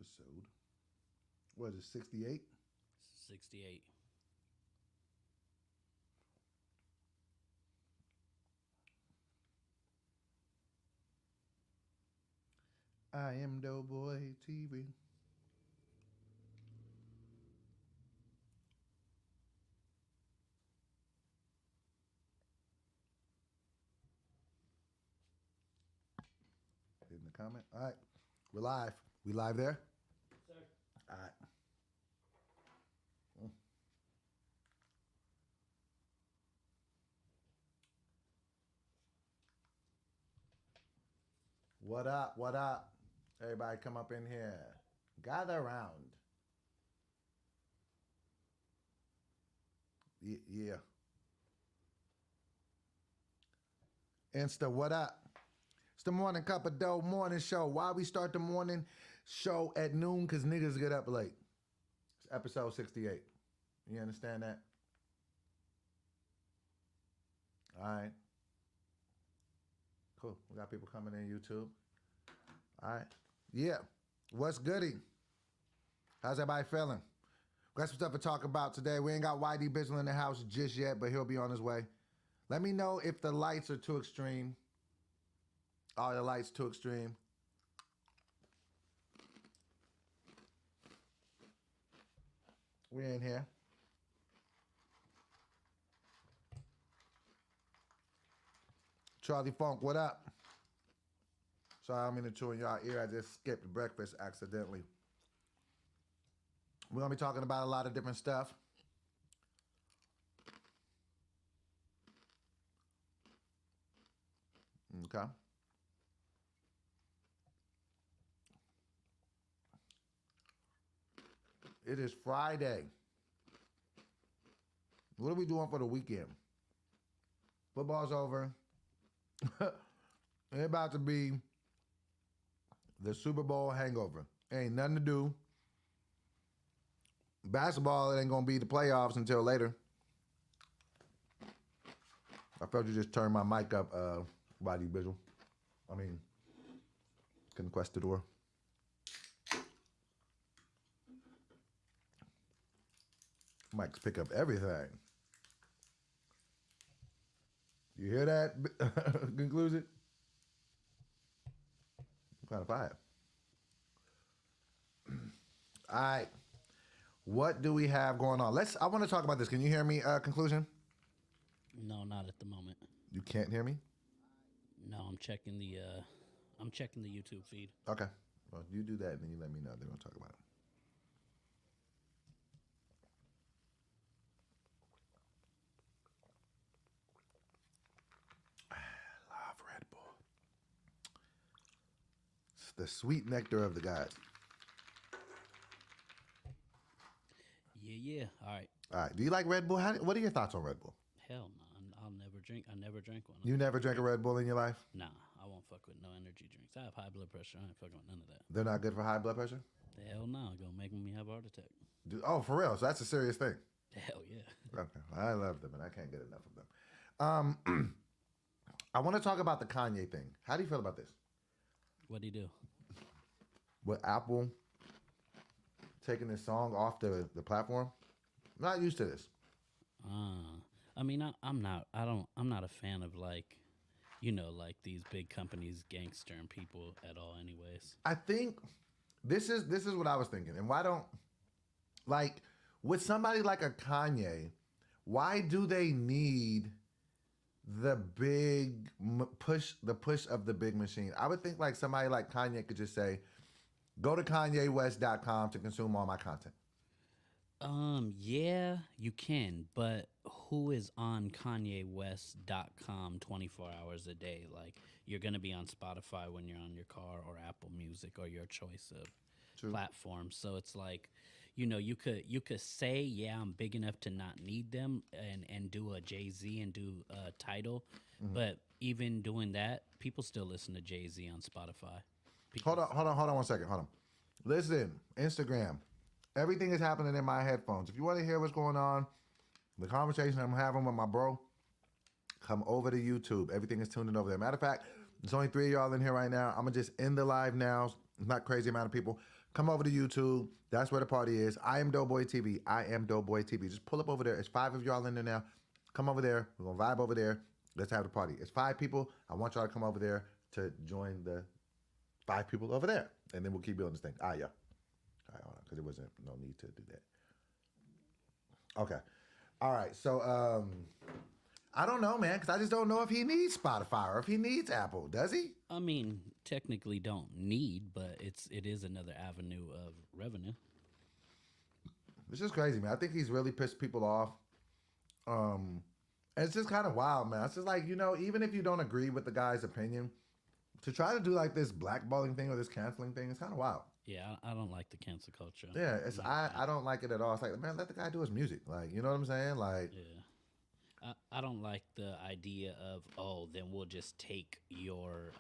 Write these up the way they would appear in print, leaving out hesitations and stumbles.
episode. What is it, 68? 68. I am Doughboy TV. In the comment. All right. We're live. We live there? Sir. All right. What up? What up? Everybody come up in here. Gather around. Yeah. Insta, what up? It's the Morning Cup of Dough morning show. Why we start the morning show at noon? Because niggas get up late. It's episode 68. You understand that? All right. Cool. We got people coming in YouTube. All right. Yeah. What's goody? How's everybody feeling? Got some stuff to talk about today. We ain't got YD Bizzle in the house just yet, but he'll be on his way. Let me know if the lights are too extreme. Are the lights too extreme? We in here. Charlie Funk, what up? Sorry, I'm in the chew in y'all ear. I just skipped breakfast accidentally. We're going to be talking about a lot of different stuff. Okay. It is Friday. What are we doing for the weekend? Football's over. It's about to be the Super Bowl hangover. Ain't nothing to do. Basketball, it ain't going to be the playoffs until later. I felt you just turned my mic up, YD Bizzle. I mean, Conquistador. Mics pick up everything. You hear that? Conclusion? I'm kind of fired. All right. What do we have going on? I want to talk about this. Can you hear me, Conclusion? No, not at the moment. You can't hear me? No, I'm checking the YouTube feed. Okay. Well, you do that and then you let me know. They're going to talk about it. Love Red Bull. It's the sweet nectar of the gods. Yeah. All right. All right. Do you like Red Bull? What are your thoughts on Red Bull? Hell no. I'll never drink. I never drank one. You never drank a Red Bull in your life? Nah, I won't fuck with no energy drinks. I have high blood pressure. I ain't fucking with none of that. They're not good for high blood pressure? Hell no. Gonna make me have a heart attack. Oh, for real? So that's a serious thing? Hell yeah. Okay. I love them and I can't get enough of them. I want to talk about the Kanye thing. How do you feel about this? What'd he do? With Apple taking this song off the platform? I'm not used to this. I mean, I'm not a fan of like these big companies gangstering people at all anyways. I think this is what I was thinking. And why don't, like, with somebody like a Kanye, why do they need the big push of the big machine? I would think like somebody like Kanye could just say, go to KanyeWest.com to consume all my content. Yeah, you can, but who is on KanyeWest.com 24 hours a day? Like, you're going to be on Spotify when you're on your car or Apple Music or your choice of platforms. So it's like, you could say, yeah, I'm big enough to not need them and do a Jay-Z and do a Tidal. Mm-hmm. But even doing that, people still listen to Jay-Z on Spotify. Hold on 1 second. Hold on. Listen, Instagram. Everything is happening in my headphones. If you want to hear what's going on, the conversation I'm having with my bro, come over to YouTube. Everything is tuned in over there. Matter of fact, there's only 3 of y'all in here right now. I'm going to just end the live now. It's not crazy amount of people. come over to YouTube. That's where the party is. I am Doughboy TV. I am Doughboy TV. Just pull up over there. It's 5 of y'all in there now. Come over there. We're gonna vibe over there. Let's have the party. It's 5 people. I want y'all to come over there to join the 5 people over there, and then we'll keep building this thing. Yeah. All right, hold on, because there wasn't no need to do that. Okay. All right. So I don't know, man, because I just don't know if he needs Spotify or if he needs Apple. Does he? I mean, technically don't need, but it is another avenue of revenue. It's just crazy, man. I think he's really pissed people off. And it's just kind of wild, man. It's just like, even if you don't agree with the guy's opinion, to try to do like this blackballing thing or this canceling thing, it's kind of wild. Yeah, I don't like the cancel culture. Yeah, I don't like it at all. It's like, man, let the guy do his music. Like, you know what I'm saying? Like, yeah. I don't like the idea of, then we'll just take your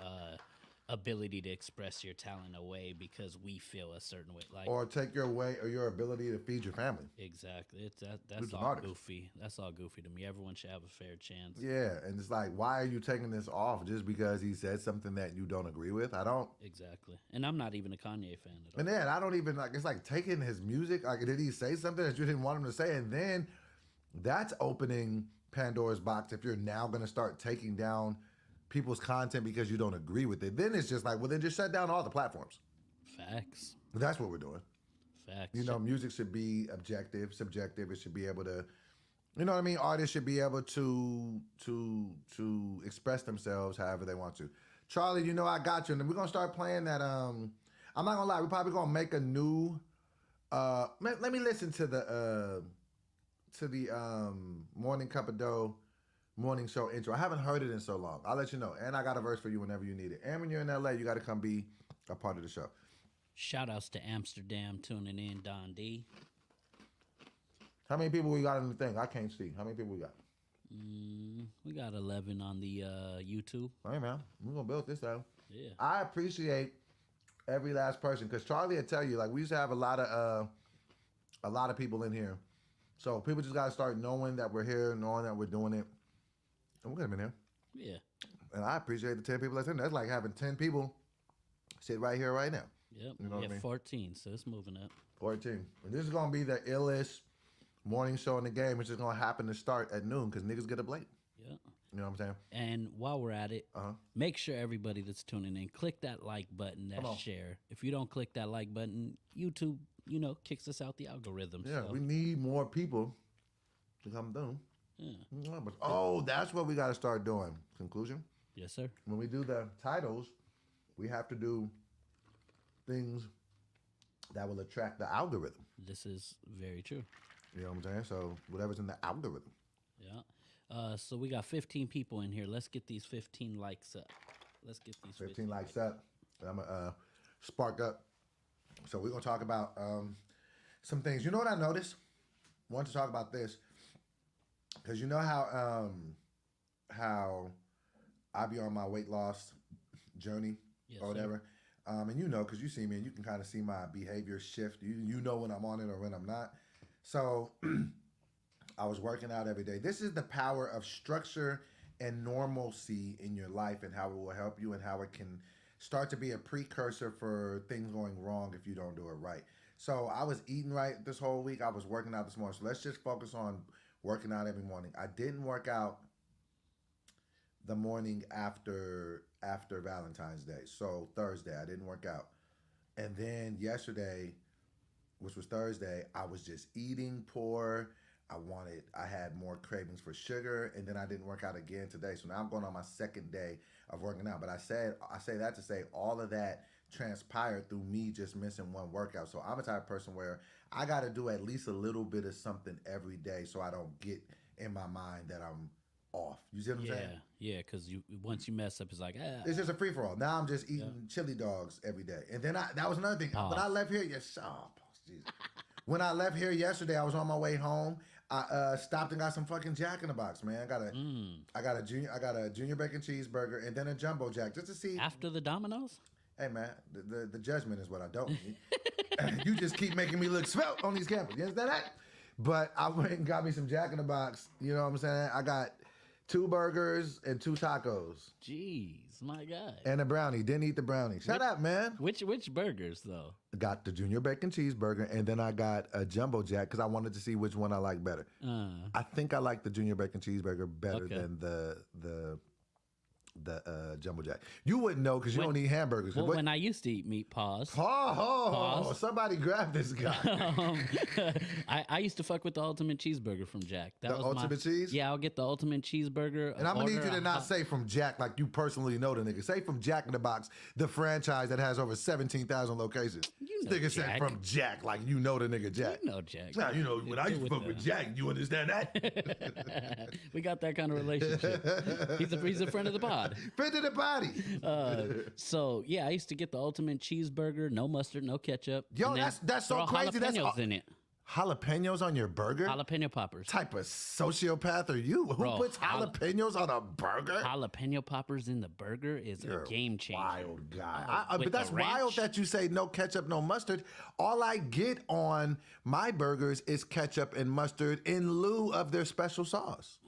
ability to express your talent away because we feel a certain way. Like, or take your way or your ability to feed your family. Exactly. That's all goofy. That's all goofy to me. Everyone should have a fair chance. Yeah, and it's like, why are you taking this off just because he said something that you don't agree with? I don't. Exactly. And I'm not even a Kanye fan at all. And then I don't even, like, it's like taking his music. Like, did he say something that you didn't want him to say? And then that's opening Pandora's box if you're now going to start taking down people's content because you don't agree with it. Then it's just like, well, then just shut down all the platforms. Facts. That's what we're doing. Facts. Music should be objective, subjective. It should be able to, you know what I mean? Artists should be able to express themselves however they want to. Charlie, I got you. And then we're going to start playing that. I'm not going to lie. We're probably going to make a new, let me listen to the Morning Cup of Dough morning show intro. I haven't heard it in so long. I'll let you know. And I got a verse for you whenever you need it. And when you're in LA, you got to come be a part of the show. Shout outs to Amsterdam tuning in, Don D. How many people we got in the thing? I can't see. How many people we got? We got 11 on the YouTube. Hey, man. We're going to build this out. Yeah. I appreciate every last person because Charlie will tell you, like, we used to have a lot of people in here. So people just got to start knowing that we're here, knowing that we're doing it. And we're going to be here. Yeah. And I appreciate the 10 people that's in there. That's like having 10 people sit right here right now. Yep. You know what I mean? 14, so it's moving up. 14. And this is going to be the illest morning show in the game, which is going to happen to start at noon because niggas get up late. Yeah. You know what I'm saying? And while we're at it, make sure everybody that's tuning in, click that like button, that share. If you don't click that like button, YouTube, kicks us out the algorithm. Yeah, so. we need more people to come through. Yeah. That's what we got to start doing. Conclusion? Yes, sir. When we do the titles, we have to do things that will attract the algorithm. This is very true. You know what I'm saying? So whatever's in the algorithm. Yeah. So we got 15 people in here. Let's get these 15 likes up. Let's get these 15 likes up. I'm going to spark up. So we're going to talk about some things. You know what I noticed? I want to talk about this. Because you know how I be on my weight loss journey or whatever. And because you see me and you can kind of see my behavior shift. You know when I'm on it or when I'm not. So I was working out every day. This is the power of structure and normalcy in your life and how it will help you and how it can start to be a precursor for things going wrong if you don't do it right. So I was eating right this whole week. I was working out this morning. So let's just focus on working out every morning. I didn't work out the morning after Valentine's Day. So Thursday, I didn't work out. And then yesterday, which was Thursday, I was just eating poor. I had more cravings for sugar, and then I didn't work out again today. So now I'm going on my second day of working out. But I say that to say all of that transpired through me just missing one workout. So I'm a type of person where I got to do at least a little bit of something every day so I don't get in my mind that I'm off. You see what I'm saying? Yeah, because once you mess up, it's like, It's just a free-for-all. Now I'm just eating chili dogs every day. And then that was another thing. When I left here, when I left here yesterday, I was on my way home. I stopped and got some fucking Jack in the Box, man. I got a junior bacon cheeseburger and then a jumbo jack just to see. After the Domino's? Hey man, the judgment is what I don't need. You just keep making me look svelte on these cameras. You understand that? But I went and got me some Jack in the Box. You know what I'm saying? I got 2 burgers and 2 tacos Jeez, my God. and a brownie. Didn't eat the brownie. Shut up, man. Which burgers though? Got the junior bacon cheeseburger, and then I got a jumbo jack because I wanted to see which one I like better. I think I like the junior bacon cheeseburger better than the jumbo jack. You wouldn't know because you don't eat hamburgers. Well, when I used to eat meat, pause. Pause. Somebody grab this guy. I used to fuck with the ultimate cheeseburger from Jack. That The was ultimate cheese? Yeah, I'll get the ultimate cheeseburger. And I'm gonna need you to not say from Jack like you personally know the nigga. Say from Jack in the Box, the franchise that has over 17,000 locations. You know This nigga said Jack. from Jack like you know the nigga Jack. You know Jack. Now, you know, when I used to fuck with Jack, you understand that? We got that kind of relationship. He's a friend of the pod. Friend of the body. So yeah, I used to get the ultimate cheeseburger, no mustard, no ketchup. Yo, and then that's so throw crazy. That's jalapenos in it. Jalapenos on your burger? Jalapeno poppers. Type of sociopath are you? Who Bro, puts jalapenos on a burger? Jalapeno poppers in the burger is You're a game changer. Wild guy. With But that's the wild ranch? that you say no ketchup, no mustard. All I get on my burgers is ketchup and mustard in lieu of their special sauce.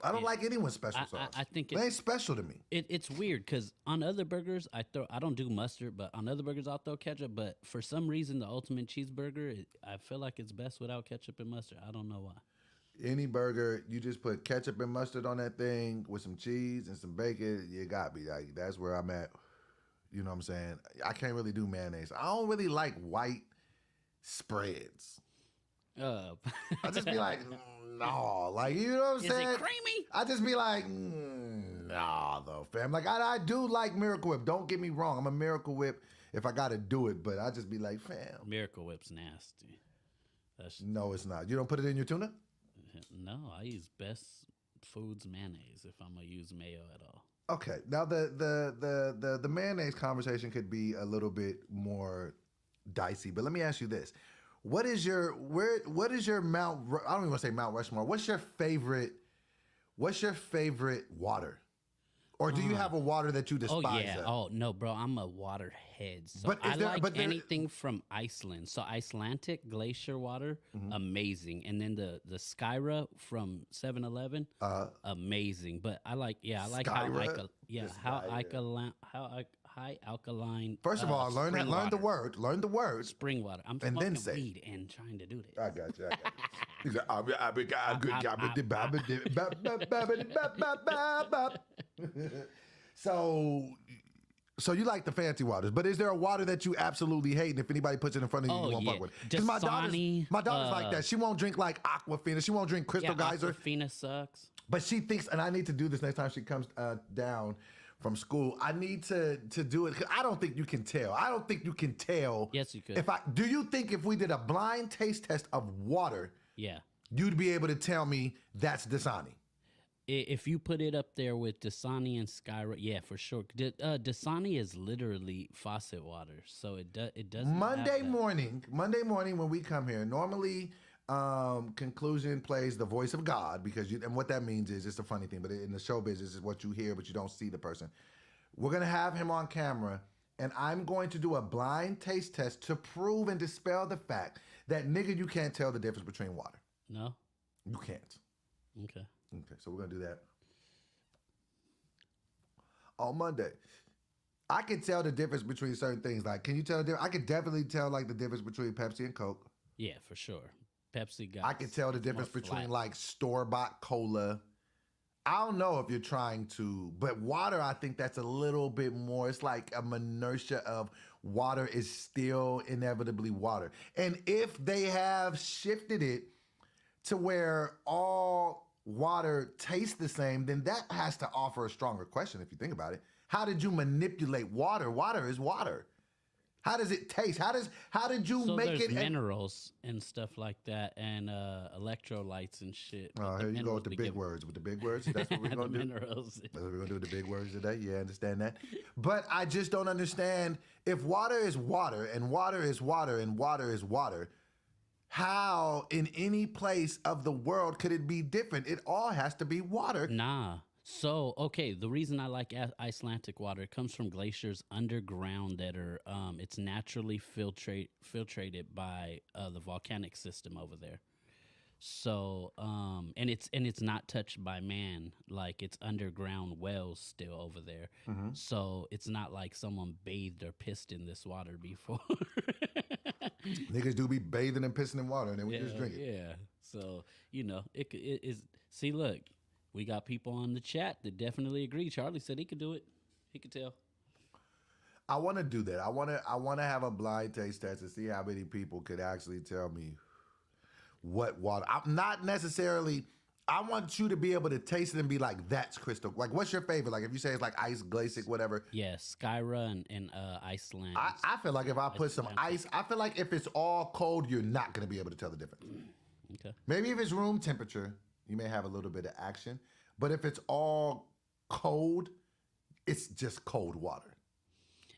I don't like anyone's special sauce. I think they ain't special to me. It's weird because on other burgers I don't do mustard, but on other burgers I'll throw ketchup. But for some reason, the ultimate cheeseburger, I feel like it's best without ketchup and mustard. I don't know why. Any burger, you just put ketchup and mustard on that thing with some cheese and some bacon, you got me. Like, that's where I'm at. You know what I'm saying? I can't really do mayonnaise. I don't really like white spreads. I just be like, no. Like, you know what I'm saying? Is it creamy? I just be like, nah, though, fam. Like, I do like Miracle Whip. Don't get me wrong. I'm a Miracle Whip if I got to do it, but I just be like, fam. Miracle Whip's nasty. No, it's not. You don't put it in your tuna? No, I use Best Foods mayonnaise if I'm gonna use mayo at all. Okay. Now the mayonnaise conversation could be a little bit more dicey, but let me ask you this. What is your Mount, I don't even want to say Mount Rushmore. What's your favorite water? Or do you have a water that you despise? Oh yeah. Oh no, bro, I'm a water head. So I like anything from Iceland. So Icelandic glacier water, amazing. And then the Skyra from 7-Eleven, amazing. But I like Skyra? high alkaline. First of all, learn the word. Learn the word. Spring water. I'm and smoking then say weed and trying to do this. I got you. He's like, so you like the fancy waters, but is there a water that you absolutely hate, and if anybody puts it in front of you, you won't fuck with? Because my daughter's like that. She won't drink like Aquafina. She won't drink Crystal Geyser. Aquafina sucks. But she thinks, and I need to do this next time she comes down from school. I need to do it. 'Cause I don't think you can tell. I don't think you can tell. Yes, you could. Do you think if we did a blind taste test of water, Yeah. you'd be able to tell me that's Dasani? If you put it up there with Dasani and Skyra, yeah, for sure. Dasani is literally faucet water, so it doesn't. Monday morning when we come here, normally Conclusion plays the voice of God and what that means is, it's a funny thing, but in the show business is what you hear, but you don't see the person. We're gonna have him on camera, and I'm going to do a blind taste test to prove and dispel the fact that nigga, you can't tell the difference between water. No, you can't. Okay, so we're gonna do that on Monday. I can tell the difference between certain things. Like, can you tell the difference? I can definitely tell like the difference between Pepsi and Coke. Yeah, for sure. Pepsi got. I can tell the difference between like store-bought cola. I don't know if you're trying to, but water, I think that's a little bit more. It's like a minutia of water is still inevitably water. And if they have shifted it to where all water tastes the same, then that has to offer a stronger question if you think about it. How did you manipulate water? Water is water. How does it taste? How did you make it? Minerals and stuff like that, and electrolytes and shit. Oh, here you go with the big words. With the big words, that's what we're gonna do. Minerals. That's what we're gonna do with the big words today. Yeah, I understand that. But I just don't understand if water is water and water is water and water is water. How in any place of the world could it be different? It all has to be water. Nah. So, okay, the reason I like Icelandic water, it comes from glaciers underground that are, it's naturally filtrated by the volcanic system over there. So, and it's not touched by man. Like it's underground wells still over there. Mm-hmm. So it's not like someone bathed or pissed in this water before. Niggas do be bathing and pissing in water, and then we just Yeah, drink it. yeah. So it is. See, look, we got people on the chat that definitely agree. Charlie said he could do it. He could tell. I want to do that. I want to have a blind taste test to see how many people could actually tell me what water. I'm not necessarily. I want you to be able to taste it and be like, "That's crystal." Like, what's your favorite? Like, if you say it's like ice, glacic, whatever. Yeah, Skyra and Iceland. I feel like if I put some ice, I feel like if it's all cold, you're not going to be able to tell the difference. Okay. Maybe if it's room temperature, you may have a little bit of action. But if it's all cold, it's just cold water.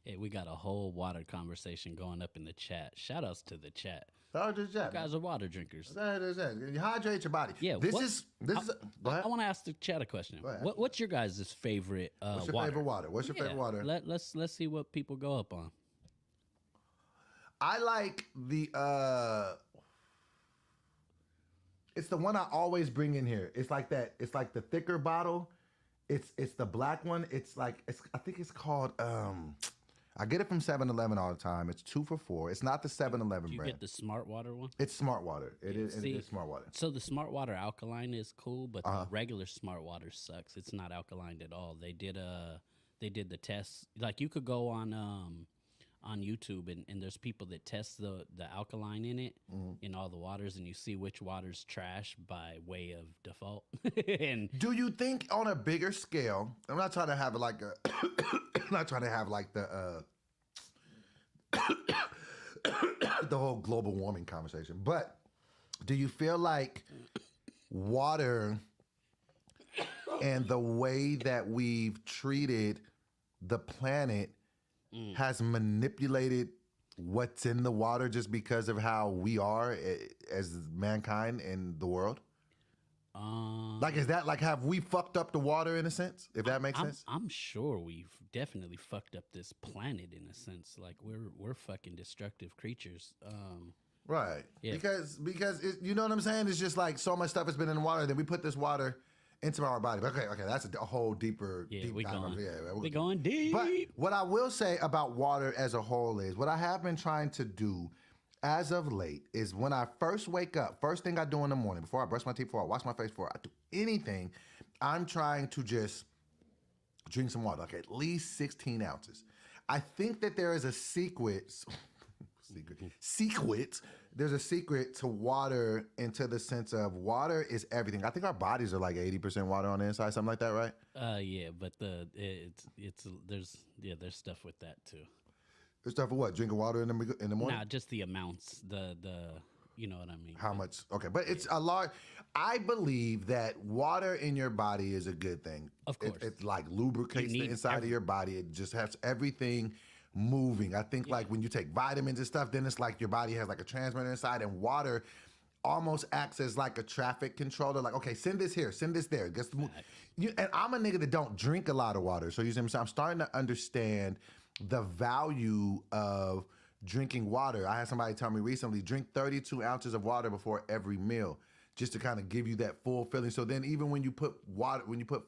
Hey, we got a whole water conversation going up in the chat. Shout outs to the chat. Oh, just You guys are water drinkers. You hydrate your body. Yeah, This what- is. Go ahead. I want to ask the chat a question. ahead. What's your guys' favorite What's your water? favorite water? What's your favorite water? Let's see what people go up on. I like the. It's the one I always bring in here. It's like that. It's like the thicker bottle. It's the black one. It's like I think it's called. I get it from 7-Eleven all the time. It's 2 for $4. It's not the 7-Eleven Do you brand. get the Smart Water one? It's Smart Water. It See, is Smart Water. So the Smart Water alkaline is cool, but Uh-huh. the regular Smart Water sucks. It's not alkaline at all. They did the test. Like you could go on YouTube and there's people that test the alkaline in it in all the waters, and you see which water's trash by way of default. And Do you think on a bigger scale? I'm not trying to have like a. I'm not trying to have like the the whole global warming conversation, but do you feel like water and the way that we've treated the planet has manipulated what's in the water just because of how we are as mankind in the world? Like, is that like, have we fucked up the water in a sense? If that makes sense? I'm sure we've definitely fucked up this planet in a sense. Like we're fucking destructive creatures. Right. Yeah. Because you know what I'm saying? It's just like so much stuff has been in the water. Then we put this water into our body. Okay, that's a whole deeper. Yeah, deep we dive. going. Yeah, We going deep. But what I will say about water as a whole is what I have been trying to do as of late is when I first wake up, first thing I do in the morning, before I brush my teeth, before I wash my face, before I do anything, I'm trying to just drink some water, like at least 16 ounces. I think that there is a secret. There's a secret to water into the sense of water is everything. I think our bodies are like 80% water on the inside, something like that, right? Yeah, but there's stuff with that too. There's stuff for what? Drinking water in the morning? Nah, just the amounts. The you know what I mean. How much? Okay, but it's a lot. I believe that water in your body is a good thing. Of course. It's like lubricates You the need inside of your body. It just has everything moving. I think like when you take vitamins and stuff, then it's like your body has like a transmitter inside, and water almost acts as like a traffic controller. Like, okay, send this here, send this there. And I'm a nigga that don't drink a lot of water. So you see what I'm saying? I'm starting to understand the value of drinking water. I had somebody tell me recently, drink 32 ounces of water before every meal, just to kind of give you that full feeling. So then even when you put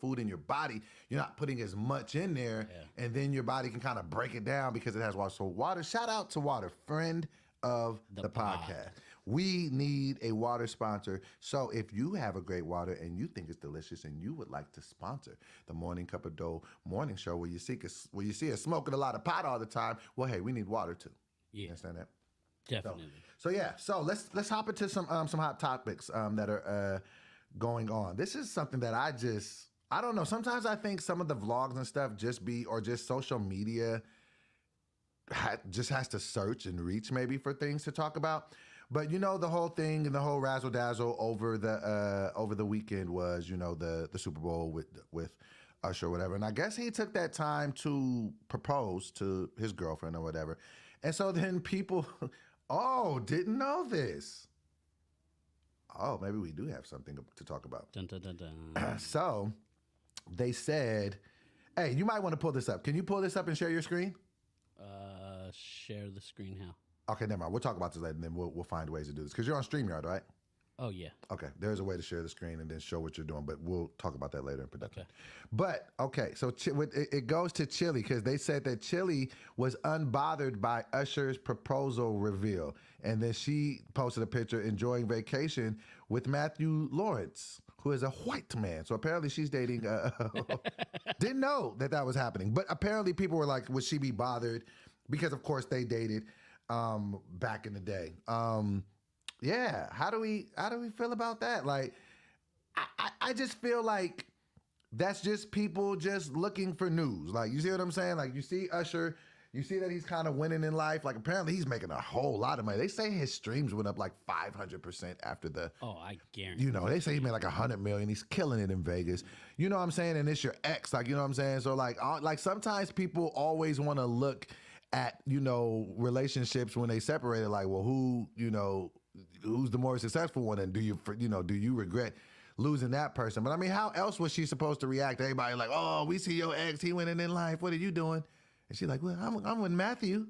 food in your body, you're not putting as much in there, and then your body can kind of break it down because it has water. So water, shout out to water, friend of the podcast. We need a water sponsor. So if you have a great water and you think it's delicious and you would like to sponsor the Morning Cup of Dough morning show where you see us smoking a lot of pot all the time, well, hey, we need water too. Yeah. You understand that? Definitely. So let's hop into some hot topics that are going on. This is something that I don't know. Sometimes I think some of the vlogs and stuff just social media just has to search and reach maybe for things to talk about. But you know, the whole thing and the whole razzle dazzle over the weekend was, you know, the Super Bowl with Usher or whatever. And I guess he took that time to propose to his girlfriend or whatever. And so then people, didn't know this. Oh, maybe we do have something to talk about. Dun, dun, dun, dun. So they said, hey, you might want to pull this up. Can you pull this up and share your screen? Share the screen how? Okay, never mind. We'll talk about this later, and then we'll find ways to do this. Because you're on StreamYard, right? Oh yeah. Okay, there's a way to share the screen and then show what you're doing, but we'll talk about that later in production. Okay. But okay, so it goes to Chili because they said that Chili was unbothered by Usher's proposal reveal, and then she posted a picture enjoying vacation with Matthew Lawrence, who is a white man. So apparently she's dating. Didn't know that that was happening, but apparently people were like, "Would she be bothered?" Because of course they dated back in the day. Yeah, how do we feel about that? Like, I just feel like that's just people just looking for news. Like, you see what I'm saying? Like, you see Usher, you see that he's kind of winning in life. Like, apparently he's making a whole lot of money. They say his streams went up like 500% after the. Oh, I guarantee. You know, they say he made like 100 million. He's killing it in Vegas. You know what I'm saying? And it's your ex, like, you know what I'm saying? So like sometimes people always want to look at, relationships when they separated. Like, well, who's the more successful one, and do you regret losing that person? But I mean, how else was she supposed to react? Everybody like, oh, we see your ex, he winning in life. What are you doing? And she's like, well, I'm with Matthew.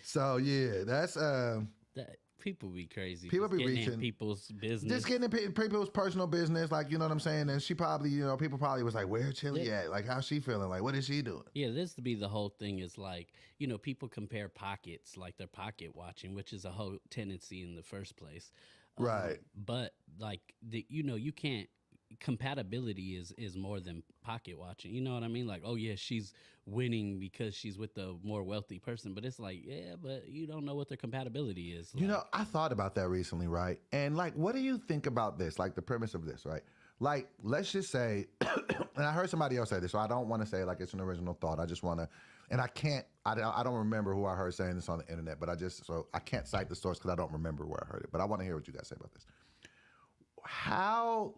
So yeah, that's That people be crazy. People just be getting in reaching. people's business. Just getting in people's personal business, like, you know what I'm saying? And she probably, people probably was like, where Chili at? Like, how's she feeling? Like, what is she doing? Yeah, this to be the whole thing is like, people compare pockets, like they're pocket watching, which is a whole tendency in the first place. Right. But like you can't compatibility is more than pocket watching. You know what I mean? Like, oh yeah, she's winning because she's with the more wealthy person, but it's like, yeah, but you don't know what their compatibility is. Like, I thought about that recently, right? And like, what do you think about this? Like the premise of this, right? Like, let's just say, and I heard somebody else say this, so I don't want to say like it's an original thought. I just want to, and I can't, I don't remember who I heard saying this on the internet, but I can't cite the source because I don't remember where I heard it. But I want to hear what you guys say about this.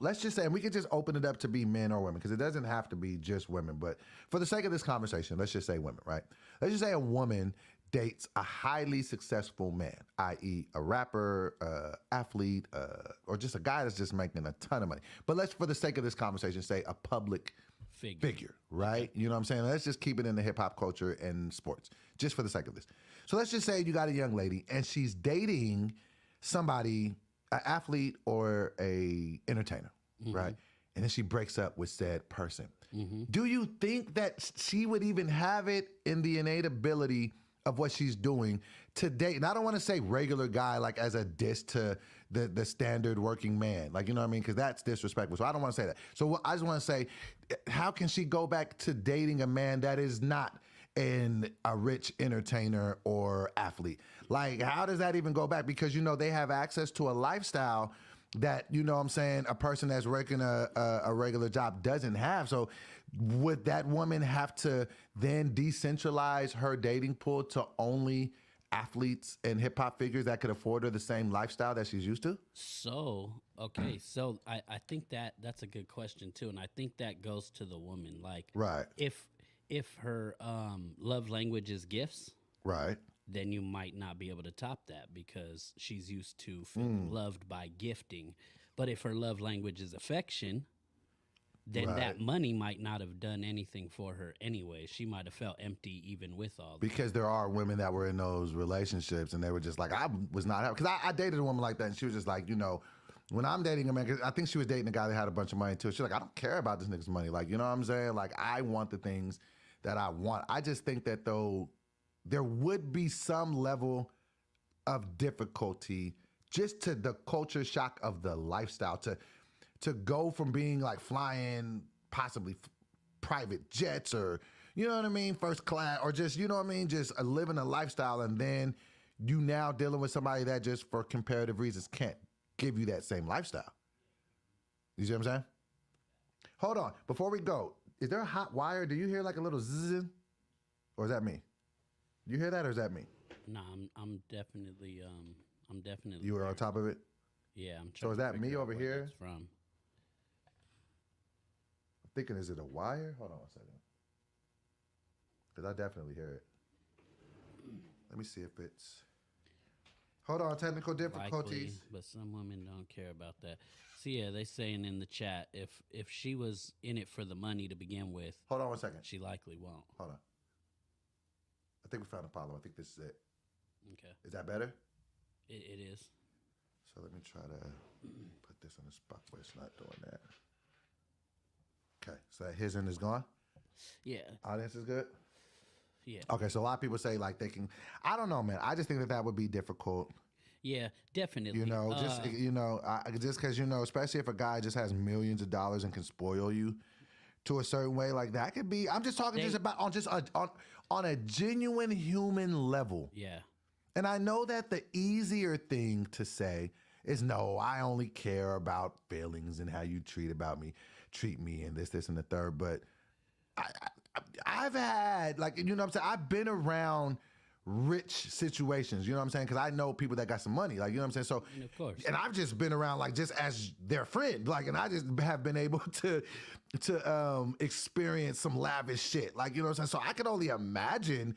Let's just say, and we could just open it up to be men or women, because it doesn't have to be just women, but for the sake of this conversation, let's just say women, right? Let's just say a woman dates a highly successful man, i.e. a rapper, athlete, or just a guy that's just making a ton of money. But let's, for the sake of this conversation, say a public figure, right? You know what I'm saying? Let's just keep it in the hip hop culture and sports, just for the sake of this. So let's just say you got a young lady and she's dating somebody, an athlete or a entertainer, right? And then she breaks up with said person. Do you think that she would even have it in the innate ability of what she's doing to date? And I don't want to say regular guy like as a diss to the standard working man, like, you know what I mean? Because that's disrespectful. So I don't want to say that. So I just want to say, how can she go back to dating a man that is not a rich entertainer or athlete? Like, how does that even go back? Because, they have access to a lifestyle that, you know what I'm saying, a person that's working a regular job doesn't have. So would that woman have to then decentralize her dating pool to only athletes and hip hop figures that could afford her the same lifestyle that she's used to? So, okay, so I think that's a good question too, and I think that goes to the woman. Like, Right. If her love language is gifts, Right. then you might not be able to top that because she's used to feeling loved by gifting. But if her love language is affection, then Right. that money might not have done anything for her anyway. She might have felt empty even with all that. Because there are women that were in those relationships and they were just like, I was not happy. Because I dated a woman like that and she was just like, when I'm dating a man, 'cause I think she was dating a guy that had a bunch of money too. She's like, I don't care about this nigga's money. Like, you know what I'm saying? Like, I want the things that I want. I just think that though, there would be some level of difficulty just to the culture shock of the lifestyle to go from being like flying possibly private jets or, you know what I mean, first class, or just, you know what I mean, just living a lifestyle, and then you now dealing with somebody that just for comparative reasons can't give you that same lifestyle. You see what I'm saying? Hold on, before we go, is there a hot wire? Do you hear like a little zzz? Or is that me? You hear that, or is that me? No, I'm definitely You were on top of it? Yeah, I'm So trying is to that figure me out over where here? that's from. I'm thinking, is it a wire? Hold on a second. Because I definitely hear it. Let me see if it's... Hold on, technical difficulties. Likely, but some women don't care about that. So yeah, they saying in the chat, if she was in it for the money to begin with, Hold on one second. she likely won't. Hold on. I think we found a problem. I think this is it. Okay. Is that better? It is. So let me try to put this in a spot where it's not doing that. Okay, so that his end is gone. Yeah. Audience is good. Yeah. Okay, so a lot of people say like they can. I don't know, man. I just think that would be difficult. Yeah, definitely. You know, just because especially if a guy just has millions of dollars and can spoil you to a certain way, like that could be. I'm just talking just about on a genuine human level. Yeah. And I know that the easier thing to say is no, I only care about feelings and how you treat me, and this, and the third. But I've had like what I'm saying. I've been around rich situations, you know what I'm saying? Because I know people that got some money, like, you know what I'm saying? So, And of course. and I've just been around like just as their friend, like, and I just have been able to experience some lavish shit, like, you know what I'm saying? So I can only imagine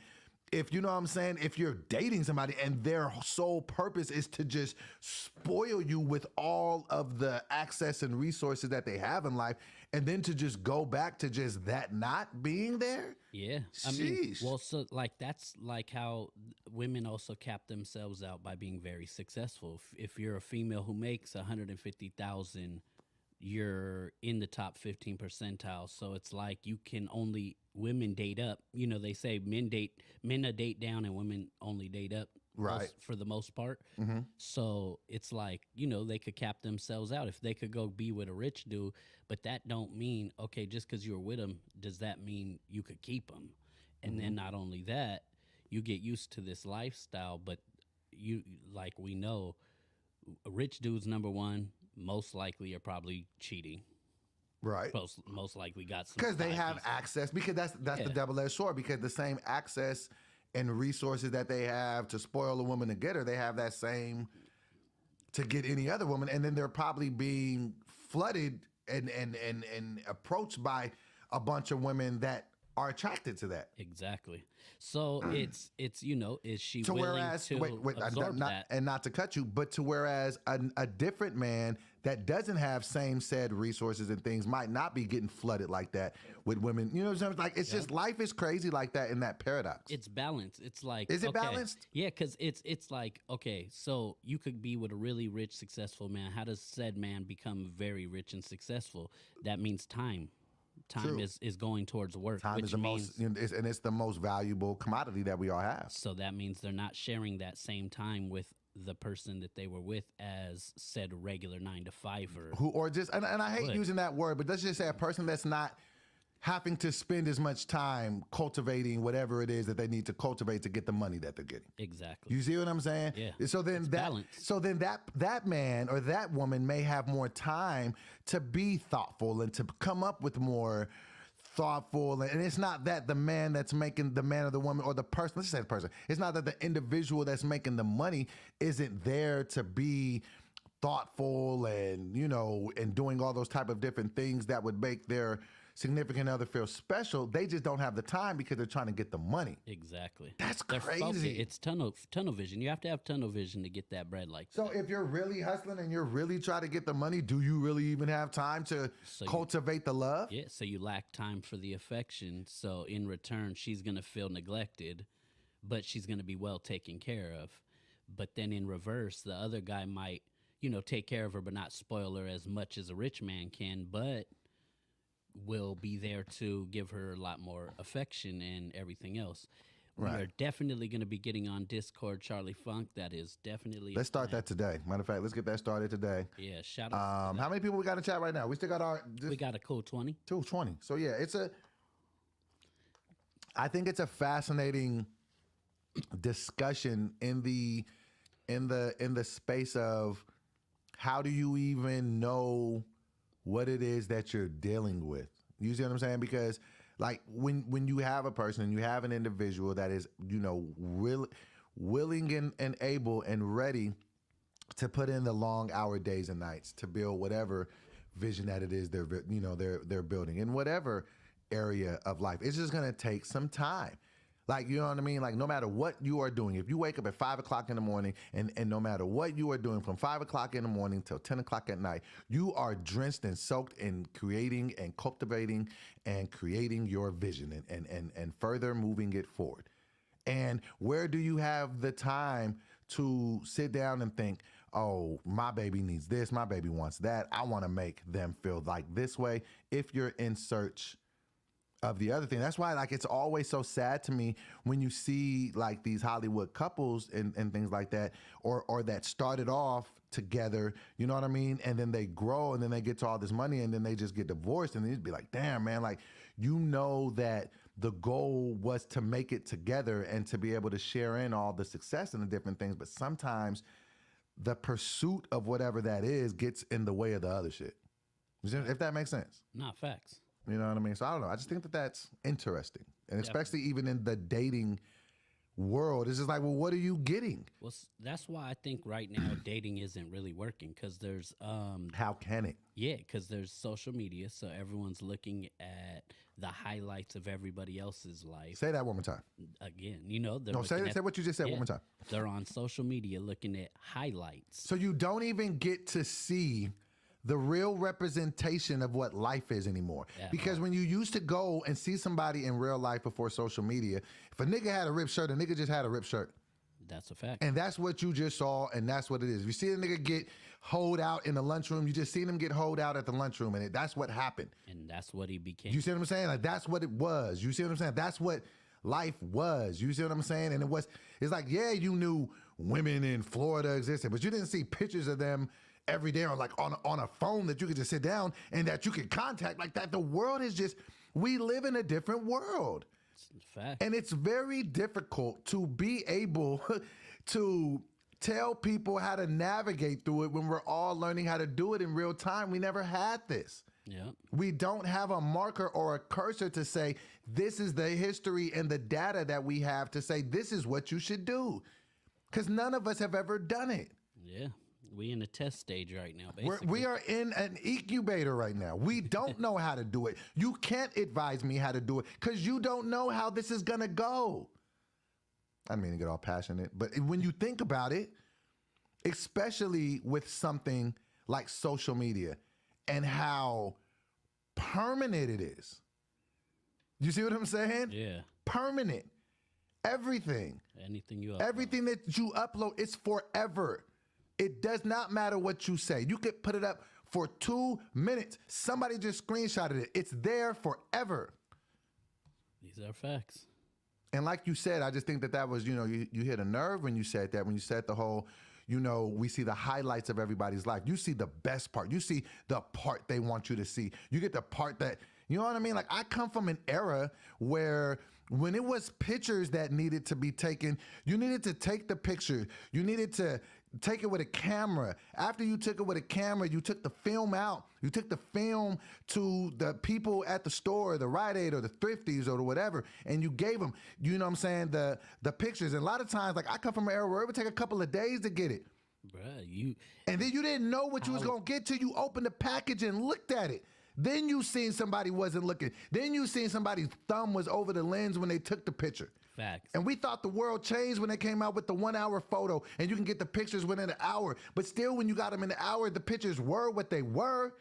if, you know what I'm saying, if you're dating somebody and their sole purpose is to just spoil you with all of the access and resources that they have in life, and then to just go back to just that not being there. Yeah. I mean, well, so like that's like how women also cap themselves out by being very successful. If you're a female who makes 150,000, you're in the top 15 percentile. So it's like you can only women date up. You know, they say men a date down and women only date up. Right. For the most part. Mm-hmm. So it's like, they could cap themselves out if they could go be with a rich dude, but that don't mean, okay, just because you're with him, does that mean you could keep him? And then not only that, you get used to this lifestyle, but you, like we know, rich dudes, number one, most likely are probably cheating. Right. Most likely got some. Because they side have pieces. access, because that's the double-edged sword, because the same access and resources that they have to spoil a woman to get her, they have that same to get any other woman, and then they're probably being flooded and approached by a bunch of women that are attracted to that. Exactly. So it's is she To willing whereas, to absorb that? and not to cut you, but to whereas a different man that doesn't have same said resources and things might not be getting flooded like that with women. You know what I'm saying? Like, it's just life is crazy like that in that paradox. It's balanced. It's like, Is it okay, balanced? Yeah, because it's like, okay, so you could be with a really rich, successful man. How does said man become very rich and successful? That means time. Time is going towards work. Time is the most, and it's the most valuable commodity that we all have. So that means they're not sharing that same time with the person that they were with as said regular 9-to-5er. Or just, and I hate using that word, but let's just say a person that's not having to spend as much time cultivating whatever it is that they need to cultivate to get the money that they're getting. Exactly. You see what I'm saying? Yeah. So then that man or that woman may have more time to be thoughtful and to come up with more thoughtful. And it's not that the man that's making the man or the woman or the person, let's just say the person, it's not that the individual that's making the money isn't there to be thoughtful and, and doing all those type of different things that would make their significant other feel special. They just don't have the time because they're trying to get the money. Exactly. That's They're crazy. focused. It's tunnel vision. You have to have tunnel vision to get that bread like So if you're really hustling and you're really trying to get the money, do you really even have time to cultivate the love? Yeah, so you lack time for the affection. So in return, she's going to feel neglected, but she's going to be well taken care of. But then in reverse, the other guy might, take care of her but not spoil her as much as a rich man can, but will be there to give her a lot more affection and everything else. Right. We are definitely going to be getting on Discord, Charlie Funk. That is definitely. Let's start that today. Matter of fact, let's get that started today. Yeah, shout out. How many people we got in chat right now? We still got we got a cool 20. 220. So yeah, I think it's a fascinating discussion in the space of how do you even know what it is that you're dealing with. You see what I'm saying? Because like when you have a person and you have an individual that is, willing and able and ready to put in the long hour days and nights to build whatever vision that it is they're building in whatever area of life. It's just going to take some time. Like, you know what I mean? Like, no matter what you are doing, if you wake up at 5 o'clock in the morning and no matter what you are doing from 5 o'clock in the morning till 10 o'clock at night, you are drenched and soaked in creating and cultivating and creating your vision and further moving it forward. And where do you have the time to sit down and think, oh, my baby needs this, my baby wants that. I want to make them feel like this way. If you're in search of the other thing. That's why like it's always so sad to me when you see like these Hollywood couples and things like that, or that started off together, you know what I mean? And then they grow and then they get to all this money and then they just get divorced, and then you'd be like, damn, man, like, you know that the goal was to make it together and to be able to share in all the success and the different things. But sometimes the pursuit of whatever that is gets in the way of the other shit. If that makes sense. Not facts. You know what I mean? So I don't know. I just think that that's interesting. And especially even in the dating world, it's just like, well, what are you getting? Well, that's why I think right now dating isn't really working, because there's How can it? yeah, because there's social media, so everyone's looking at the highlights of everybody else's life. Say that one more time. Again, you know, they're No, say looking at- what you just said yeah, one more time. They're on social media looking at highlights. So you don't even get to see the real representation of what life is anymore. Because when you used to go and see somebody in real life before social media, if a nigga had a ripped shirt, a nigga just had a ripped shirt. That's a fact. And that's what you just saw, and that's what it is. If you see a nigga get hoed out in the lunchroom, you just seen him get hoed out at the lunchroom, and that's what happened. And that's what he became. You see what I'm saying? Like, that's what it was. You see what I'm saying? That's what life was. You see what I'm saying? And it's like, yeah, you knew women in Florida existed, but you didn't see pictures of them every day, or like on a phone that you could just sit down and that you could contact like that. The world is just, we live in a different world. Fact. And it's very difficult to be able to tell people how to navigate through it when we're all learning how to do it in real time. We never had this. Yeah. We don't have a marker or a cursor to say, this is the history and the data that we have to say, this is what you should do. Because none of us have ever done it. Yeah. We in a test stage right now, basically. We are in an incubator right now. We don't know how to do it. You can't advise me how to do it because you don't know how this is going to go. I didn't mean to get all passionate, but when you think about it, especially with something like social media and how permanent it is. You see what I'm saying? Yeah. Permanent. Everything. Anything you upload. Everything that you upload is forever. It does not matter what you say. You could put it up for 2 minutes. Somebody just screenshotted it. It's there forever. These are facts. And like you said, I just think that was, you hit a nerve when you said that, when you said the whole, we see the highlights of everybody's life. You see the best part. You see the part they want you to see. You get the part that, you know what I mean? Like, I come from an era where when it was pictures that needed to be taken, you needed to take the picture. You needed to take it with a camera. After you took it with a camera, you took the film out. You took the film to the people at the store, the Rite Aid or the Thrifties or the whatever, and you gave them, you know what I'm saying, the pictures. And a lot of times, like, I come from an era where it would take a couple of days to get it. Bruh, And then you didn't know what you was going to get till you opened the package and looked at it. Then you seen somebody wasn't looking. Then you seen somebody's thumb was over the lens when they took the picture. Facts. And we thought the world changed when they came out with the 1 hour photo and you can get the pictures within an hour. But still, when you got them in an hour, the pictures were what they were.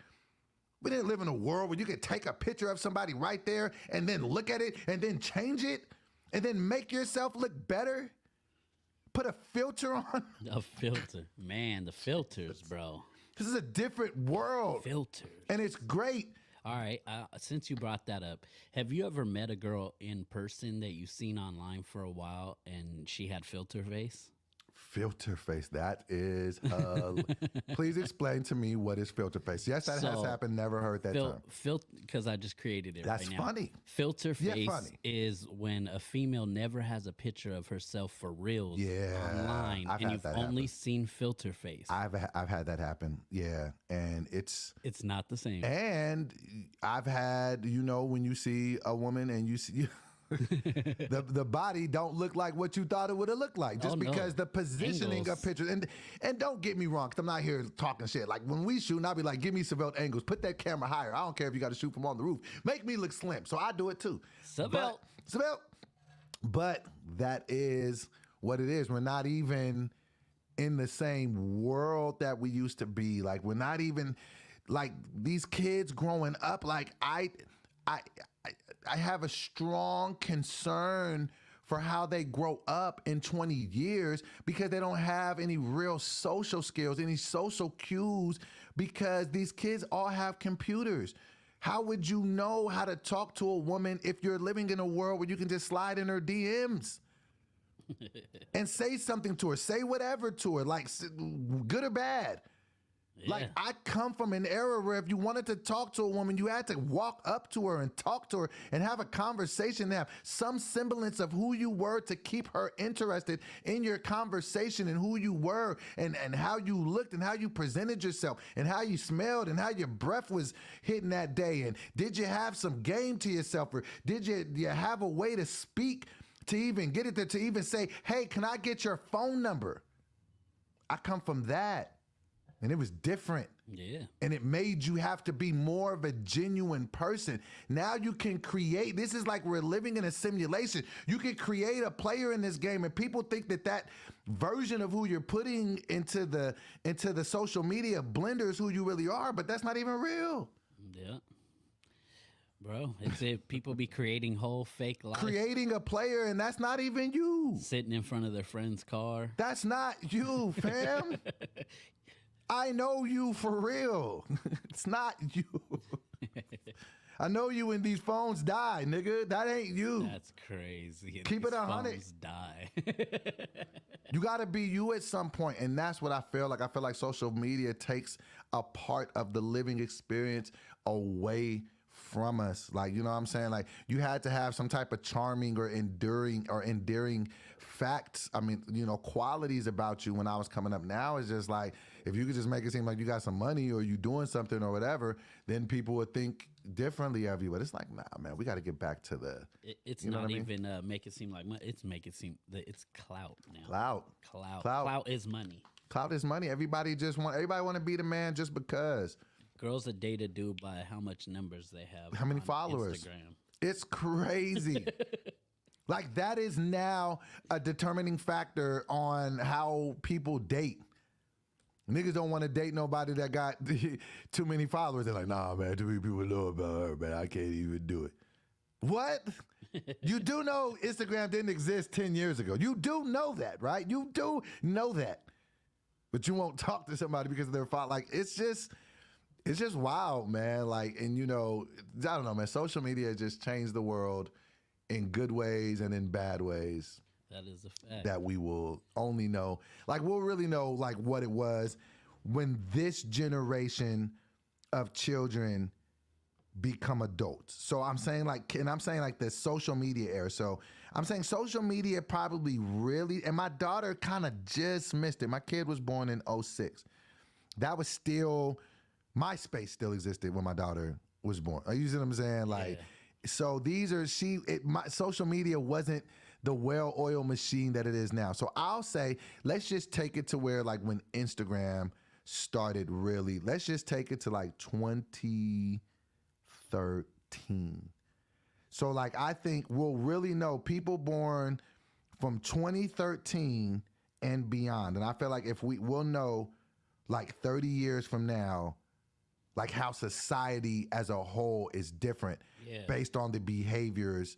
We didn't live in a world where you could take a picture of somebody right there and then look at it and then change it and then make yourself look better. Put a filter on. A filter. Man, the filters, bro. This is a different world. Filters. And it's great. All right. Since you brought that up, have you ever met a girl in person that you've seen online for a while and she had filter face? Filter face. That is, please explain to me what is filter face. Yes, that has happened. Never heard that term. Because I just created it That's right now. funny. Filter Yeah, face funny. is when a female never has a picture of herself for reals online, I've and had you've that only happen. seen filter face. I've had that happen. Yeah, and it's not the same. and I've had, when you see a woman and you see the body don't look like what you thought it would have looked like, just because the positioning Angles. of pictures. And don't get me wrong, because I'm not here talking shit. Like, when we shoot, I'll be like, give me Seville angles, put that camera higher. I don't care if you got to shoot from on the roof, make me look slim. So I do it too. Seville. But that is what it is. We're not even in the same world that we used to be. Like, we're not even like these kids growing up. Like, I have a strong concern for how they grow up in 20 years because they don't have any real social skills, any social cues, because these kids all have computers. How would you know how to talk to a woman if you're living in a world where you can just slide in her DMs and say something to her, say whatever to her, like good or bad? Yeah. Like, I come from an era where if you wanted to talk to a woman, you had to walk up to her and talk to her and have a conversation, have some semblance of who you were to keep her interested in your conversation and who you were and how you looked and how you presented yourself and how you smelled and how your breath was hitting that day. And did you have some game to yourself, or did you have a way to speak to even get it there, to even say, hey, can I get your phone number? I come from that. And it was different. Yeah. And it made you have to be more of a genuine person. Now you can create, this is like we're living in a simulation. You can create a player in this game, and people think that version of who you're putting into the social media blender is who you really are, but that's not even real. Yeah. Bro, it's if people be creating whole fake lives. Creating a player, and that's not even you. Sitting in front of their friend's car. That's not you, fam. I know you for real. It's not you. I know you when these phones die, nigga. That ain't you. That's crazy. Keep it 100. Phones die. You got to be you at some point, and that's what I feel like. I feel like social media takes a part of the living experience away from us. Like, you know what I'm saying? Like, you had to have some type of charming or endearing facts. I mean, you know, qualities about you when I was coming up. Now it's just like, if you could just make it seem like you got some money or you doing something or whatever, then people would think differently of you. But it's like, nah, man, we got to get back to the. It's you know not what I mean? even make it seem like money. It's make it seem that it's clout now. Clout. Clout is money. Clout is money. Everybody want to be the man just because. Girls are dated due by how much numbers they have. How many on followers? Instagram. It's crazy. Like, that is now a determining factor on how people date. Niggas don't want to date nobody that got too many followers. They're like, nah, man, too many people know about her, man. I can't even do it. What? You do know Instagram didn't exist 10 years ago. You do know that, right? You do know that. But you won't talk to somebody because of their follow. Like, it's just wild, man. Like, and you know, I don't know, man. Social media just changed the world in good ways and in bad ways. That is a fact. That we will only know. Like, we'll really know like what it was when this generation of children become adults. So I'm saying like the social media era. So I'm saying social media probably really, and my daughter kind of just missed it. My kid was born in 2006. That was still, MySpace still existed when my daughter was born. You see what I'm saying? Like, yeah. So these are, my social media wasn't the well-oiled machine that it is now. So I'll say, let's just take it to where like when Instagram started really, let's just take it to like 2013. So like, I think we'll really know people born from 2013 and beyond. And I feel like if we'll know like 30 years from now, like how society as a whole is different based on the behaviors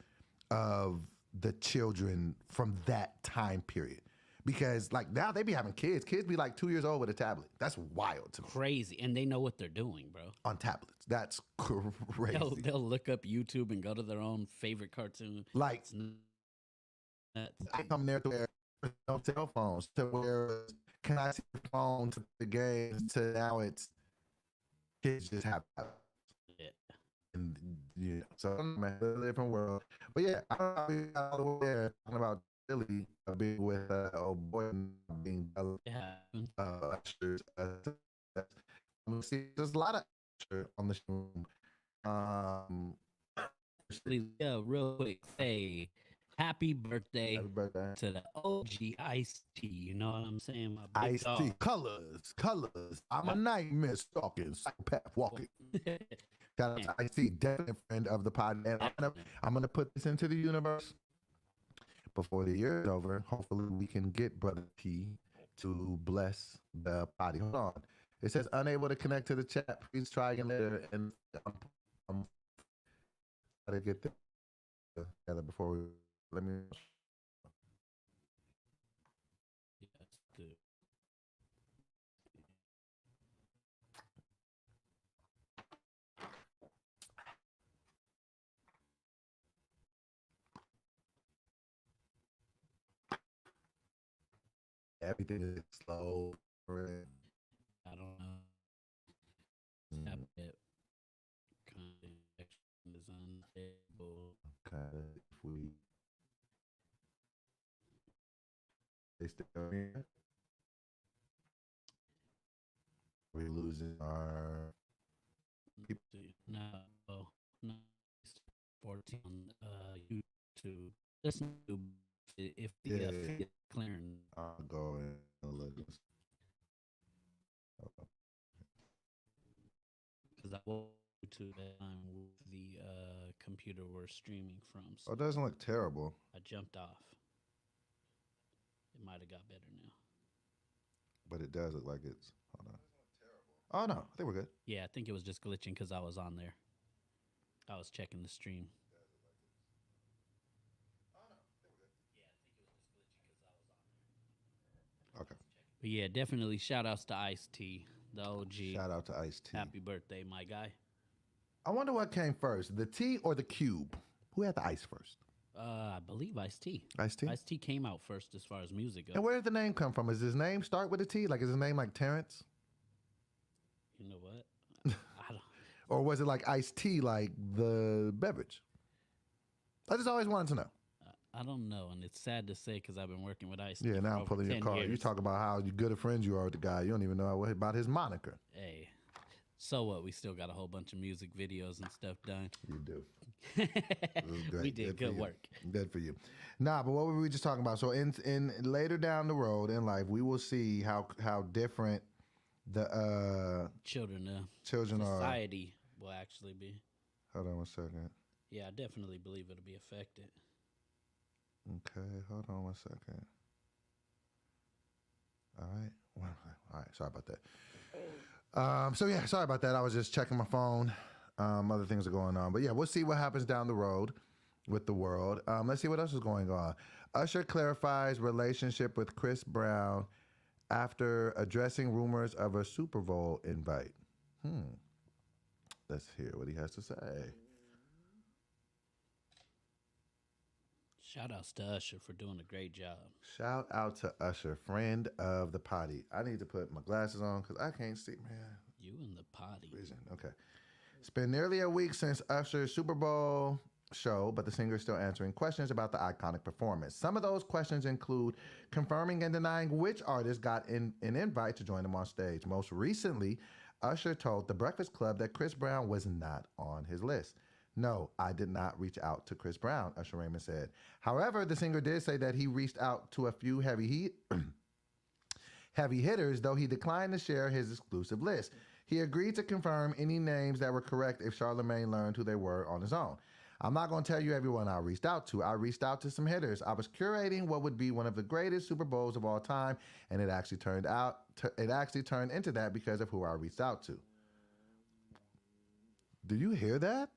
of the children from that time period. Because like now they be having kids. Kids be like 2 years old with a tablet. That's wild to me. Crazy. And they know what they're doing, bro. On tablets. That's crazy. They'll look up YouTube and go to their own favorite cartoon. Like, I come there to where no cell phones, to where can I see the phone, to the games, to now it's kids just have tablets. And yeah, so man, it's a different world. But yeah, I don't know how we got all the way there talking about Philly being with old boy being ushers. See, there's a lot of usher on the show. Yeah, real quick, say happy birthday to the OG Ice-T. You know what I'm saying? My big Ice-T, colors. I'm a nightmare stalking, psychopath walking. Shout out to Ice-T, definite friend of the pod. And I'm gonna put this into the universe before the year is over. Hopefully we can get Brother T to bless the potty. Hold on. It says unable to connect to the chat. Please try again later. And I'm gotta get together before we let me everything is slow for it. I don't know. Mm, Tap it. Connection is unstable. okay, if they still here, we losing our people. No, no. 14 on YouTube. Listen to if the Yeah, feed is clearing. I'll go and look. Because I will to that time with the computer we're streaming from. Oh, So it doesn't look terrible, I jumped off. It might have got better now. but it does look like it's. Hold on. Oh no, I think we're good. Yeah, I think it was just glitching because I was on there. I was checking the stream. Okay. But yeah, definitely shout outs to Ice T, the OG. Shout out to Ice T. Happy birthday, my guy. I wonder what came first, the tea or the cube? Who had the ice first? I believe Ice T. Ice T. Ice T came out first as far as music goes. And where did the name come from? Is his name start with a T? Like is his name like Terrence? You know what? I don't. Or was it like iced tea, like the beverage? I just always wanted to know. I don't know, and it's sad to say because I've been working with Ice. Yeah, for now I'm over pulling your 10 card. You years. talk about how good of friends you are with the guy. You don't even know about his moniker. Hey, so what? We still got a whole bunch of music videos and stuff done. You do. It was great. We did for good you. work. Good for you. Nah, but what were we just talking about? So in later down the road in life, we will see how different the Children, children are. society will actually be. Hold on one second. Yeah, I definitely believe it'll be affected. Okay, hold on one second. All right. All right. Sorry about that. So yeah, sorry about that. I was just checking my phone. Other things are going on, but yeah, we'll see what happens down the road with the world. Let's see what else is going on. Usher clarifies relationship with Chris Brown after addressing rumors of a Super Bowl invite. Let's hear what he has to say. Shout outs to Usher for doing a great job. Shout out to Usher, friend of the potty. I need to put my glasses on because I can't see, man. You and the potty. Vision. Okay. It's been nearly a week since Usher's Super Bowl show, but the singer is still answering questions about the iconic performance. Some of those questions include confirming and denying which artist got an invite to join him on stage. Most recently, Usher told The Breakfast Club that Chris Brown was not on his list. No, I did not reach out to Chris Brown, Usher Raymond said. However, the singer did say that he reached out to a few heavy hitters, though he declined to share his exclusive list. He agreed to confirm any names that were correct if Charlemagne learned who they were on his own. I'm not going to tell you everyone I reached out to. I reached out to some hitters. I was curating what would be one of the greatest Super Bowls of all time, and it actually turned into that because of who I reached out to. Do you hear that?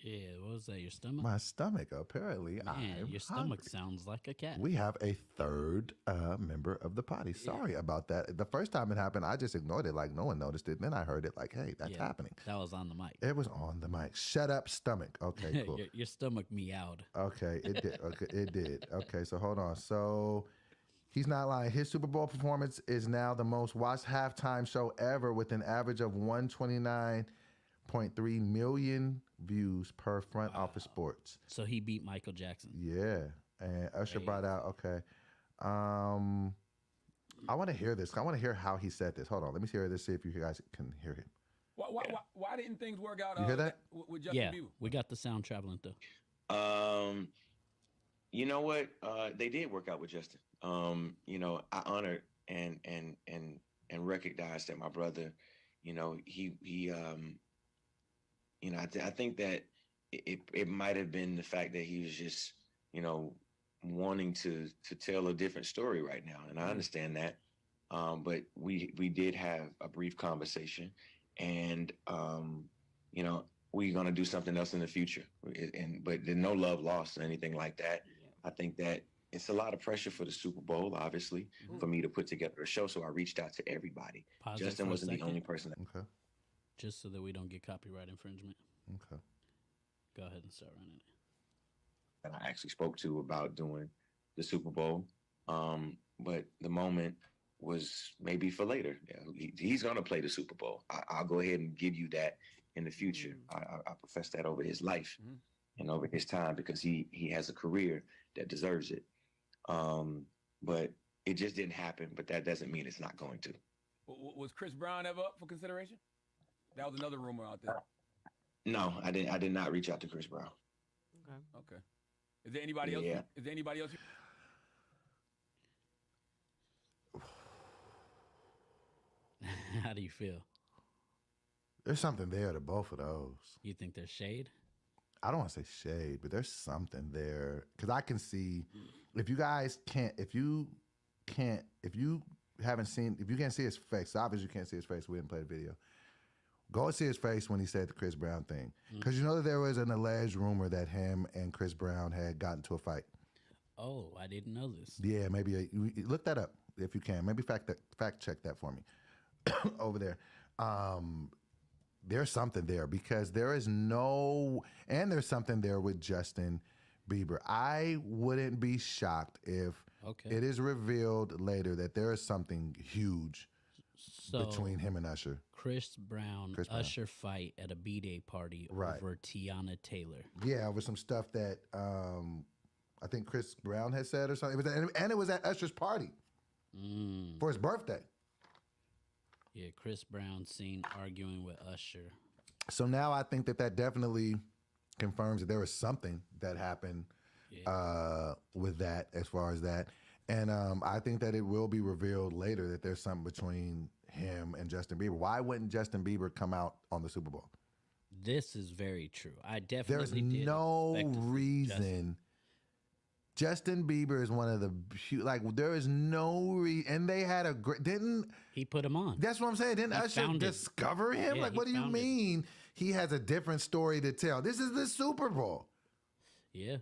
Yeah, what was that? Your stomach? My stomach, apparently. Man, your stomach sounds like a cat. We have a third member of the potty. Sorry about that. The first time it happened, I just ignored it like no one noticed it. And then I heard it like, hey, that's happening. That was on the mic. It was on the mic. Shut up, stomach. Okay, cool. your stomach meowed. Okay, it did. Okay, it did. Okay, so hold on. So he's not lying. His Super Bowl performance is now the most watched halftime show ever with an average of 129.3 million views per front office sports. So he beat Michael Jackson. Yeah. And Usher brought out, okay. I want to hear this. I want to hear how he said this. Hold on. Let me hear this, see if you guys can hear him. Why didn't things work out You hear that? with Justin Bieber? We got the sound traveling through. You know what? They did work out with Justin. I honored and recognized that my brother, I think that it might have been the fact that he was just, wanting to tell a different story right now. And I understand that. But we did have a brief conversation and, we're going to do something else in the future. But there's no love lost or anything like that. I think that it's a lot of pressure for the Super Bowl, obviously, for me to put together a show. So I reached out to everybody. Pause Justin wasn't the only person that. Okay. Just so that we don't get copyright infringement. Okay. Go ahead and start running it. That I actually spoke to about doing the Super Bowl. but the moment was maybe for later. He's going to play the Super Bowl. I'll go ahead and give you that in the future. I profess that over his life and over his time because he has a career that deserves it. But it just didn't happen. But that doesn't mean it's not going to. Was Chris Brown ever up for consideration? That was another rumor out there. No, I didn't. I did not reach out to Chris Brown. Okay. Is there anybody else? Is there anybody else? How do you feel? There's something there to both of those. You think there's shade? I don't want to say shade, but there's something there because I can see if you can't see his face, obviously you can't see his face. We didn't play the video. Go and see his face when he said the Chris Brown thing, because you know that there was an alleged rumor that him and Chris Brown had gotten into a fight. Oh, I didn't know this. Yeah, maybe look that up if you can. Maybe fact check that for me over there. There's something there because there's something there with Justin Bieber. I wouldn't be shocked if it is revealed later that there is something huge between him and Usher. Chris Brown, Usher fight at a B-Day party over Tiana Taylor. Yeah, over some stuff that I think Chris Brown had said or something. It was at Usher's party for his birthday. Yeah, Chris Brown seen arguing with Usher. So now I think that definitely confirms that there was something that happened with that as far as that. And I think that it will be revealed later that there's something between him and Justin Bieber. Why wouldn't Justin Bieber come out on the Super Bowl? This is very true. I definitely There's no reason. Justin Bieber is one of the there is no reason, and they had a great. Didn't he put him on? That's what I'm saying. Didn't Usher discover him? Yeah, what do you mean? He has a different story to tell. This is the Super Bowl. Yeah,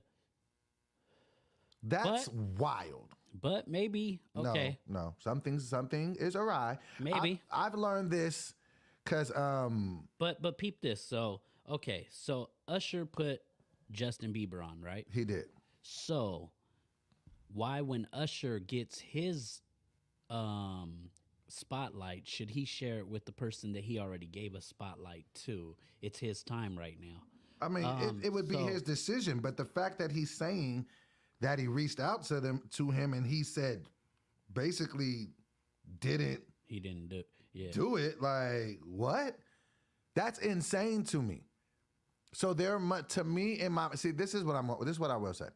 that's wild. But maybe No, something is awry. Maybe I've learned this because But peep this. So Usher put Justin Bieber on, right? He did. So, why when Usher gets his spotlight, should he share it with the person that he already gave a spotlight to? It's his time right now. I mean, it would be his decision, but the fact that he's saying that he reached out to him and he said basically he didn't do it, like what? That's insane to me. So this is what I will say.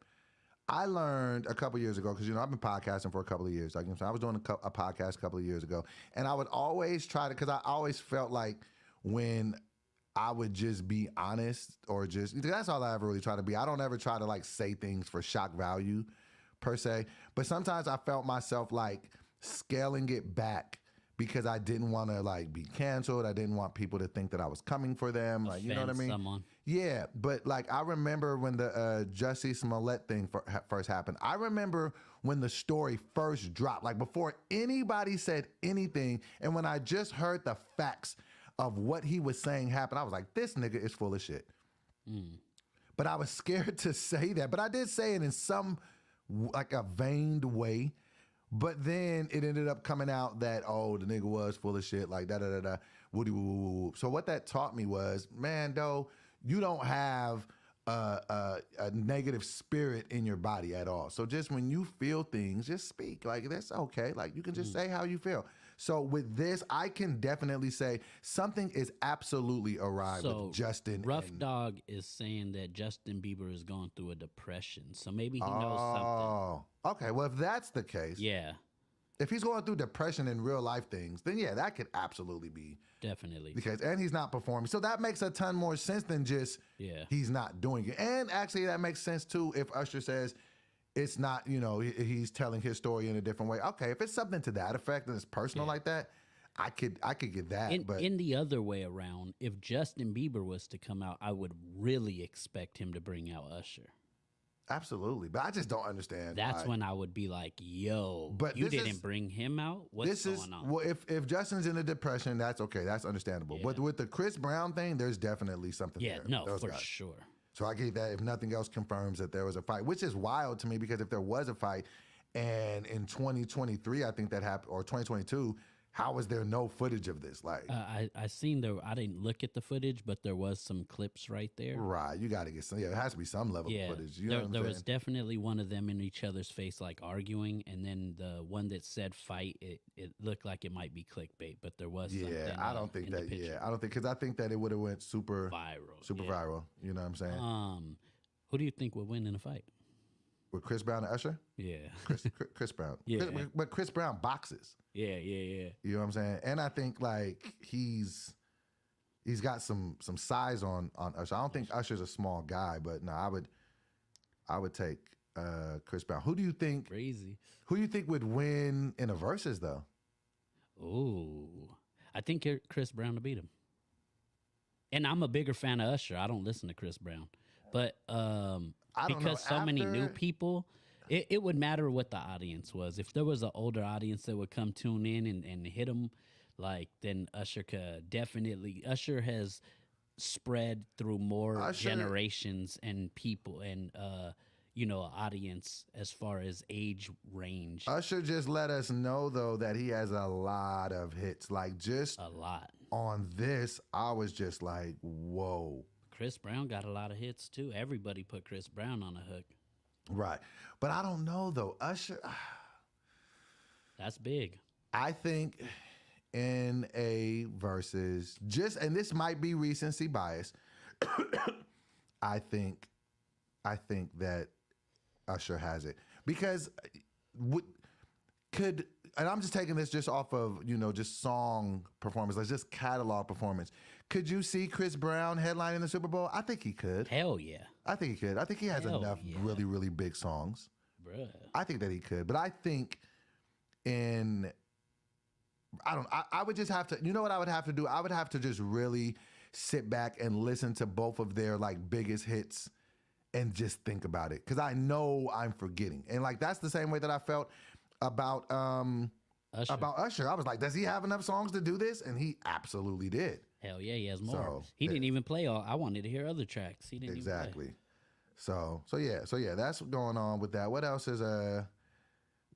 I learned a couple years ago, because I've been podcasting for a couple of years. Like I was doing a podcast a couple of years ago, and I would always try to, because I always felt like when I would just be honest, or just, that's all I ever really try to be. I don't ever try to say things for shock value per se, but sometimes I felt myself scaling it back because I didn't want to be canceled. I didn't want people to think that I was coming for them. You know what I mean? Someone. Yeah, but I remember when the Jussie Smollett thing first happened. I remember when the story first dropped, before anybody said anything, and when I just heard the facts of what he was saying happen, I was like, this nigga is full of shit. But I was scared to say that. But I did say it in some a veined way. But then it ended up coming out that, the nigga was full of shit, woody woo woo woo. So what that taught me was, man, though, you don't have a negative spirit in your body at all. So just when you feel things, just speak. That's okay. You can just say how you feel. So with this, I can definitely say something is absolutely awry with Justin. Rough Dog is saying that Justin Bieber is going through a depression. So maybe he knows something. Oh, okay. Well, if that's the case. Yeah. If he's going through depression in real life things, then yeah, that could absolutely be. Definitely. And he's not performing. So that makes a ton more sense than just he's not doing it. And actually that makes sense too if Usher says it's not, he's telling his story in a different way. Okay, if it's something to that effect and it's personal like that, I could get that. But in the other way around, if Justin Bieber was to come out, I would really expect him to bring out Usher. Absolutely. But I just don't understand. That's when I would be like, yo, but you didn't bring him out? What's going on? Well, if Justin's in a depression, that's okay. That's understandable. But with the Chris Brown thing, there's definitely something there. Yeah, no, for sure. So I get that if nothing else confirms that there was a fight, which is wild to me because if there was a fight And in 2023, I think that happened, or 2022. How is there no footage of this? Like, I seen I didn't look at the footage, but there was some clips right there. right, you got to get some. Yeah, it has to be some level Yeah, of footage. You know what I'm there saying? was definitely one of them in each other's face, like arguing, and then the one that said fight, it looked like it might be clickbait, but there was something. Yeah, I don't think in the that. picture. Yeah, I don't think because I think that it would have went super Viral. Yeah. viral. You know what I'm saying? Who do you think would win in a fight? With Chris Brown and Usher, Yeah, Chris Brown. Yeah. But Chris Brown boxes. yeah. You know what I'm saying? And I think like he's got some size on Usher. I don't think Usher's a small guy, but no, I would take Chris Brown. Who do you think? Crazy. Who do you think would win in a versus though? Ooh, I think Chris Brown to beat him. And I'm a bigger fan of Usher. I don't listen to Chris Brown, but I don't because know. so many new After- people, it would matter what the audience was. If there was an older audience that would come tune in and hit him, like, then Usher could definitely. Usher has spread through more Usher- generations and people and audience as far as age range. Usher just let us know though that he has a lot of hits. Like just A lot. on this, I was just like, whoa. Chris Brown got a lot of hits too. Everybody put Chris Brown on a hook. Right. But I don't know though. Usher, That's big. I think in a versus, and this might be recency bias, I think that Usher has it. Because and I'm just taking this just off of, just song performance, like just catalog performance. Could you see Chris Brown headlining the Super Bowl? I think he could. Hell yeah. I think he could. I think he has Hell enough yeah. really, really big songs. Bruh. I think that he could. But I think I would just have to, you know what I would have to do? I would have to just really sit back and listen to both of their like biggest hits and just think about it. Cause I know I'm forgetting. And like, that's the same way that I felt about Usher. I was like, does he have enough songs to do this? And he absolutely did. Hell yeah, he has more. So, He yeah. didn't even play all. I wanted to hear other tracks. He didn't Exactly. even So yeah, that's what's going on with that. What else is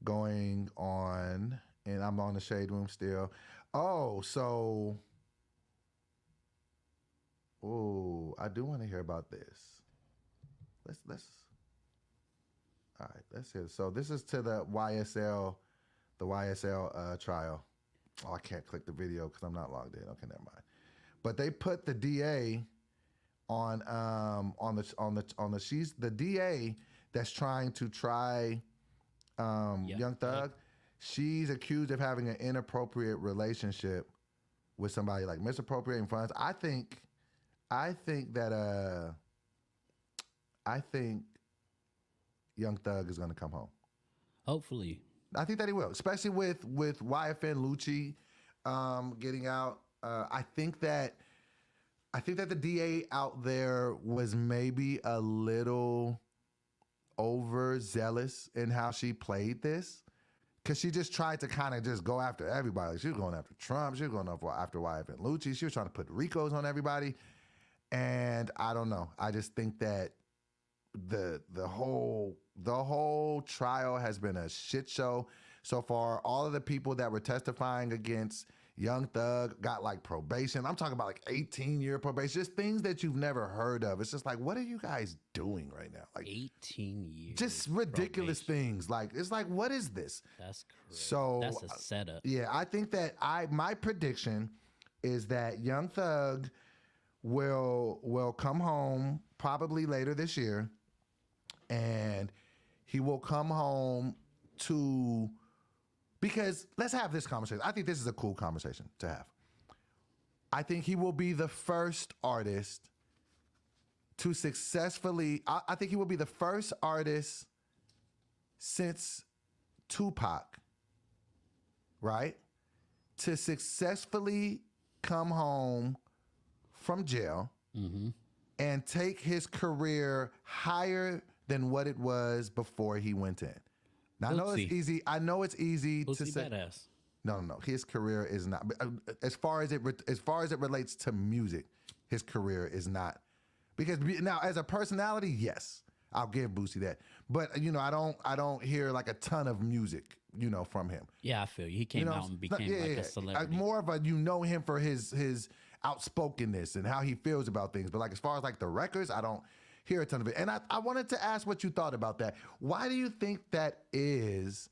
going on? And I'm on the Shade Room still. Oh, so I do want to hear about this. Let's all right, let's hear. So this is to the YSL trial. Oh, I can't click the video because I'm not logged in. Okay, never mind. But they put the DA on the she's the DA that's trying to try Young Thug. She's accused of having an inappropriate relationship with somebody, like misappropriating funds. I think Young Thug is going to come home. Hopefully. I think that he will, especially with YFN Lucci getting out. I think that the DA out there was maybe a little overzealous in how she played this, because she just tried to kind of just go after everybody. Like, she was going after Trump. She was going after YFN Lucci. She was trying to put Ricos on everybody. And I don't know. I just think that the whole trial has been a shit show so far. All of the people that were testifying against Young Thug got like probation. I'm talking about like 18-year probation. Just things that you've never heard of. It's just like, what are you guys doing right now? Like 18 years. just ridiculous probation. things. Like, it's like, what is this? That's crazy. So That's a setup. Yeah, I think that my prediction is that Young Thug will come home probably later this year, and he will come home because let's have this conversation. I think this is a cool conversation to have. I think he will be the first artist to successfully, I think he will be the first artist since Tupac, right, to successfully come home from jail and take his career higher than what it was before he went in. Now, I know it's easy. to say. Badass. No. His career is not. As far as it relates to music, his career is not. Because now, as a personality, yes, I'll give Boosie that. But I don't hear like a ton of music, from him. Yeah, I feel you. He came out and became like a celebrity. More of a him for his outspokenness and how he feels about things. But like as far as like the records, I don't hear a ton of it. And I wanted to ask what you thought about that. Why do you think that is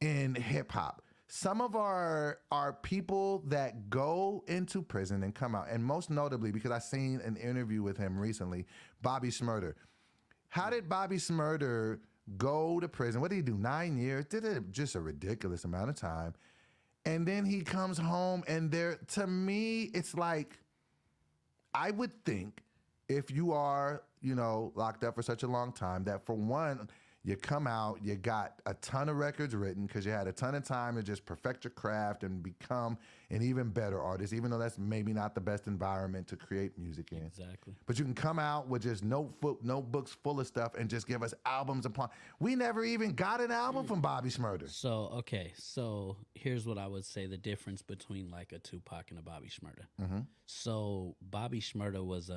in hip hop? Some of our people that go into prison and come out, and most notably because I seen an interview with him recently, Bobby Shmurda. How did Bobby Shmurda go to prison? What did he do? 9 years? Did it just a ridiculous amount of time. And then he comes home, and to me, it's like, I would think if you are, locked up for such a long time, that for one, you come out, you got a ton of records written because you had a ton of time to just perfect your craft and become an even better artist, even though that's maybe not the best environment to create music in. Exactly. But you can come out with just notebooks full of stuff and just give us albums upon. We never even got an album from Bobby Shmurda. So here's what I would say the difference between like a Tupac and a Bobby Shmurda. Mm-hmm. So Bobby Shmurda was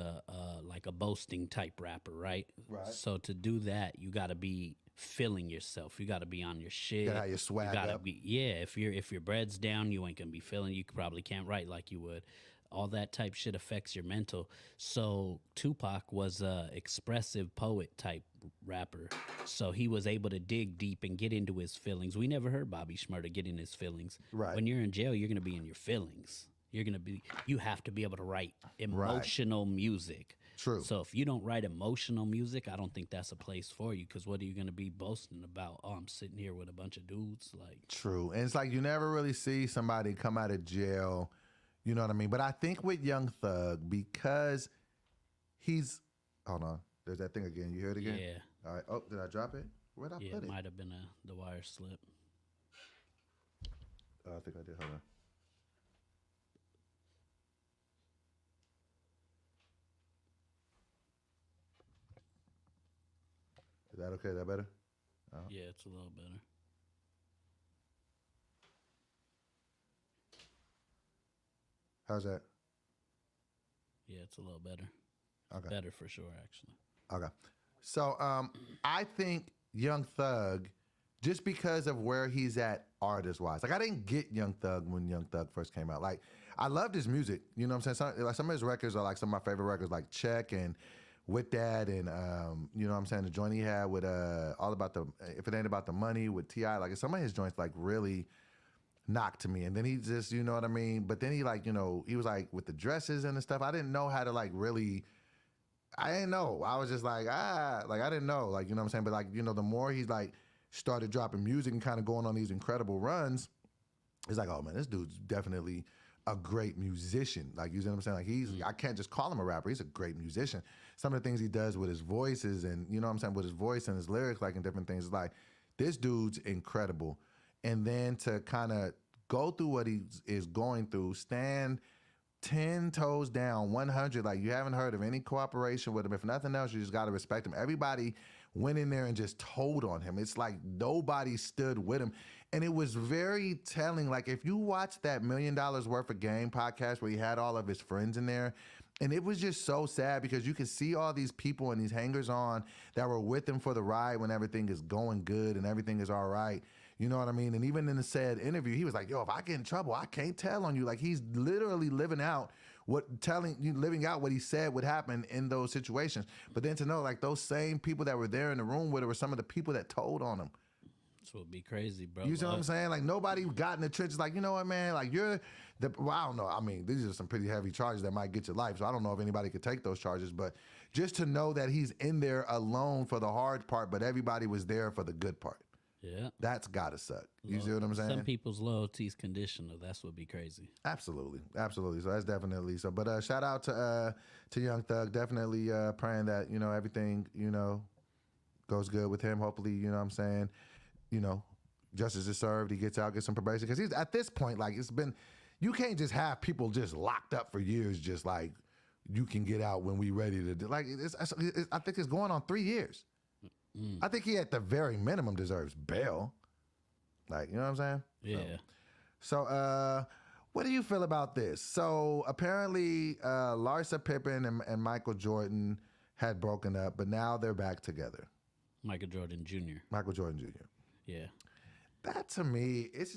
like a boasting type rapper, right? Right. So to do that, you got to be feeling yourself. You got to be on your shit. You gotta have your swag up. If your bread's down, you ain't gonna be feeling. You probably can't write like you would. All that type shit affects your mental. So Tupac was a expressive poet type rapper. So he was able to dig deep and get into his feelings. We never heard Bobby Shmurda get in his feelings. Right. When you're in jail, you're gonna be in your feelings. You have to be able to write emotional music. True. So if you don't write emotional music, I don't think that's a place for you. Because what are you going to be boasting about? Oh, I'm sitting here with a bunch of dudes. Like, true. And it's like you never really see somebody come out of jail. You know what I mean? But I think with Young Thug, because he's... Hold on. There's that thing again. You hear it again? Yeah. All right. Oh, did I drop it? Where'd I put it it? might have been the wire slip. I think I did. Hold on. Is that okay? Is that better? Yeah, it's a little better. How's that? Yeah, it's a little better. Okay. Better for sure, actually. Okay. So I think Young Thug, just because of where he's at artist-wise, like I didn't get Young Thug when Young Thug first came out. Like I loved his music. You know what I'm saying? Some of his records are like some of my favorite records, like Check and With That, and you know what I'm saying, the joint he had with All About the If It Ain't About the Money with T.I., like some of his joints like really knocked to me. And then he just, you know what I mean? But then he like, he was like with the dresses and the stuff. I didn't know how to like really, I didn't know. I was just like, like I didn't know, like, you know what I'm saying? But like, the more he's like started dropping music and kind of going on these incredible runs, it's like, oh man, this dude's definitely a great musician. Like, you know what I'm saying? Like I can't just call him a rapper. He's a great musician. Some of the things he does with his voices and, you know what I'm saying, with his voice and his lyrics, like, and different things, it's like, this dude's incredible. And then to kind of go through what he is going through, stand 10 toes down, 100, like you haven't heard of any cooperation with him. If nothing else, you just got to respect him. Everybody went in there and just told on him. It's like nobody stood with him. And it was very telling. Like if you watch that $1 Million Worth of Game podcast where he had all of his friends in there, and it was just so sad because you could see all these people and these hangers-on that were with him for the ride when everything is going good and everything is all right. You know what I mean? And even in the said interview, he was like, yo, if I get in trouble, I can't tell on you. Like he's literally living out what he said would happen in those situations. But then to know like those same people that were there in the room with it were some of the people that told on him. This would be crazy, bro. You see what I'm saying? Like nobody got in the trenches like, you know what, man? Like I don't know. I mean, these are some pretty heavy charges that might get your life. So I don't know if anybody could take those charges. But just to know that he's in there alone for the hard part, but everybody was there for the good part. Yeah. That's gotta suck. You see what I'm saying? Some people's loyalty's conditional. That's what be crazy. Absolutely. Absolutely. So that's definitely so. But shout out to Young Thug. Definitely praying that, everything, goes good with him. Hopefully, you know what I'm saying, justice is served. He gets out, gets some probation. Because he's at this point, like you can't just have people just locked up for years, just like you can get out when we ready to do. Like I think it's going on 3 years. I think he at the very minimum deserves bail. Like, you know what I'm saying? Yeah. So what do you feel about this? So apparently Larsa Pippen and Michael Jordan had broken up, but now they're back together. Michael Jordan Jr. Michael Jordan Jr. Yeah. That to me, it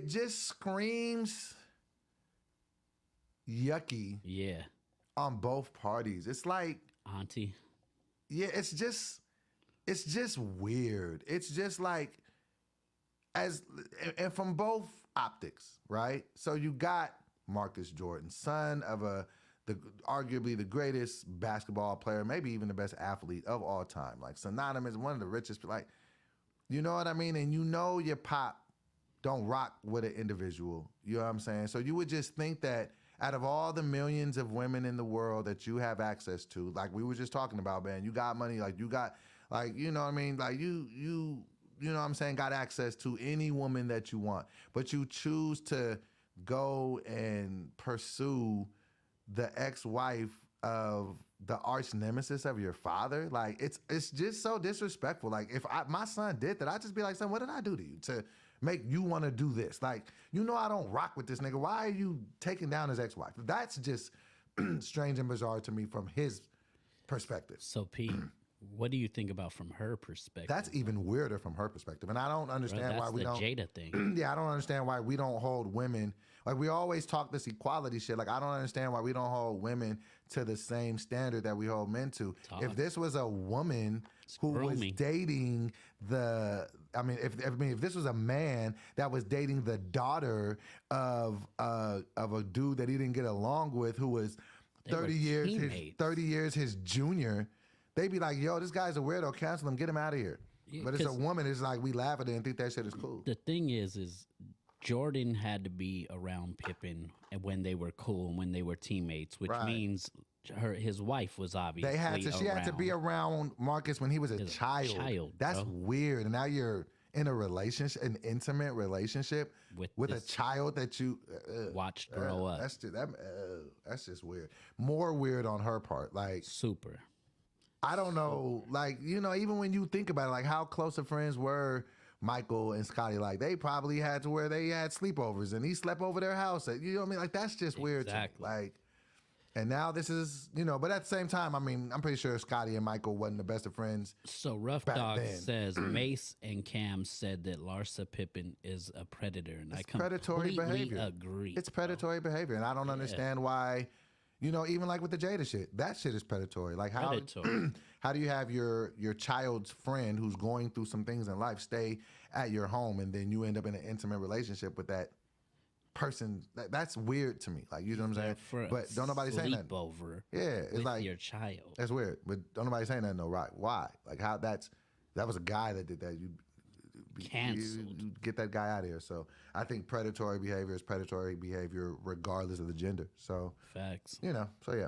just screams yucky Yeah. on both parties. It's like, Auntie. yeah, it's just weird. It's just like and from both optics, right? So you got Marcus Jordan, son of arguably the greatest basketball player, maybe even the best athlete of all time, like synonymous, one of the richest, like, you know what I mean? And you know your pop don't rock with an individual. You know what I'm saying? So you would just think that out of all the millions of women in the world that you have access to, like we were just talking about, man, you got money, like you got, like, you know what I mean? Like you know what I'm saying, got access to any woman that you want, but you choose to go and pursue the ex-wife of the arch nemesis of your father. Like it's just so disrespectful. Like if my son did that, I'd just be like, son, what did I do to you to make you want to do this? Like, you know, I don't rock with this nigga. Why are you taking down his ex-wife? That's just strange and bizarre to me from his perspective. So, Pete, what do you think about from her perspective? That's even weirder from her perspective. And I don't understand why we don't. That's the Jada thing. Yeah, I don't understand why we don't hold women. Like, we always talk this equality shit. Like, I don't understand why we don't hold women to the same standard that we hold men to. If this was a woman who was dating if this was a man that was dating the daughter of a dude that he didn't get along with, who was 30 years his junior, they'd be like, yo, this guy's a weirdo, cancel him, get him out of here. Yeah, but it's a woman, it's like we laugh at it and think that shit is cool. The thing is Jordan had to be around Pippen when they were cool and when they were teammates, which means his wife was obviously she had to be around Marcus when he was a child. That's weird. And now you're in a relationship, an intimate relationship with a child that you watched grow up. That's just weird. More weird on her part. Like, super. I don't know. Like, you know, even when you think about it, like how close of friends were Michael and Scotty, like they probably had to where they had sleepovers and he slept over their house. You know what I mean? Like, that's just weird to me. Like, and now this is, you know, but at the same time, I mean, I'm pretty sure Scotty and Michael wasn't the best of friends. So Rough Dog says Mace and Cam said that Larsa Pippen is a predator, and I completely agree. It's predatory behavior, and I don't understand why. You know, even like with the Jada shit, that shit is predatory. Like how do you have your child's friend who's going through some things in life stay at your home and then you end up in an intimate relationship with that person? That's weird to me. Like, you know what I'm saying? But don't nobody say that. Over. Yeah, it's like your child. That's weird. But don't nobody say that. No, right? Why? Like how that was a guy that did that. You get that guy out of here. So I think predatory behavior is predatory behavior regardless of the gender. So facts. You know. So yeah.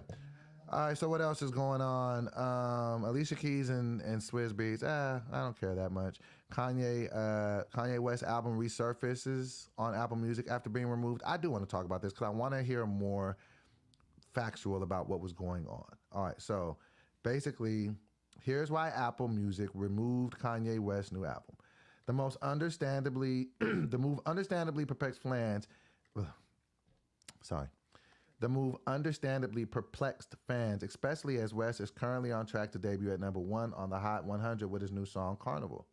All right. So what else is going on? Alicia Keys and Swizz Beatz. I don't care that much. Kanye West album resurfaces on Apple Music after being removed. I do want to talk about this because I want to hear more factual about what was going on. All right. So basically, here's why Apple Music removed Kanye West's new album. The move understandably perplexed fans. The move understandably perplexed fans, especially as West is currently on track to debut at #1 on the Hot 100 with his new song Carnival.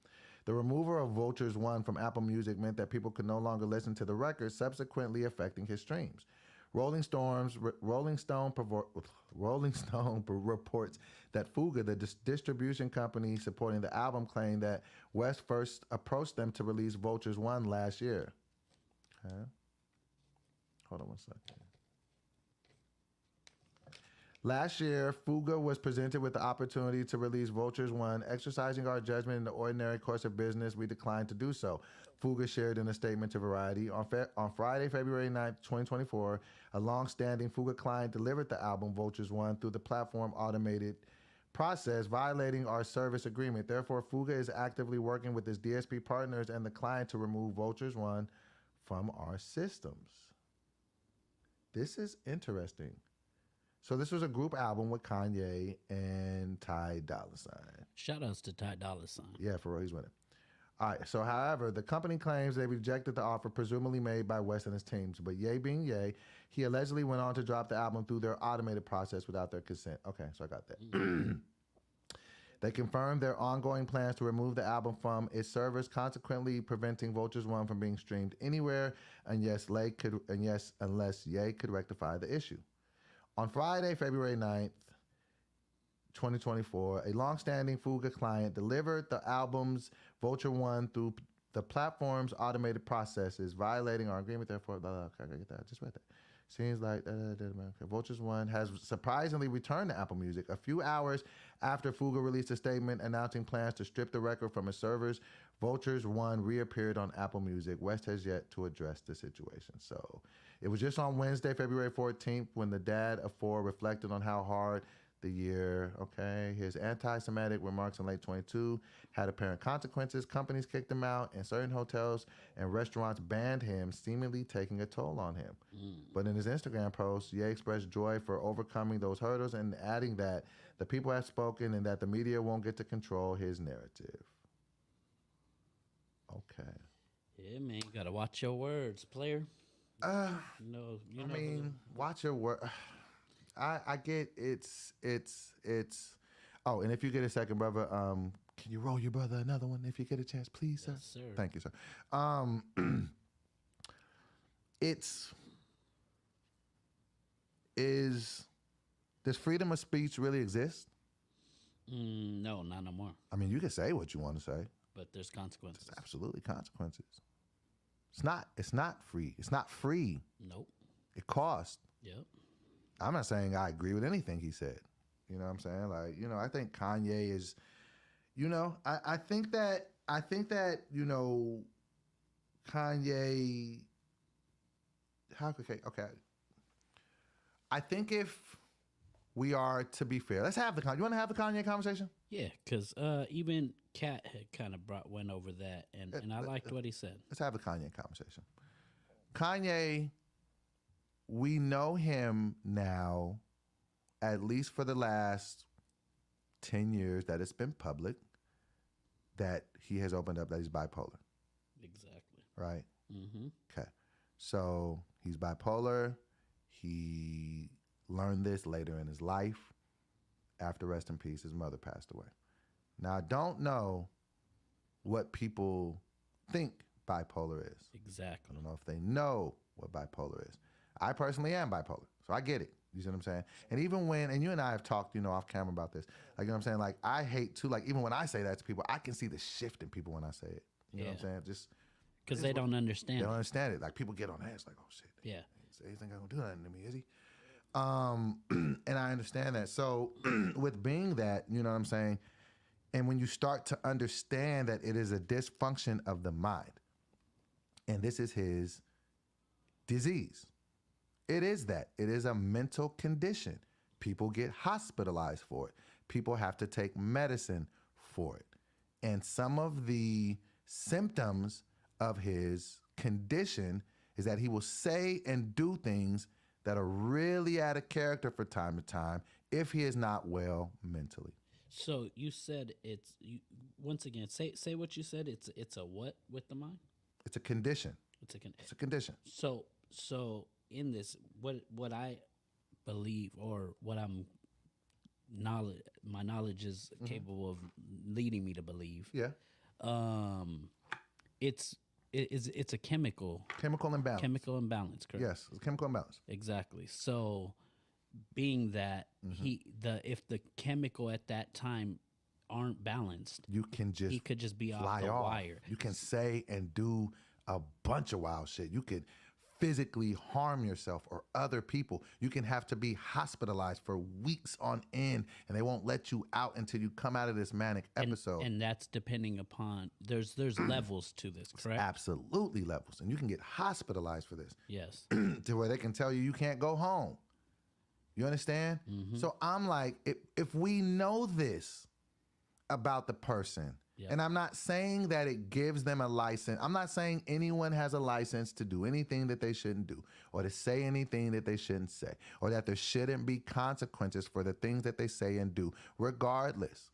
The removal of Vultures 1 from Apple Music meant that people could no longer listen to the record, subsequently affecting his streams. Rolling Stone reports that Fuga, the distribution company supporting the album, claimed that West first approached them to release Vultures 1 last year. Okay. Hold on one second. Last year, Fuga was presented with the opportunity to release Vultures 1. Exercising our judgment in the ordinary course of business, we declined to do so. Fuga shared in a statement to Variety. On Friday, February 9th, 2024, a long-standing Fuga client delivered the album Vultures 1 through the platform automated process, violating our service agreement. Therefore, Fuga is actively working with its DSP partners and the client to remove Vultures 1 from our systems. This is interesting. So this was a group album with Kanye and Ty Dolla $ign. Shout outs to Ty Dolla $ign. Yeah, for real, he's with it. All right. So, however, the company claims they rejected the offer presumably made by West and his teams. But Ye being Ye, he allegedly went on to drop the album through their automated process without their consent. Okay, so I got that. They confirmed their ongoing plans to remove the album from its servers, consequently preventing Vultures One from being streamed anywhere, unless Ye could rectify the issue. On Friday, February 9th, 2024, a long-standing Fuga client delivered the album's Vulture One through the platform's automated processes, violating our agreement. Therefore, blah, blah, blah. Okay, I get that. I just read that. Seems like Vultures One has surprisingly returned to Apple Music a few hours after Fuga released a statement announcing plans to strip the record from its servers. Vultures One reappeared on Apple Music. West has yet to address the situation. So it was just on Wednesday, February 14th, when the dad of four reflected on how hard the year, his anti-Semitic remarks in late 22 had apparent consequences. Companies kicked him out, and certain hotels and restaurants banned him, seemingly taking a toll on him. But in his Instagram post, Ye expressed joy for overcoming those hurdles and adding that the people have spoken and that the media won't get to control his narrative. Okay. Yeah, man, you gotta watch your words, player. Watch your word. I get it's. Oh, and if you get a second, brother, can you roll your brother another one if you get a chance, please, sir? Yes, sir. Thank you, sir. Does freedom of speech really exist? No, not no more. I mean, you can say what you want to say. But there's consequences. There's absolutely consequences. It's not free. It's not free. Nope. It costs. Yep. I'm not saying I agree with anything he said. You know what I'm saying? Like, I think Kanye is, I think that, Kanye, okay. I think if we are to be fair, let's have you want to have the Kanye conversation? Yeah, because even Kat had kind of went over that, and I liked what he said. Let's have the Kanye conversation. Kanye, we know him now, at least for the last 10 years that it's been public, that he has opened up that he's bipolar. Exactly. Right? Mm-hmm. Okay. So he's bipolar. He learned this later in his life. After, rest in peace, his mother passed away. Now, I don't know what people think bipolar is. Exactly. I don't know if they know what bipolar is. I personally am bipolar, so I get it. You see what I'm saying? And even and you and I have talked, off camera about this. Like, you know what I'm saying? Like, I hate to, like, even when I say that to people, I can see the shift in people when I say it. You know what I'm saying? Just because they don't understand. They don't understand it. Like, people get on that. It's like, oh, shit. Yeah. He ain't gonna do nothing to me, is he? And I understand that. So with being that, you know what I'm saying? And when you start to understand that it is a dysfunction of the mind, and this is his disease. It is that. It is a mental condition. People get hospitalized for it. People have to take medicine for it. And some of the symptoms of his condition is that he will say and do things that are really out of character from time to time if he is not well mentally. So you said once again, say what you said. It's a what with the mind? It's a condition. It's a condition. So in this, what I believe, or what my knowledge is capable of leading me to believe. Yeah. It's a chemical imbalance. Chemical imbalance, correct? Yes, it's a chemical imbalance. Exactly. So, being that if the chemical at that time aren't balanced, he could just be off the wire. You can say and do a bunch of wild shit. You could physically harm yourself or other people. You can have to be hospitalized for weeks on end, and they won't let you out until you come out of this manic episode. And that's depending upon there's levels to this, correct? Absolutely levels, and you can get hospitalized for this. Yes. To where they can tell you can't go home. You understand? So I'm like, if we know this about the person, and I'm not saying that it gives them a license. I'm not saying anyone has a license to do anything that they shouldn't do, or to say anything that they shouldn't say, or that there shouldn't be consequences for the things that they say and do, regardless.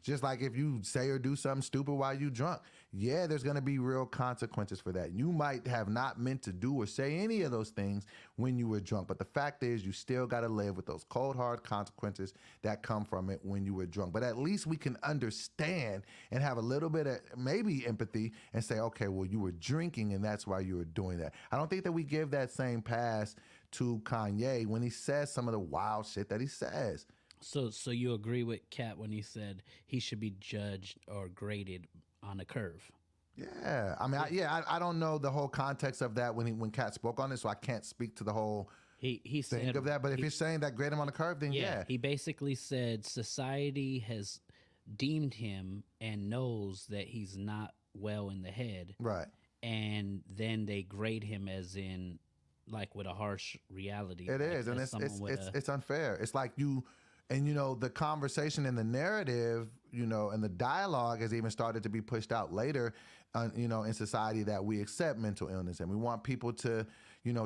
Just like if you say or do something stupid while you drunk, yeah, there's going to be real consequences for that. You might have not meant to do or say any of those things when you were drunk, but the fact is you still got to live with those cold, hard consequences that come from it when you were drunk. But at least we can understand and have a little bit of maybe empathy and say, okay, well, you were drinking and that's why you were doing that. I don't think that we give that same pass to Kanye when he says some of the wild shit that he says. So you agree with Kat when he said he should be judged or graded on a curve? Yeah, I mean, I don't know the whole context of that when Kat spoke on it, so I can't speak to the whole He thing said of that. But if you're saying that grade him on the curve, then yeah. he basically said society has deemed him and knows that he's not well in the head, Right. and then they grade him as in like with a harsh reality. It like is, and as someone with a- it's unfair. It's like you, and the conversation and the narrative, and the dialogue has even started to be pushed out later, in society that we accept mental illness and we want people to,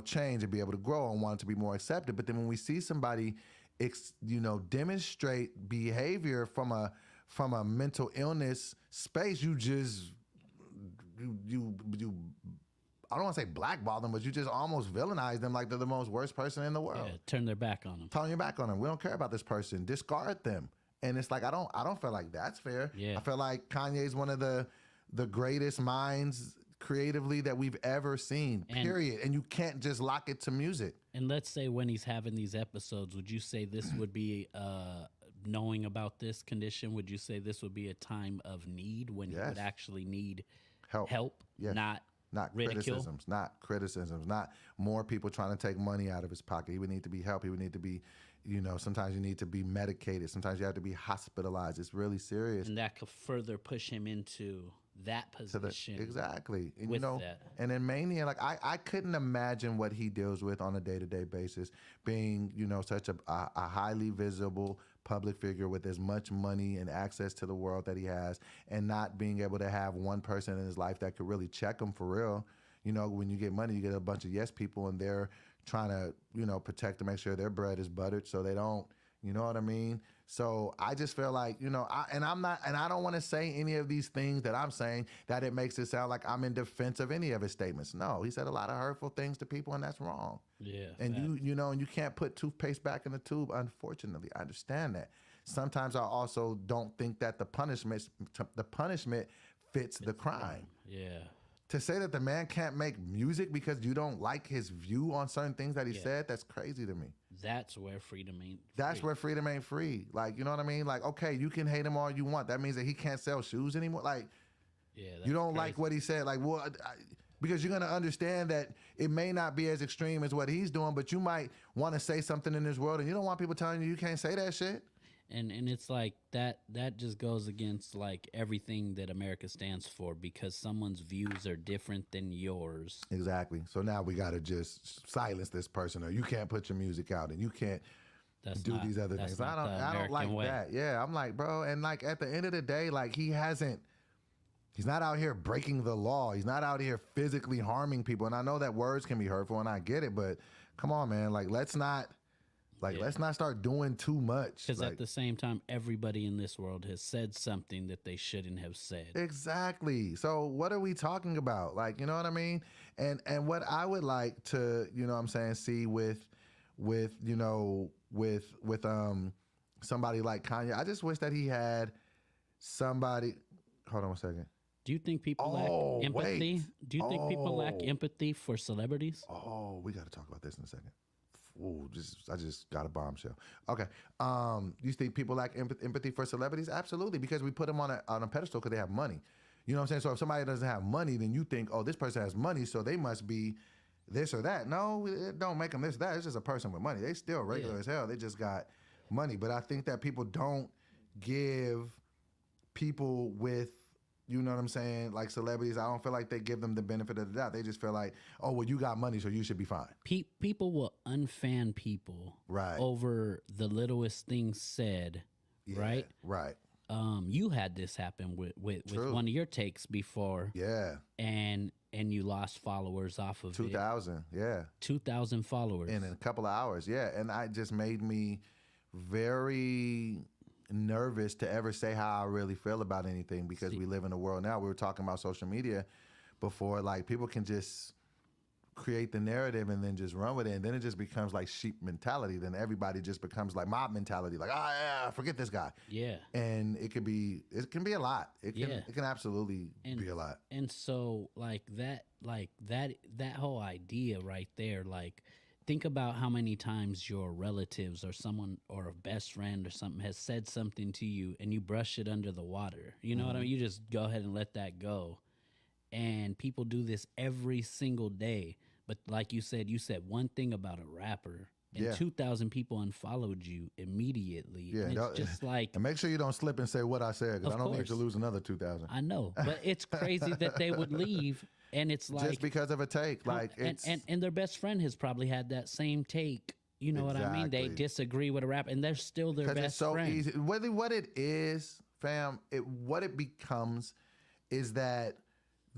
change and be able to grow and want it to be more accepted. But then when we see somebody, demonstrate behavior from a mental illness space, you just you I don't want to say blackball them, but you just almost villainize them like they're the most worst person in the world. yeah, turn their back on him. Turn your back on them. We don't care about this person. Discard them. And it's like I don't feel like that's fair. Yeah. I feel like Kanye's one of the greatest minds creatively that we've ever seen. Period. And you can't just lock it to music. And let's say when he's having these episodes, would you say this would be knowing about this condition? Would you say this would be a time of need when he would actually need help, Yes. not ridicule? criticisms, not more people trying to take money out of his pocket. He would need to be helped. He would need to be, sometimes you need to be medicated. Sometimes you have to be hospitalized. It's really serious. And that could further push him into that position. Exactly. And, with that. And in Mania, like I couldn't imagine what he deals with on a day-to-day basis, being, such a highly visible public figure with as much money and access to the world that he has, and not being able to have one person in his life that could really check him for real. When you get money, you get a bunch of yes people, and they're trying to, protect and make sure their bread is buttered so they don't, you know what I mean? So I just feel like, I don't want to say any of these things that I'm saying that it makes it sound like I'm in defense of any of his statements. No, he said a lot of hurtful things to people, and that's wrong. Yeah. And and you can't put toothpaste back in the tube, unfortunately. I understand that. Sometimes I also don't think that the punishment fits the crime. Yeah. To say that the man can't make music because you don't like his view on certain things that he said, that's crazy to me. That's where freedom ain't free. That's where freedom ain't free. Like, you know what I mean? Like, okay, you can hate him all you want. That means that he can't sell shoes anymore. Like, you don't like what he said. Like, well, because you're going to understand that it may not be as extreme as what he's doing, but you might want to say something in this world, and you don't want people telling you can't say that shit. And it's like that just goes against like everything that America stands for, because someone's views are different than yours. Exactly. So now we got to just silence this person, or you can't put your music out, and you can't do these other things. I don't like that. Yeah, I'm like, bro, and like at the end of the day, like he's not out here breaking the law. He's not out here physically harming people. And I know that words can be hurtful, and I get it, but come on, man, like let's not start doing too much. Because at the same time, everybody in this world has said something that they shouldn't have said. Exactly. So what are we talking about? Like, you know what I mean? And what I would like to, see with somebody like Kanye, I just wish that he had somebody. Hold on one second. Do you think people lack empathy? Wait. Do you think people lack empathy for celebrities? Oh, we got to talk about this in a second. Ooh, I just got a bombshell. Okay. You think people lack empathy for celebrities? Absolutely, because we put them on a pedestal because they have money. You know what I'm saying? So if somebody doesn't have money, then you think, oh, this person has money, so they must be this or that. No, it don't make them this or that. It's just a person with money. They still regular as hell. They just got money. But I think that people don't give people with, you know what I'm saying, like celebrities, I don't feel like they give them the benefit of the doubt. They just feel like, oh, well, you got money, so you should be fine. People will unfan people over the littlest thing said, right? Right. You had this happen with one of your takes before. Yeah. And you lost followers off of 2,000, yeah. 2,000 followers. In a couple of hours, yeah. And it just made me very nervous to ever say how I really feel about anything because we live in a world now. We were talking about social media before, like people can just create the narrative and then just run with it, and then it just becomes like sheep mentality. Then everybody just becomes like mob mentality, like yeah, forget this guy. Yeah. And it can be a lot. It can absolutely be a lot. And so that whole idea right there, like think about how many times your relatives or someone or a best friend or something has said something to you and you brush it under the water. You know what I mean? You just go ahead and let that go. And people do this every single day. But like you said one thing about a rapper, and 2,000 people unfollowed you immediately. Yeah, and it's just like... And make sure you don't slip and say what I said, because I don't need to lose another 2,000. I know, but it's crazy that they would leave, and it's like... Just because of a take. Like it's... and their best friend has probably had that same take. You know what I mean? They disagree with a rapper, and they're still their best it's so friend. easy. What it is, fam, what it becomes is that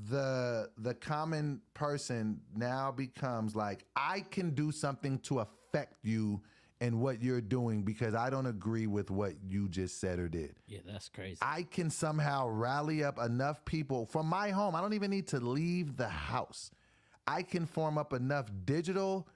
the common person now becomes like, I can do something to affect you and what you're doing because I don't agree with what you just said or did. Yeah, that's crazy. I can somehow rally up enough people from my home. I don't even need to leave the house. I can form up enough digital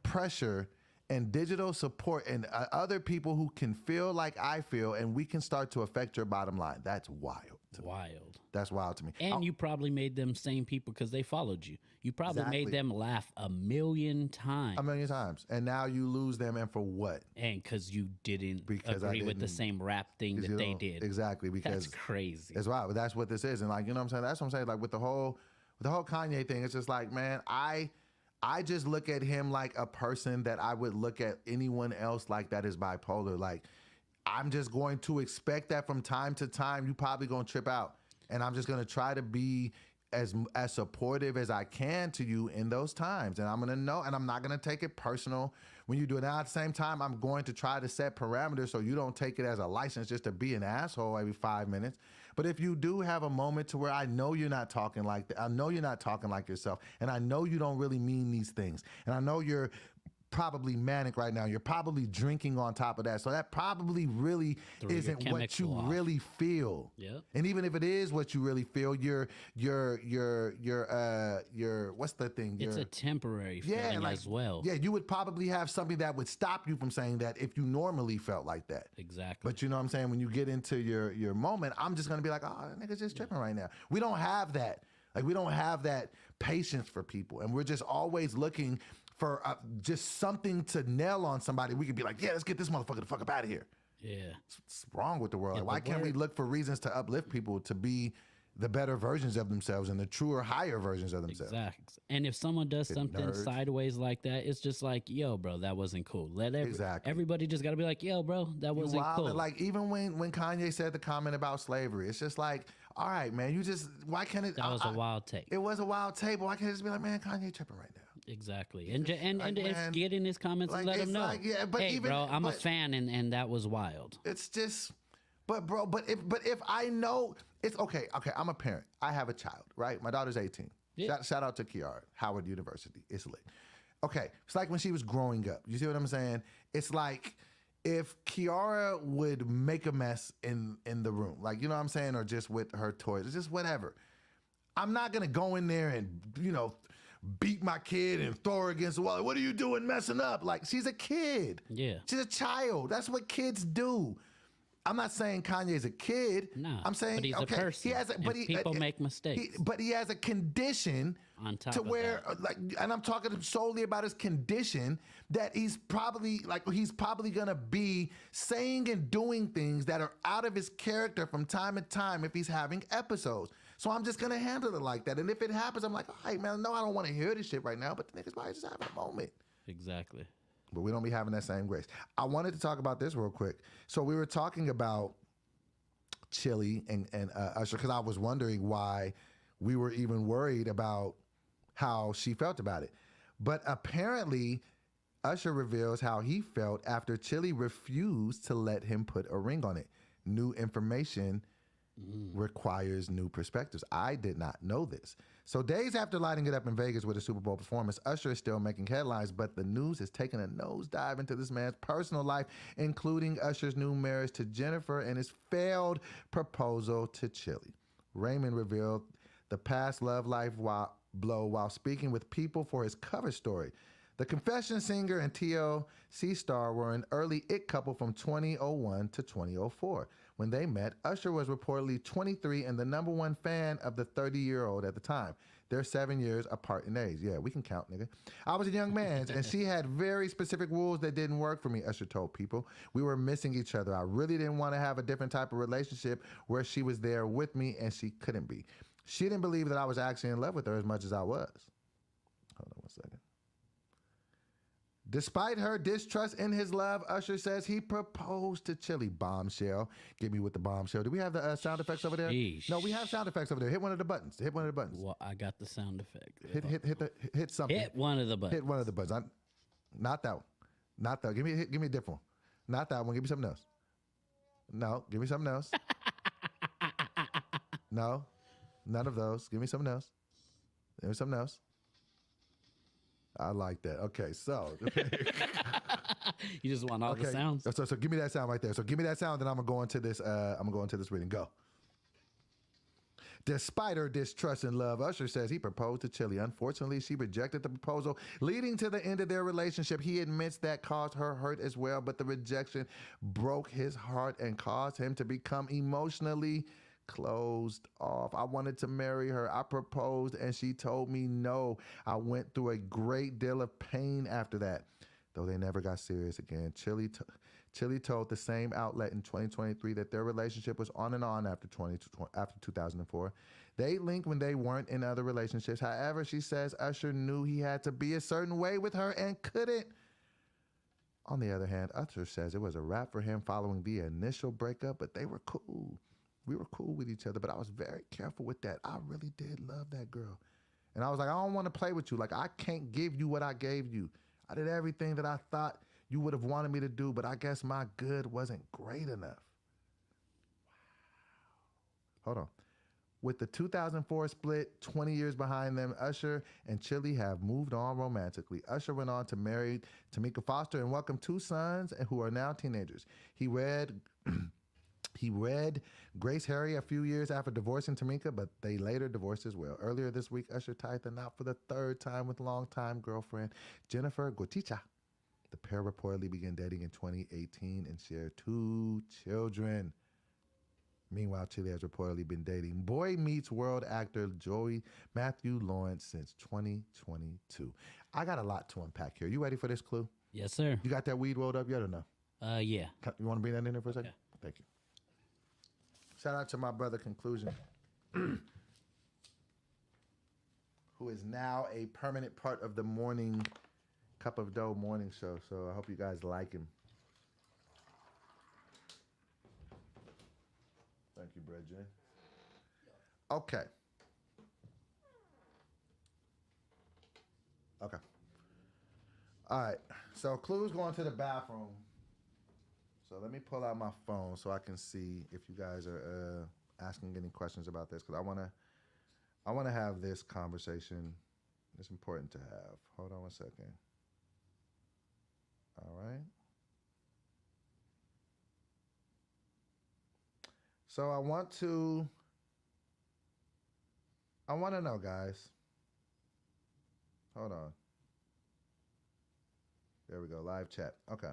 pressure and digital support and other people who can feel like I feel, and we can start to affect your bottom line. That's wild. Wild. That's wild to me. And you probably made them same people because they followed you. You probably made them laugh a million times. A million times. And now you lose them, and for what? And because you didn't agree with the same rap thing that they did. Exactly. Because that's crazy. It's wild. But that's what this is. And like, you know what I'm saying? That's what I'm saying. Like with the whole Kanye thing, it's just like, man, I just look at him like a person that I would look at anyone else like that is bipolar. Like, I'm just going to expect that from time to time, you probably going to trip out. And I'm just going to try to be as supportive as I can to you in those times. And I'm going to know, and I'm not going to take it personal when you do it. Now, at the same time, I'm going to try to set parameters so you don't take it as a license just to be an asshole every 5 minutes. But if you do have a moment to where I know you're not talking like that, I know you're not talking like yourself, and I know you don't really mean these things, and I know you're probably manic right now. You're probably drinking on top of that. So that probly really isn't what you really feel. Yep. And even if it is what you really feel, you're what's the thing? It's a temporary feeling as well. Yeah, you would probably have something that would stop you from saying that if you normally felt like that. Exactly. But you know what I'm saying? When you get into your moment, I'm just going to be like, oh, that nigga's just tripping right now. We don't have that. Like, we don't have that patience for people. And we're just always looking for just something to nail on somebody. We could be like, yeah, let's get this motherfucker the fuck up out of here. Yeah. What's wrong with the world? Yeah, Why can't we look for reasons to uplift people to be the better versions of themselves and the truer, higher versions of themselves? Exactly. And if someone does something sideways like that, it's just like, yo, bro, that wasn't cool. Everybody just got to be like, yo, bro, that wasn't cool. Like, even when Kanye said the comment about slavery, it's just like, all right, man, why can't it? That was a wild take. It was a wild take, but why can't it just be like, man, Kanye tripping right now? Exactly. And get in his comments and let him know. Like, yeah, but hey, even, bro, I'm a fan, and that was wild. It's just, but if I know, it's okay, I'm a parent. I have a child, right? My daughter's 18. Yeah. Shout out to Kiara, Howard University. It's lit. Okay, it's like when she was growing up. You see what I'm saying? It's like if Kiara would make a mess in the room, like, you know what I'm saying, or just with her toys, or just whatever. I'm not gonna go in there and, beat my kid and throw her against the wall. Like, what are you doing messing up? Like, she's a kid. Yeah. She's a child. That's what kids do. I'm not saying Kanye's a kid. No, I'm saying, but he's a person. People make mistakes. But he has a condition on top to of where, that. like, and I'm talking solely about his condition, that he's probably gonna be saying and doing things that are out of his character from time to time if he's having episodes. So I'm just gonna handle it like that. And if it happens, I'm like, all right, man, no, I don't want to hear this shit right now. But the nigga's probably just having a moment. Exactly. But we don't be having that same grace. I wanted to talk about this real quick. So we were talking about Chili and Usher, because I was wondering why we were even worried about how she felt about it. But apparently, Usher reveals how he felt after Chili refused to let him put a ring on it. New information requires new perspectives. I did not know this. So days after lighting it up in Vegas with a Super Bowl performance, Usher is still making headlines, but the news is taking a nosedive into this man's personal life, including Usher's new marriage to Jennifer and his failed proposal to Chili. Raymond revealed the past love life blow while speaking with People for his cover story. The Confession singer and TLC star were an early it couple from 2001 to 2004. When they met, Usher was reportedly 23 and the number one fan of the 30-year-old at the time. They're 7 years apart in age. Yeah, we can count, nigga. I was a young man, and she had very specific rules that didn't work for me, Usher told People. We were missing each other. I really didn't want to have a different type of relationship where she was there with me and she couldn't be. She didn't believe that I was actually in love with her as much as I was. Hold on one second. Despite her distrust in his love, Usher says he proposed to Chili. Bombshell. Get me with the bombshell. Do we have the sound effects over there? Sheesh. No, we have sound effects over there. Hit one of the buttons. Hit one of the buttons. Well, I got the sound effect. Hit something. Hit one of the buttons. Hit one of the buttons. Not that one. Not that one. Give me a different one. Not that one. Give me something else. No, give me something else. No, none of those. Give me something else. Give me something else. I like that. Okay, so You just want all the sounds. So give me that sound right there. So give me that sound, then I'm gonna go into this. Reading. Go. Despite her distrust in love, Usher says he proposed to Chili. Unfortunately, she rejected the proposal, leading to the end of their relationship. He admits that caused her hurt as well, but the rejection broke his heart and caused him to become emotionally closed off. I wanted to marry her. I proposed and she told me no. I went through a great deal of pain after that, though they never got serious again. Chili told the same outlet in 2023 that their relationship was on and on after 2004. They linked when they weren't in other relationships. However, she says Usher knew he had to be a certain way with her and couldn't. On the other hand, Usher says it was a wrap for him following the initial breakup, but they were cool. We were cool with each other, but I was very careful with that. I really did love that girl. And I was like, I don't want to play with you. Like, I can't give you what I gave you. I did everything that I thought you would have wanted me to do, but I guess my good wasn't great enough. Wow. Hold on. With the 2004 split, 20 years behind them, Usher and Chili have moved on romantically. Usher went on to marry Tamika Foster and welcome 2 sons who are now teenagers. He wed Grace Harry a few years after divorcing Tamika, but they later divorced as well. Earlier this week, Usher tied the knot for the 3rd time with longtime girlfriend Jennifer Goticha. The pair reportedly began dating in 2018 and shared 2 children. Meanwhile, Chili has reportedly been dating Boy Meets World actor Joey Matthew Lawrence since 2022. I got a lot to unpack here. You ready for this clue? Yes, sir. You got that weed rolled up yet or no? Yeah. You want to bring that in there for a second? Okay. Thank you. Shout out to my brother Conclusion, who is now a permanent part of the morning Cup of Dough morning show. So I hope you guys like him. Thank you, Bridget. Okay. Okay. All right. So Clue's going to the bathroom. So let me pull out my phone so I can see if you guys are asking any questions about this, because I want to have this conversation. It's important to have. Hold on one second. All right. So I want to know, guys. Hold on. There we go. Live chat. Okay.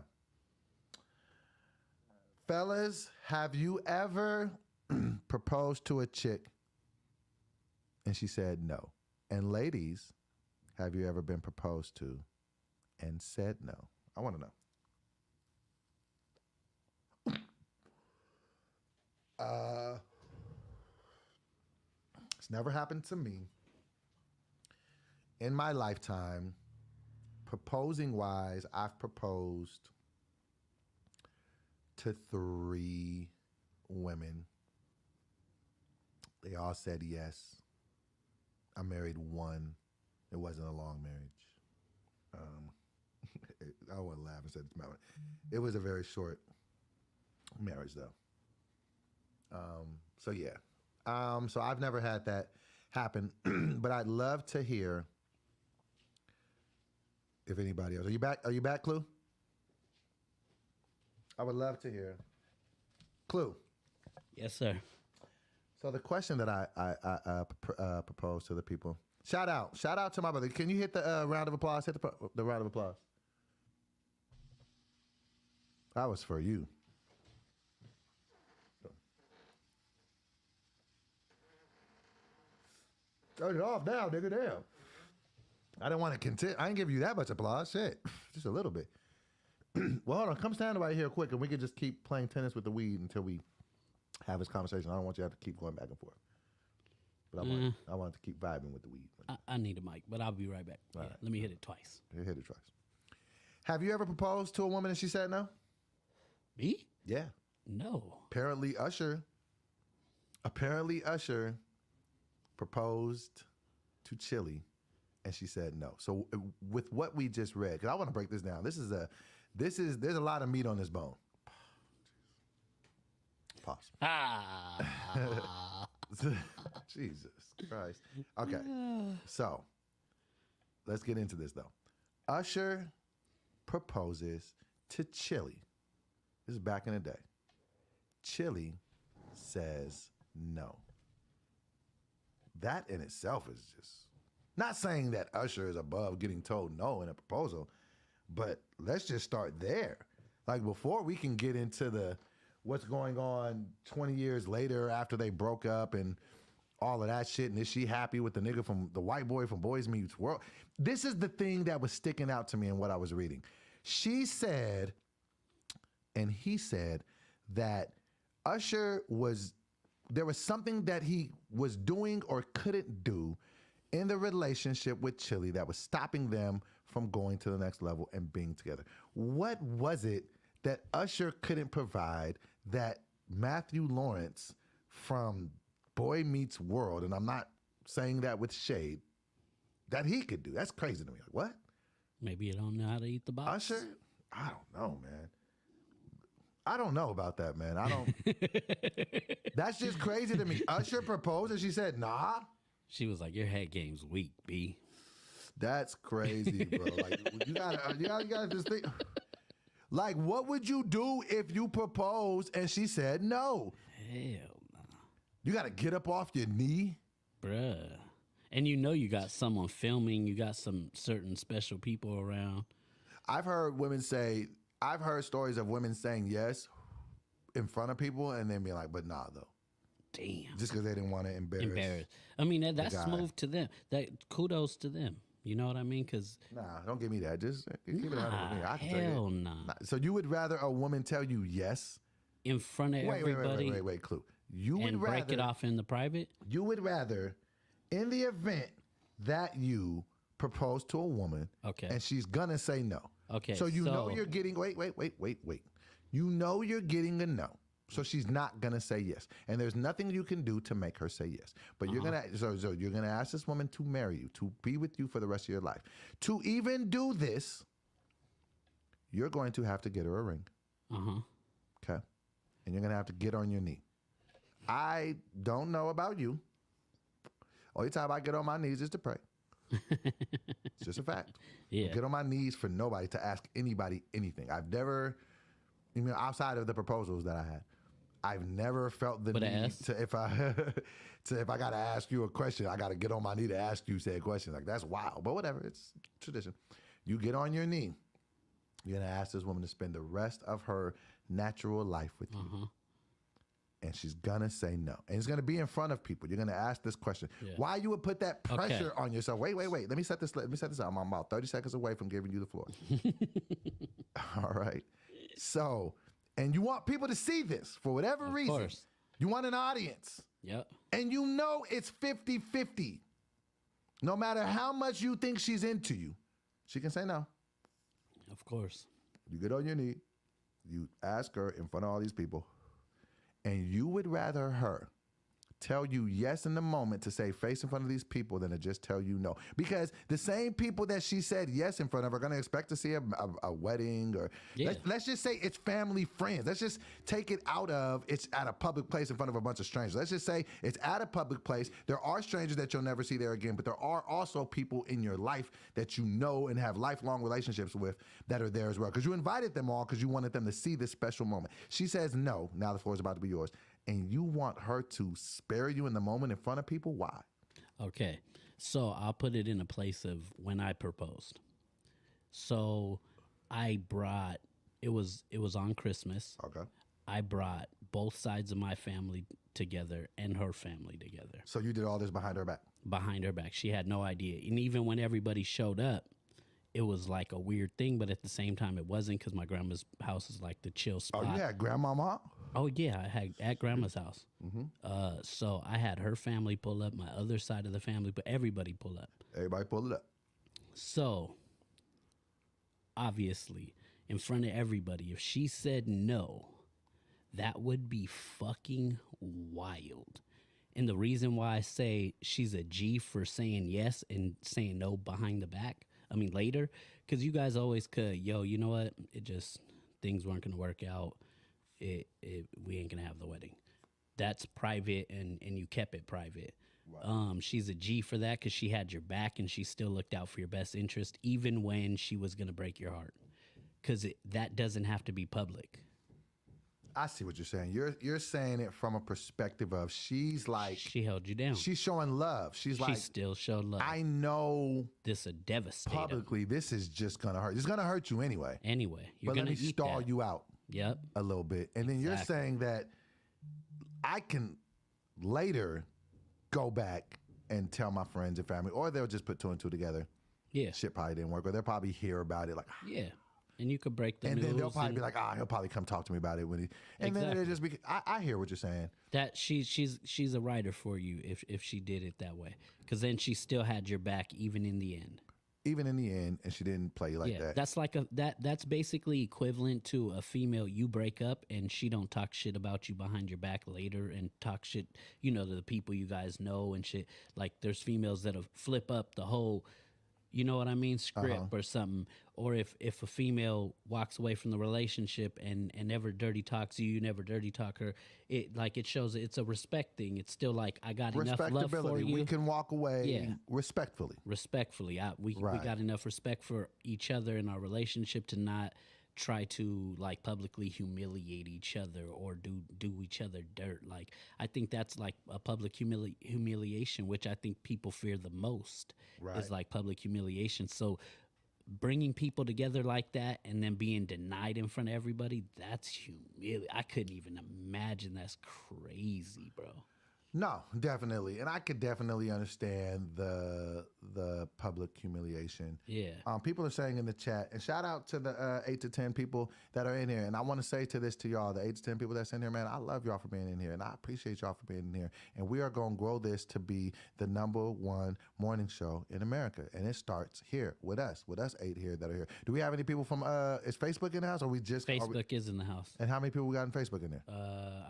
Fellas, have you ever proposed to a chick and she said no? And ladies, have you ever been proposed to and said no? I want to know. It's never happened to me. In my lifetime, proposing wise, I've proposed to 3 women. They all said yes. I married one. It wasn't a long marriage. I want to laugh and say it's my. It was a very short marriage, though. So yeah. So I've never had that happen, but I'd love to hear if anybody else. Are you back? Are you back, Clue? I would love to hear. Clue. Yes, sir. So the question that I propose to the people. Shout out to my brother. Can you hit the round of applause? Hit the round of applause. That was for you. Turn it off now, nigga. Damn. I didn't want to continue. I didn't give you that much applause. Shit. Just a little bit. Well, hold on. Come stand right here quick, and we can just keep playing tennis with the weed until we have this conversation. I don't want you to have to keep going back and forth. But I want to keep vibing with the weed. I need a mic, but I'll be right back. All Yeah, right. let me hit it twice. Hit it twice. Have you ever proposed to a woman and she said no? Me? Yeah. No. Apparently Usher proposed to Chili and she said no. So with what we just read, because I want to break this down. There's a lot of meat on this bone. Pause. Jesus Christ. Okay. So let's get into this though. Usher proposes to Chili. This is back in the day. Chili says no. That in itself is just not saying that Usher is above getting told no in a proposal, but let's just start there. Like before we can get into the what's going on 20 years later after they broke up and all of that shit, and is she happy with the nigga from the white boy from Boys Meets World? This is the thing that was sticking out to me in what I was reading. She said, and he said that there was something that he was doing or couldn't do in the relationship with Chili that was stopping them from going to the next level and being together. What was it that Usher couldn't provide that Matthew Lawrence from Boy Meets World, and I'm not saying that with shade, that he could do? That's crazy to me. Like, what? Maybe you don't know how to eat the box. Usher? I don't know, man. I don't know about that, man. I don't. That's just crazy to me. Usher proposed and she said, nah. She was like, your head game's weak, B. That's crazy, bro. Like, you gotta just think. Like, what would you do if you proposed and she said no? Hell no. You gotta get up off your knee? Bruh. And you know you got someone filming, you got some certain special people around. I've heard stories of women saying yes in front of people and then being like, but nah, though. Damn. Just because they didn't want to embarrass. I mean, that's guy. smooth to them. That kudos to them. You know what I mean? Because Nah, don't give me that. Just keep it out of me. I can tell you. hell nah. So you would rather a woman tell you yes? In front of everybody. Wait, Clue. You would and rather break it off in the private? You would rather, in the event that you propose to a woman, Okay. and she's gonna say no. Okay, So you know you're getting wait. You know you're getting a no. So she's not gonna say yes, and there's nothing you can do to make her say yes. But you're gonna you're gonna ask this woman to marry you, to be with you for the rest of your life. To even do this, you're going to have to get her a ring. Okay, and you're gonna have to get on your knee. I don't know about you. Only time I get on my knees is to pray. It's just a fact. Yeah. I get on my knees for nobody to ask anybody anything. I've never, outside of the proposals that I had, I've never felt the need to if I gotta ask you a question, I gotta get on my knee to ask you said question. Like, that's wild, but whatever. It's tradition. You get on your knee. You're gonna ask this woman to spend the rest of her natural life with you. And she's gonna say no. And it's gonna be in front of people. You're gonna ask this question. Yeah. Why you would put that pressure on yourself? Wait. Let me set this up. I'm about 30 seconds away from giving you the floor. All right. So, and you want people to see this for whatever reason. Course. You want an audience. Yep. And you know it's 50-50. No matter how much you think she's into you, she can say no. Of course. You get on your knee. You ask her in front of all these people. And you would rather her tell you yes in the moment to say face in front of these people than to just tell you no. Because the same people that she said yes in front of are going to expect to see a wedding or let's just say it's family, friends. Let's just take it out of it's at a public place in front of a bunch of strangers. Let's just say it's at a public place. There are strangers that you'll never see there again, but there are also people in your life that you know and have lifelong relationships with that are there as well. Because you invited them all because you wanted them to see this special moment. She says no. Now the floor is about to be yours. And you want her to spare you in the moment in front of people? Why? Okay. So I'll put it in a place of when I proposed. So I brought it was on Christmas. Okay. I brought both sides of my family together and her family together. So you did all this behind her back? Behind her back. She had no idea. And even when everybody showed up, it was like a weird thing, but at the same time it wasn't because my grandma's house is like the chill spot. Oh, you had grandmama? Oh, yeah, I had at grandma's house. So I had her family pull up, my other side of the family, but everybody pull up. Everybody pull it up. So, obviously, in front of everybody, if she said no, that would be fucking wild. And the reason why I say she's a G for saying yes and saying no behind the back, I mean later, because you guys always could, you know what? It just, things weren't going to work out. We ain't going to have the wedding. That's private, and you kept it private. Right. She's a G for that because she had your back and she still looked out for your best interest, even when she was going to break your heart. Because that doesn't have to be public. I see what you're saying. You're saying it from a perspective of she's like... She held you down. She's showing love. She still showed love. I know... This is devastating. Publicly, this is just going to hurt. It's going to hurt you anyway. Anyway. You're going to stall you out. Yep. A little bit. And then you're saying that I can later go back and tell my friends and family, or they'll just put two and two together. Yeah. Shit probably didn't work, or they'll probably hear about it like... Yeah. And you could break the news. And then they'll probably be like, he'll probably come talk to me about it when he. And then it'll just be. I hear what you're saying. That she's a writer for you if she did it that way, because then she still had your back even in the end. Even in the end, and she didn't play like that. That's like that's basically equivalent to a female. You break up and she don't talk shit about you behind your back later and talk shit, to the people you guys know and shit. Like there's females that'll flip up the whole. You know what I mean? Script or something. Or if a female walks away from the relationship and never dirty talks you, never dirty talk her, it shows it's a respect thing. It's still like, I got enough love for you. We can walk away respectfully. Respectfully. We got enough respect for each other in our relationship to not try to publicly humiliate each other or do each other dirt. Like I think that's like a public humiliation, which I think people fear the most is like public humiliation. So bringing people together like that and then being denied in front of everybody, that's humiliating. I couldn't even imagine. That's crazy, bro. No, definitely, and I could definitely understand the public humiliation. Yeah. People are saying in the chat, and shout out to the 8 to 10 people that are in here. And I want to say to y'all, the 8 to 10 people that's in here, man, I love y'all for being in here, and I appreciate y'all for being in here. And we are going to grow this to be the #1 morning show in America, and it starts here with us 8 here that are here. Do we have any people from? Is Facebook in the house, or we just Facebook is in the house? And how many people we got in Facebook in there?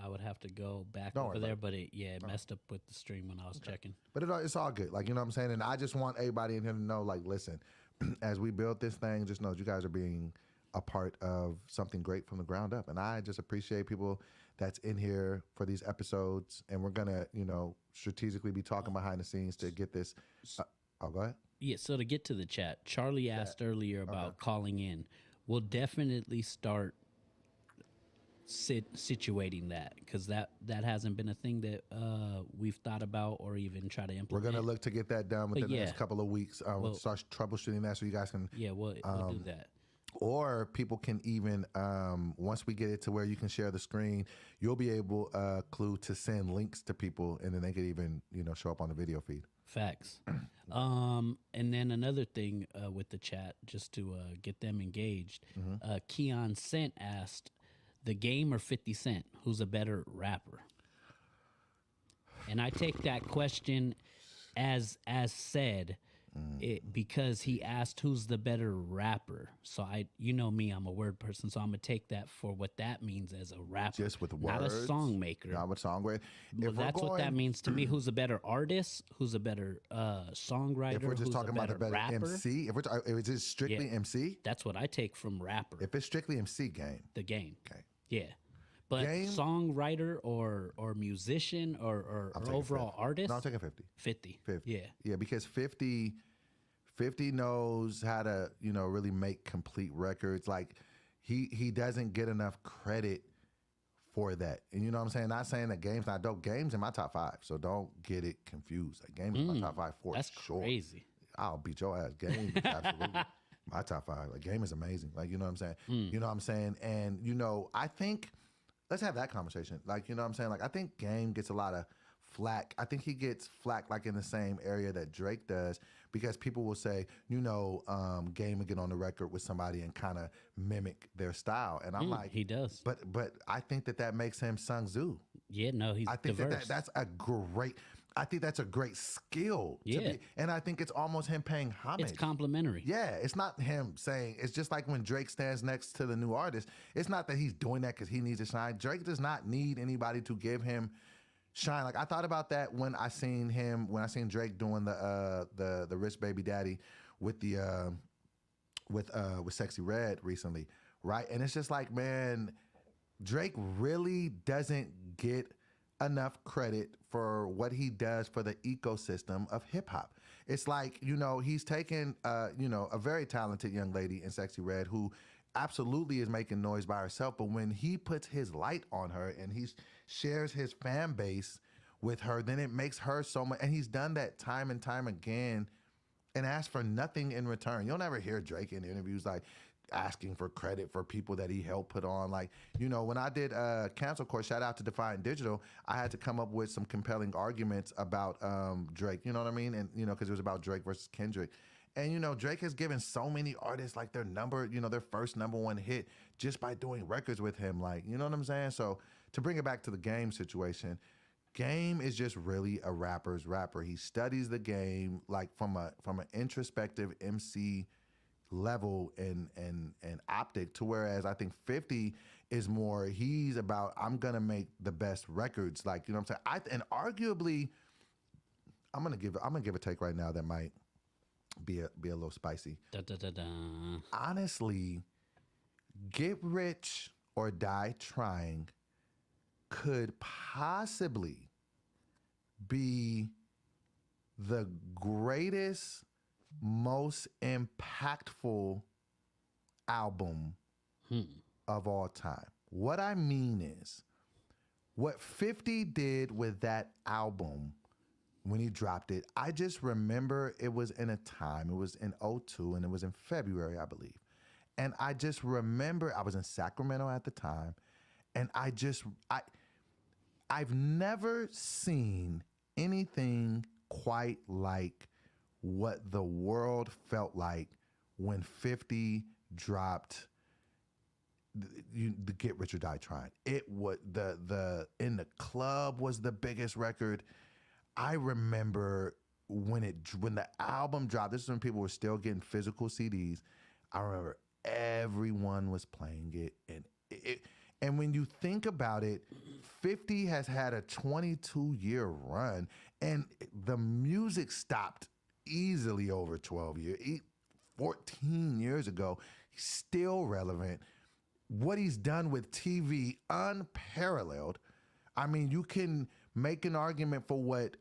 I would have to go back over there, but it messed up with the stream when I was checking. But it's all good. Like, you know what I'm saying? And I just want everybody in here to know, like, listen, as we build this thing, just know that you guys are being a part of something great from the ground up. And I just appreciate people that's in here for these episodes. And we're going to, strategically be talking behind the scenes to get this. Go ahead. Yeah, so to get to the chat, Charlie asked earlier about calling in. We'll definitely start situating that, because that hasn't been a thing that we've thought about or even try to implement. We're going to look to get that done within the next couple of weeks. We'll start troubleshooting that so you guys can... Yeah, we'll do that. Or people can even, once we get it to where you can share the screen, you'll be able, Clue, to send links to people, and then they could even, show up on the video feed. Facts. And then another thing with the chat, just to get them engaged, Keon Sent asked, The Game or 50 Cent, who's a better rapper? And I take that question as said, because he asked who's the better rapper. So you know me, I'm a word person, so I'm gonna take that for what that means as a rapper, Just with not a words, song maker. Not with song maker. Well, that's what that means to me. Who's a better artist? Who's a better songwriter? If we're just who's talking a about the better rapper? MC, if it's just strictly MC, That's what I take from rapper. if it's strictly MC, Game. The Game. Okay. Yeah. But Game- songwriter or musician or taking overall 50. artist? No, I'm taking 50. 50. 50. Yeah. Yeah, because 50 knows how to, really make complete records. Like he doesn't get enough credit for that. And you know what I'm saying? Not saying that Game's not dope. Game's in my top 5. So don't get it confused. Like Game is my top 5 for That's sure. crazy. I'll beat your ass. Game is absolutely my top 5. Like Game is amazing. Like, you know what I'm saying? You know what I'm saying? And I think let's have that conversation. Like, you know what I'm saying? Like I think Game gets a lot of flack. I think he gets flack like in the same area that Drake does, because people will say, Game will get on the record with somebody and kind of mimic their style. And I'm like, he does. But I think that makes him Sun Tzu. Yeah, no, he's I think diverse. that's a great skill. Yeah. And I think it's almost him paying homage. It's complimentary. Yeah, it's not him saying, it's just like when Drake stands next to the new artist. It's not that he's doing that because he needs to shine. Drake does not need anybody to give him shine. Like I thought about that when I seen Drake doing the Rich Baby Daddy with the with Sexy Red recently, right? And it's just like, man, Drake really doesn't get enough credit for what he does for the ecosystem of hip hop. It's like, he's taken a very talented young lady in Sexy Red who absolutely is making noise by herself, but when he puts his light on her and he shares his fan base with her, then it makes her so much. And he's done that time and time again and asked for nothing in return. You'll never hear Drake in interviews like asking for credit for people that he helped put on. Like, when I did Cancel Court, shout out to Defiant Digital, I had to come up with some compelling arguments about Drake, you know what I mean? And, because it was about Drake versus Kendrick. And, Drake has given so many artists like their first number one hit just by doing records with him. Like, you know what I'm saying? So to bring it back to the Game situation, Game is just really a rapper's rapper. He studies the game like from an introspective MC level and optic, to whereas I think 50 is more, he's about, I'm gonna make the best records. Like, you know what I'm saying? And arguably, I'm gonna give a take right now that might be a little spicy. Da, da, da, da. Honestly, Get Rich or Die Trying could possibly be the greatest, most impactful album of all time. What I mean is, what 50 did with that album when he dropped it, I just remember it was in a time, it was in '02 and it was in February, I believe. And I just remember I was in Sacramento at the time, and I've never seen anything quite like what the world felt like when 50 dropped the Get Rich or Die Trying. It was the In the Club was the biggest record. I remember when the album dropped. This is when people were still getting physical CDs. I remember everyone was playing it, and when you think about it, 50 has had a 22-year run, and the music stopped easily over 12 years. 14 years ago, he's still relevant. What he's done with TV, unparalleled. I mean, you can make an argument for what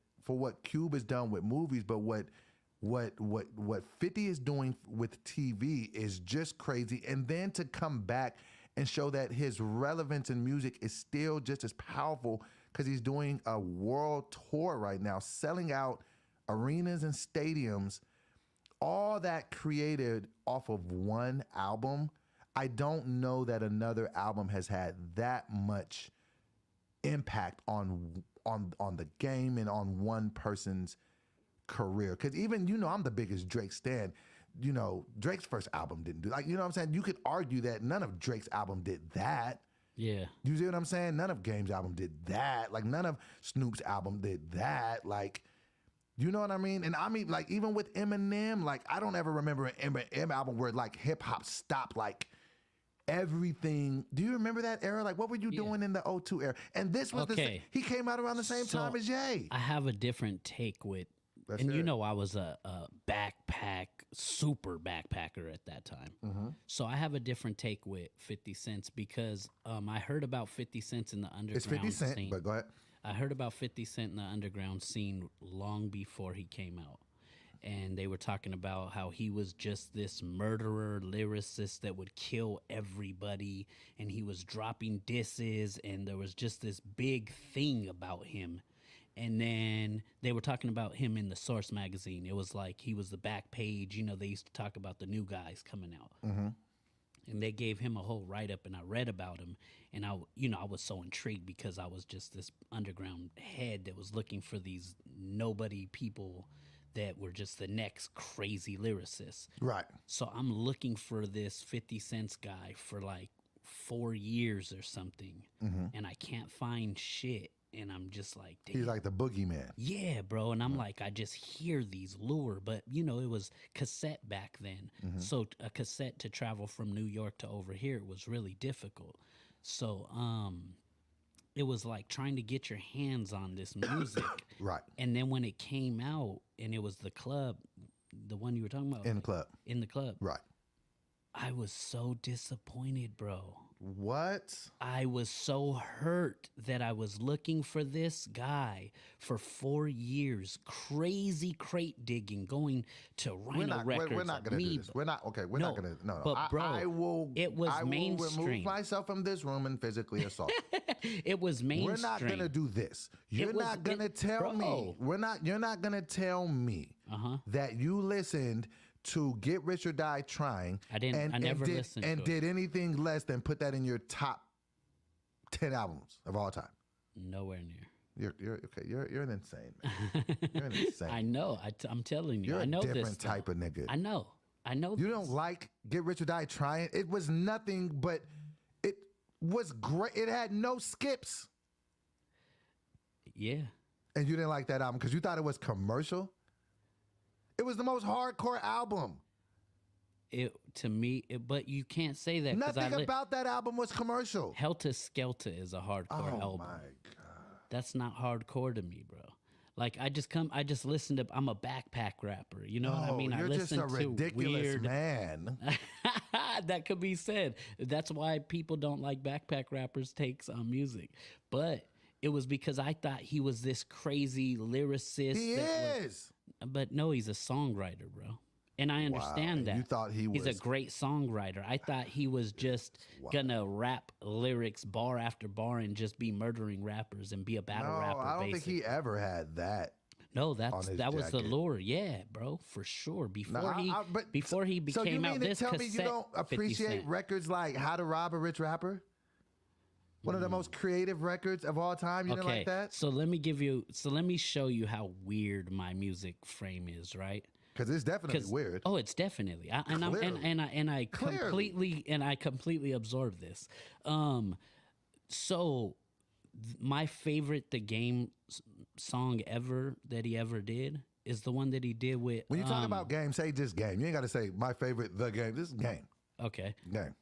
Cube has done with movies, but what 50 is doing with TV is just crazy. And then to come back and show that his relevance in music is still just as powerful, because he's doing a world tour right now, selling out arenas and stadiums, all that created off of one album. I don't know that another album has had that much impact on the game and on one person's career. Because even, I'm the biggest Drake stan. Drake's first album didn't do, like, you know what I'm saying? You could argue that none of Drake's album did that. Yeah. You see what I'm saying? None of Game's album did that. Like, none of Snoop's album did that. Like, You know what I mean? And I mean, like, even with Eminem, like, I don't ever remember an Eminem album where, like, hip-hop stopped, like, everything. Do you remember that era? Like, what were you doing in the '02 era? And this was he came out around the same time as Jay. I have a different take with, Let's and hear you it. know I was a super backpacker at that time. Mm-hmm. So I have a different take with 50 Cent because I heard about 50 Cent in the underground It's 50 Cent, scene. but go ahead. I heard about 50 Cent in the underground scene long before he came out. And they were talking about how he was just this murderer lyricist that would kill everybody. And he was dropping disses. And there was just this big thing about him. And then they were talking about him in the Source magazine. It was like he was the back page. You know, they used to talk about the new guys coming out. Mm-hmm. And they gave him a whole write-up, and I read about him. And I was so intrigued because I was just this underground head that was looking for these nobody people that were just the next crazy lyricists. Right. So I'm looking for this 50 Cent guy for like 4 years or something, and I can't find shit. And I'm just like, damn. He's like the boogeyman. Yeah, bro. And I'm like, I just hear these lure, but you know, it was cassette back then. So a cassette to travel from New York to over here was really difficult. So it was like trying to get your hands on this music. Right. And then when it came out and it was the club, the one you were talking about. In the club. Right. I was so disappointed, bro. What? I was so hurt that I was looking for this guy for 4 years, crazy crate digging, going to Rhino Records. We're not going to do this. We're not, okay, we're not going to, no. But bro, it was mainstream. Will remove myself from this room and physically assault. It was mainstream. We're not going to do this. You're not going to tell me, you're not going to tell me that you listened to Get Rich or Die Trying. I didn't. I never listened to it. And did anything less than put that in your top 10 albums of all time. Nowhere near. You're okay. You're an insane man. You're an insane. I know. I'm telling you. You're I know a different this type of nigga. I know. You don't like Get Rich or Die Trying. It was nothing, but it was great. It had no skips. Yeah. And you didn't like that album because you thought it was commercial. It was the most hardcore album. But you can't say that. Nothing about that album was commercial. Helter Skelter is a hardcore album. Oh my God. That's not hardcore to me, bro. Like I just listen to. I'm a backpack rapper. You know what I mean? You're I listen just a to ridiculous weird. man. That could be said. That's why people don't like backpack rappers' takes on music. But it was because I thought he was this crazy lyricist. He is. But no, he's a songwriter, bro. And I understand that. You thought he's a great songwriter. I thought he was just gonna rap lyrics bar after bar and just be murdering rappers and be a battle rapper. I don't think he ever had that. No, that was the lure. Yeah, bro, for sure. Before he became out this cassette. So you mean to tell me you don't appreciate records like How to Rob a Rich Rapper? One of the most creative records of all time. You didn't like that? So let me show you how weird my music frame is, right? Because it's definitely weird. Oh, it's definitely. I completely absorb this. So my favorite The Game song ever that he ever did is the one that he did with. When you talk about Game, say just Game. You ain't got to say my favorite The Game. This is Game. Okay. Game.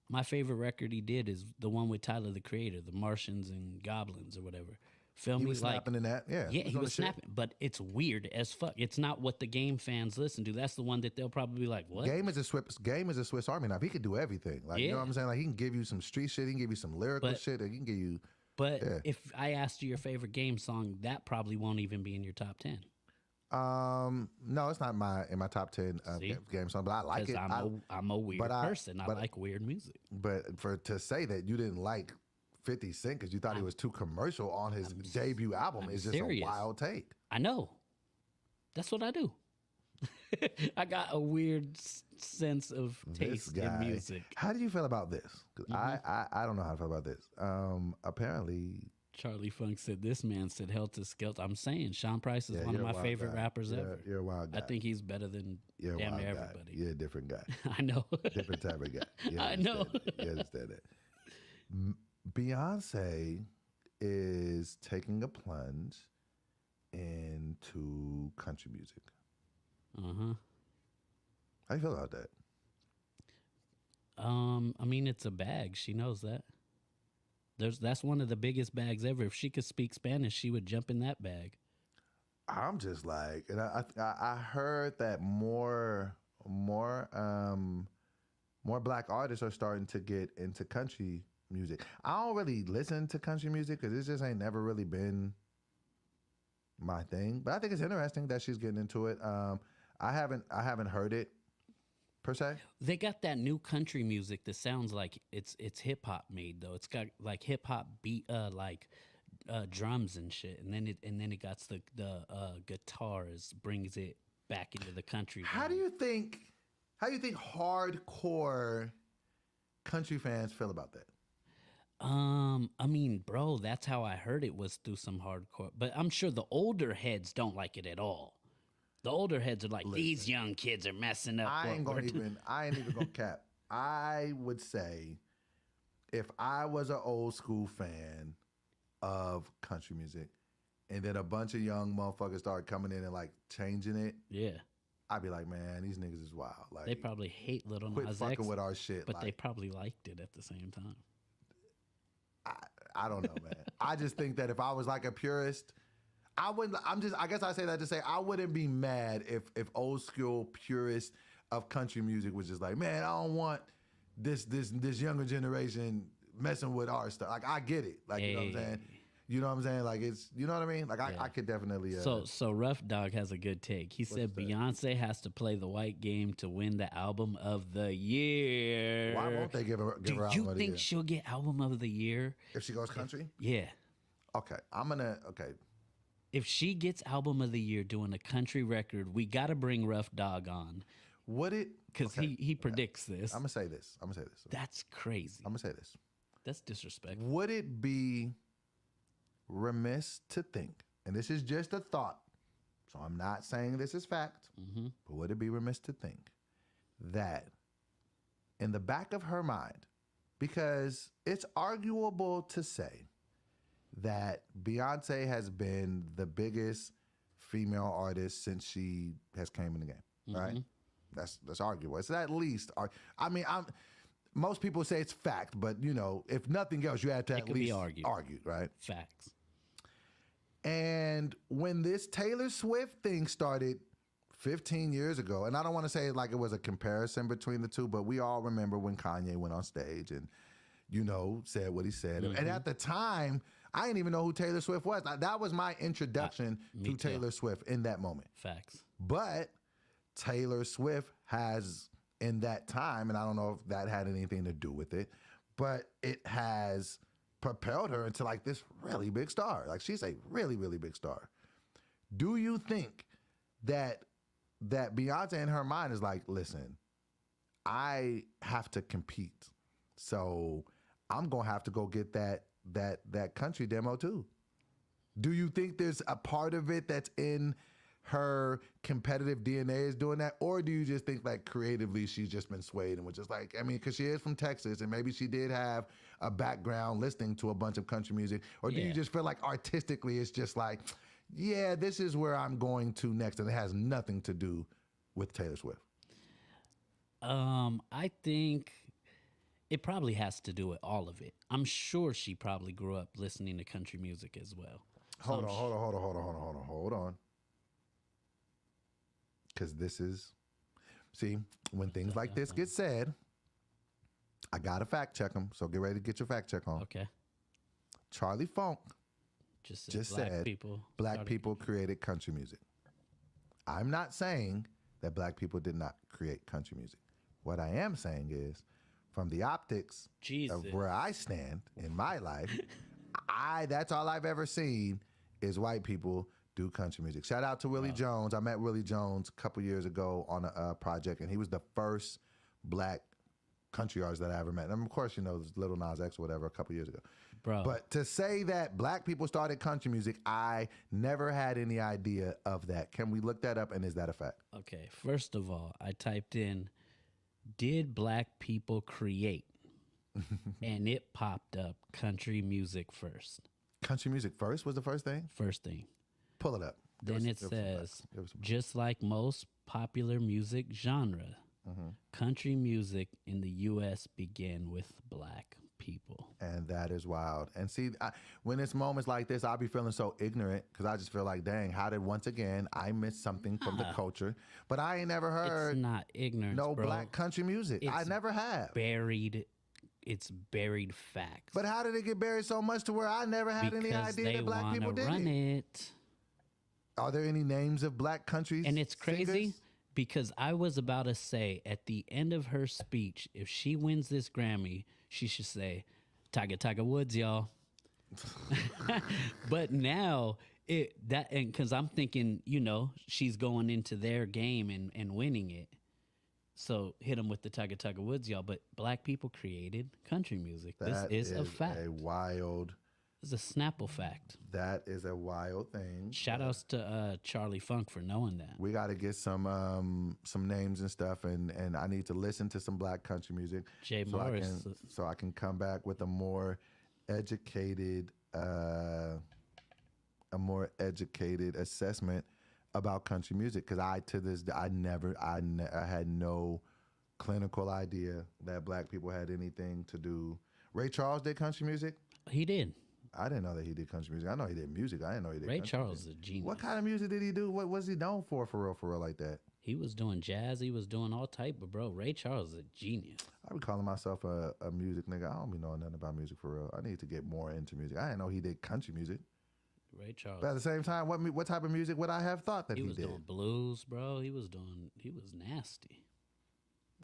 My favorite record he did is the one with Tyler the Creator, The Martians and Goblins or whatever. Feel me? He was snapping in that, yeah. Yeah, he was snapping, but it's weird as fuck. It's not what the Game fans listen to. That's the one that they'll probably be like, what? Game is a Swiss Army knife. He can do everything. Like, you know what I'm saying? Like, he can give you some street shit. He can give you some lyrical shit. He can give you... But if I asked you your favorite Game song, that probably won't even be in your top 10. No, it's not in my top 10 Game song, but I like it. I'm a weird person. I like weird music. But to say that you didn't like 50 Cent because you thought he was too commercial on his debut album is just a wild take. I know. That's what I do. I got a weird sense of taste in music. How do you feel about this? Because I don't know how to feel about this. Apparently... Charlie Funk said, this man said Helter Skelter. I'm saying Sean Price is one of my favorite rappers ever. You're a wild guy. I think he's better than damn near everybody. You're a different guy. I know. Different type of guy. I know. You understand that. Beyonce is taking a plunge into country music. Uh-huh. How you feel about that? I mean, it's a bag. She knows that. That's one of the biggest bags ever. If she could speak Spanish, she would jump in that bag. I'm just like, and I heard that more black artists are starting to get into country music. I don't really listen to country music because it just ain't never really been my thing. But I think it's interesting that she's getting into it. I haven't heard it per se. They got that new country music that sounds like it's hip hop made though. It's got like hip hop beat drums and shit, and then it got the guitars brings it back into the country. How do you think hardcore country fans feel about that? I mean, bro, that's how I heard it was through some hardcore. But I'm sure the older heads don't like it at all. The older heads are like, these young kids are messing up. I ain't even gonna cap. I would say if I was an old school fan of country music and then a bunch of young motherfuckers started coming in and like changing it, yeah, I'd be like, man, these niggas is wild. Like they probably hate Little quit Nas fucking X, with our shit. but like, they probably liked it at the same time. I don't know, man. I just think that if I was like a purist, I wouldn't. I guess I say that to say I wouldn't be mad if old school purists of country music was just like, man, I don't want this younger generation messing with our stuff. Like I get it. Like you know what I'm saying. You know what I'm saying? Like it's, you know what I mean? Like I could definitely. So Rough Dog has a good take. He said Beyonce has to play the white game to win the album of the year. Why won't they give her? Do album you of the think year? she'll get album of the year? If she goes country? Yeah. Okay, okay. If she gets album of the year doing a country record, we got to bring Rough Dog on Would it? because he predicts this. I'm gonna say this. That's crazy. I'm gonna say this. That's disrespectful. Would it be remiss to think, and this is just a thought, so I'm not saying this is fact, but would it be remiss to think that in the back of her mind, because it's arguable to say that Beyonce has been the biggest female artist since she has came in the game, right? That's arguable. It's at least, I mean, most people say it's fact, but you know, if nothing else, you have to at least argue, right? Facts. And when this Taylor Swift thing started 15 years ago, and I don't want to say it like it was a comparison between the two, but we all remember when Kanye went on stage and, you know, said what he said. And at the time, I didn't even know who Taylor Swift was. That was my introduction to Taylor Swift in that moment. Facts. But Taylor Swift has, in that time, and I don't know if that had anything to do with it, but it has propelled her into like this really big star. Like she's a really, really big star. Do you think that Beyonce in her mind is like, listen, I have to compete, so I'm gonna have to go get that country demo too? Do you think there's a part of it that's in her competitive DNA is doing that? Or do you just think like creatively she's just been swayed and was just like, I mean, because she is from Texas and maybe she did have a background listening to a bunch of country music? Or do you just feel like artistically it's just like, yeah, this is where I'm going to next and it has nothing to do with Taylor Swift? I think it probably has to do with all of it. I'm sure she probably grew up listening to country music as well. Hold on. Because this is, see, when things like this get said, I got to fact check them. So get ready to get your fact check on. Okay. Charlie Funk Just said black people created country music. I'm not saying that black people did not create country music. What I am saying is, from the optics of where I stand in my life, that's all I've ever seen is white people do country music. Shout out to Willie Jones. I met Willie Jones a couple years ago on a project, and he was the first black country artist that I ever met. And of course, you know, there's Little Nas X or whatever a couple years ago. Bro. But to say that black people started country music, I never had any idea of that. Can we look that up, and is that a fact? Okay, first of all, I typed in, did black people create? And it popped up country music first. Country music first was the first thing? First thing. Pull it up. Then it says, just like most popular music genre, country music in the U.S. began with black people. And that is wild. And see, when it's moments like this, I'll be feeling so ignorant because I just feel like, dang, how did once again I miss something from the culture? But I ain't never heard It's not ignorance, no bro. black country music. I It's never have. It's buried facts. But how did it get buried so much to where I never had any Because idea they that black people wanna did run it? it. Are there any names of black country And it's crazy singers? because I was about to say at the end of her speech, if she wins this Grammy, she should say, Tiger Woods, y'all. But now because I'm thinking, she's going into their game and winning it. So hit them with the Tiger Woods, y'all. But black people created country music. That this is a fact. It's a Snapple fact. That is a wild thing. Shout outs to Charlie Funk for knowing that. We got to get some names and stuff, and I need to listen to some black country music. Jay so Morris. so I can come back with a more educated assessment about country music, because I had no clinical idea that black people had anything to do. Ray Charles did country music? He did. I didn't know that he did country music. I know he did music. I didn't know he did Ray country Charles music. is a genius. What kind of music did he do? What was he known for real like that? He was doing jazz. He was doing all type of, bro. Ray Charles is a genius. I be calling myself a music nigga. I don't be knowing nothing about music for real. I need to get more into music. I didn't know he did country music. Ray Charles. But at the same time, what type of music would I have thought that he was did? doing blues, bro. He was nasty.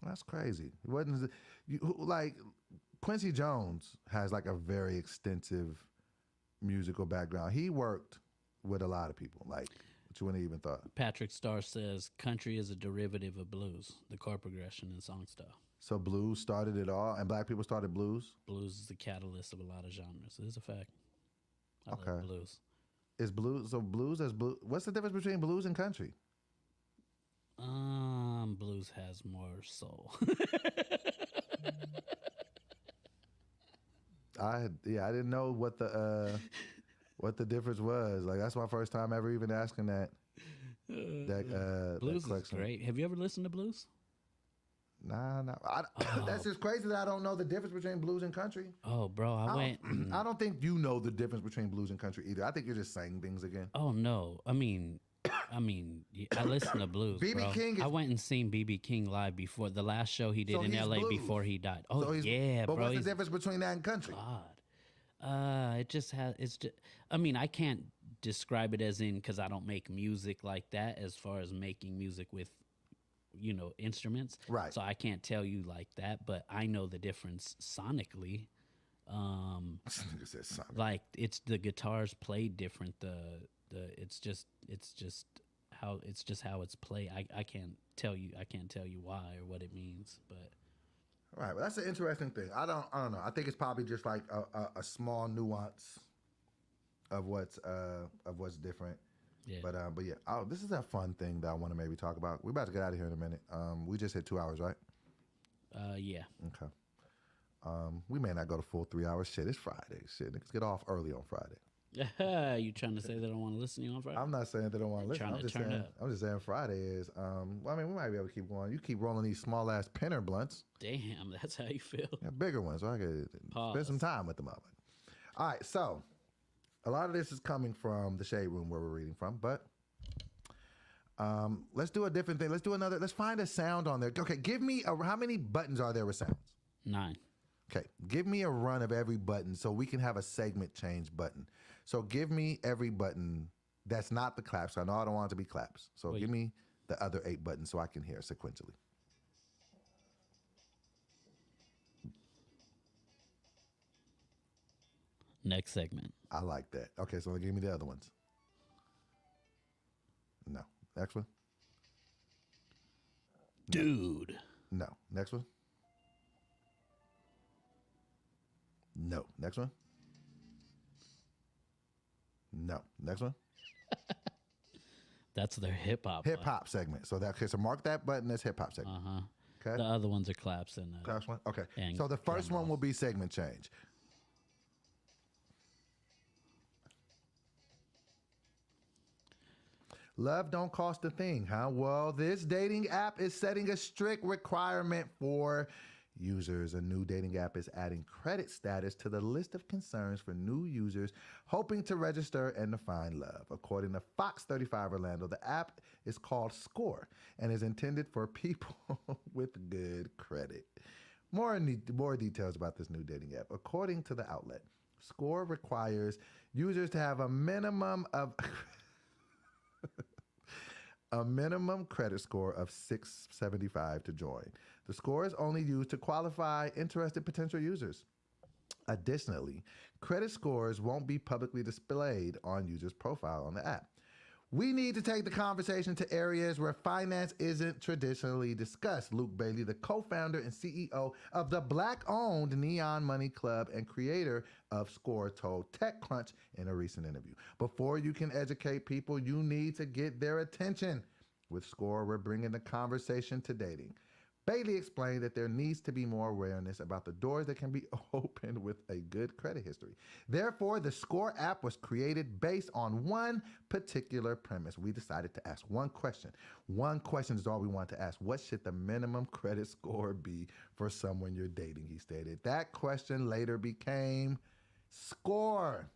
That's crazy. He wasn't like Quincy Jones has like a very extensive musical background. He worked with a lot of people, like what you wouldn't even thought. Patrick Starr says country is a derivative of blues, the chord progression and song style. So blues started it all, and black people started blues? Blues is the catalyst of a lot of genres. It is a fact. I Okay. love blues. Is blues, so blues as blues, what's the difference between blues and country? Blues has more soul. I didn't know what the difference was. Like, that's my first time ever even asking that. Blues that is great. Have you ever listened to blues? Nah. That's just crazy that I don't know the difference between blues and country. Oh, bro, I don't think you know the difference between blues and country either. I think you're just saying things again. Oh no, I mean, I listen to blues. B.B. bro. King is- I went and seen B.B. King live before the last show he did So in he's L.A. blues. before he died. Oh So yeah, but bro. what's the difference between that and country? God. It just has. It's just. I mean, I can't describe it as in because I don't make music like that. As far as making music with, instruments. Right. So I can't tell you like that, but I know the difference sonically. Nigga said something. Like it's the guitars played different. It's just how it's played. I can't tell you why or what it means, but. Right, well, that's an interesting thing. I don't know. I think it's probably just like a small nuance of what's different. Yeah. But yeah. Oh, this is a fun thing that I want to maybe talk about. We're about to get out of here in a minute. We just hit 2 hours, right? Yeah. Okay. We may not go to full 3 hours. Shit, it's Friday. Shit, niggas get off early on Friday. You trying to say they don't want to listen to you on Friday? I'm not saying they don't want to listen. Trying I'm to just turn saying. up. I'm just saying Friday is. Well, I mean, we might be able to keep going. You keep rolling these small ass pinner blunts. Damn, that's how you feel. Yeah, bigger ones, so I could spend some time with them. All right, so a lot of this is coming from the Shade Room where we're reading from, but let's do a different thing. Let's do another. Let's find a sound on there. Okay, give me how many buttons are there with sounds? 9. Okay, give me a run of every button so we can have a segment change button. So give me every button that's not the claps. I know I don't want it to be claps. So give me the other 8 buttons so I can hear sequentially. Next segment. I like that. Okay, so give me the other ones. No. Next one? Dude. No. Next one? No. Next one? No. Next one? That's their hip hop. Hip hop segment. So so mark that button as hip hop segment. Okay. The other ones are claps and Claps one? Okay. and So the first drum one will rolls. be segment change. Love don't cost a thing, huh? Well, this dating app is setting a strict requirement for users. A new dating app is adding credit status to the list of concerns for new users hoping to register and to find love. According to Fox 35 Orlando, the app is called Score and is intended for people with good credit. More details about this new dating app. According to the outlet, Score requires users to have a minimum of a minimum credit score of 675 to join. The score is only used to qualify interested potential users. Additionally, credit scores won't be publicly displayed on users' profile on the app. We need to take the conversation to areas where finance isn't traditionally discussed. Luke Bailey, the co-founder and CEO of the Black-owned Neon Money Club and creator of Score, told TechCrunch in a recent interview. Before you can educate people, you need to get their attention. With Score, we're bringing the conversation to dating. Bailey explained that there needs to be more awareness about the doors that can be opened with a good credit history. Therefore, the Score app was created based on one particular premise. We decided to ask one question. One question is all we want to ask. What should the minimum credit score be for someone you're dating, he stated. That question later became Score.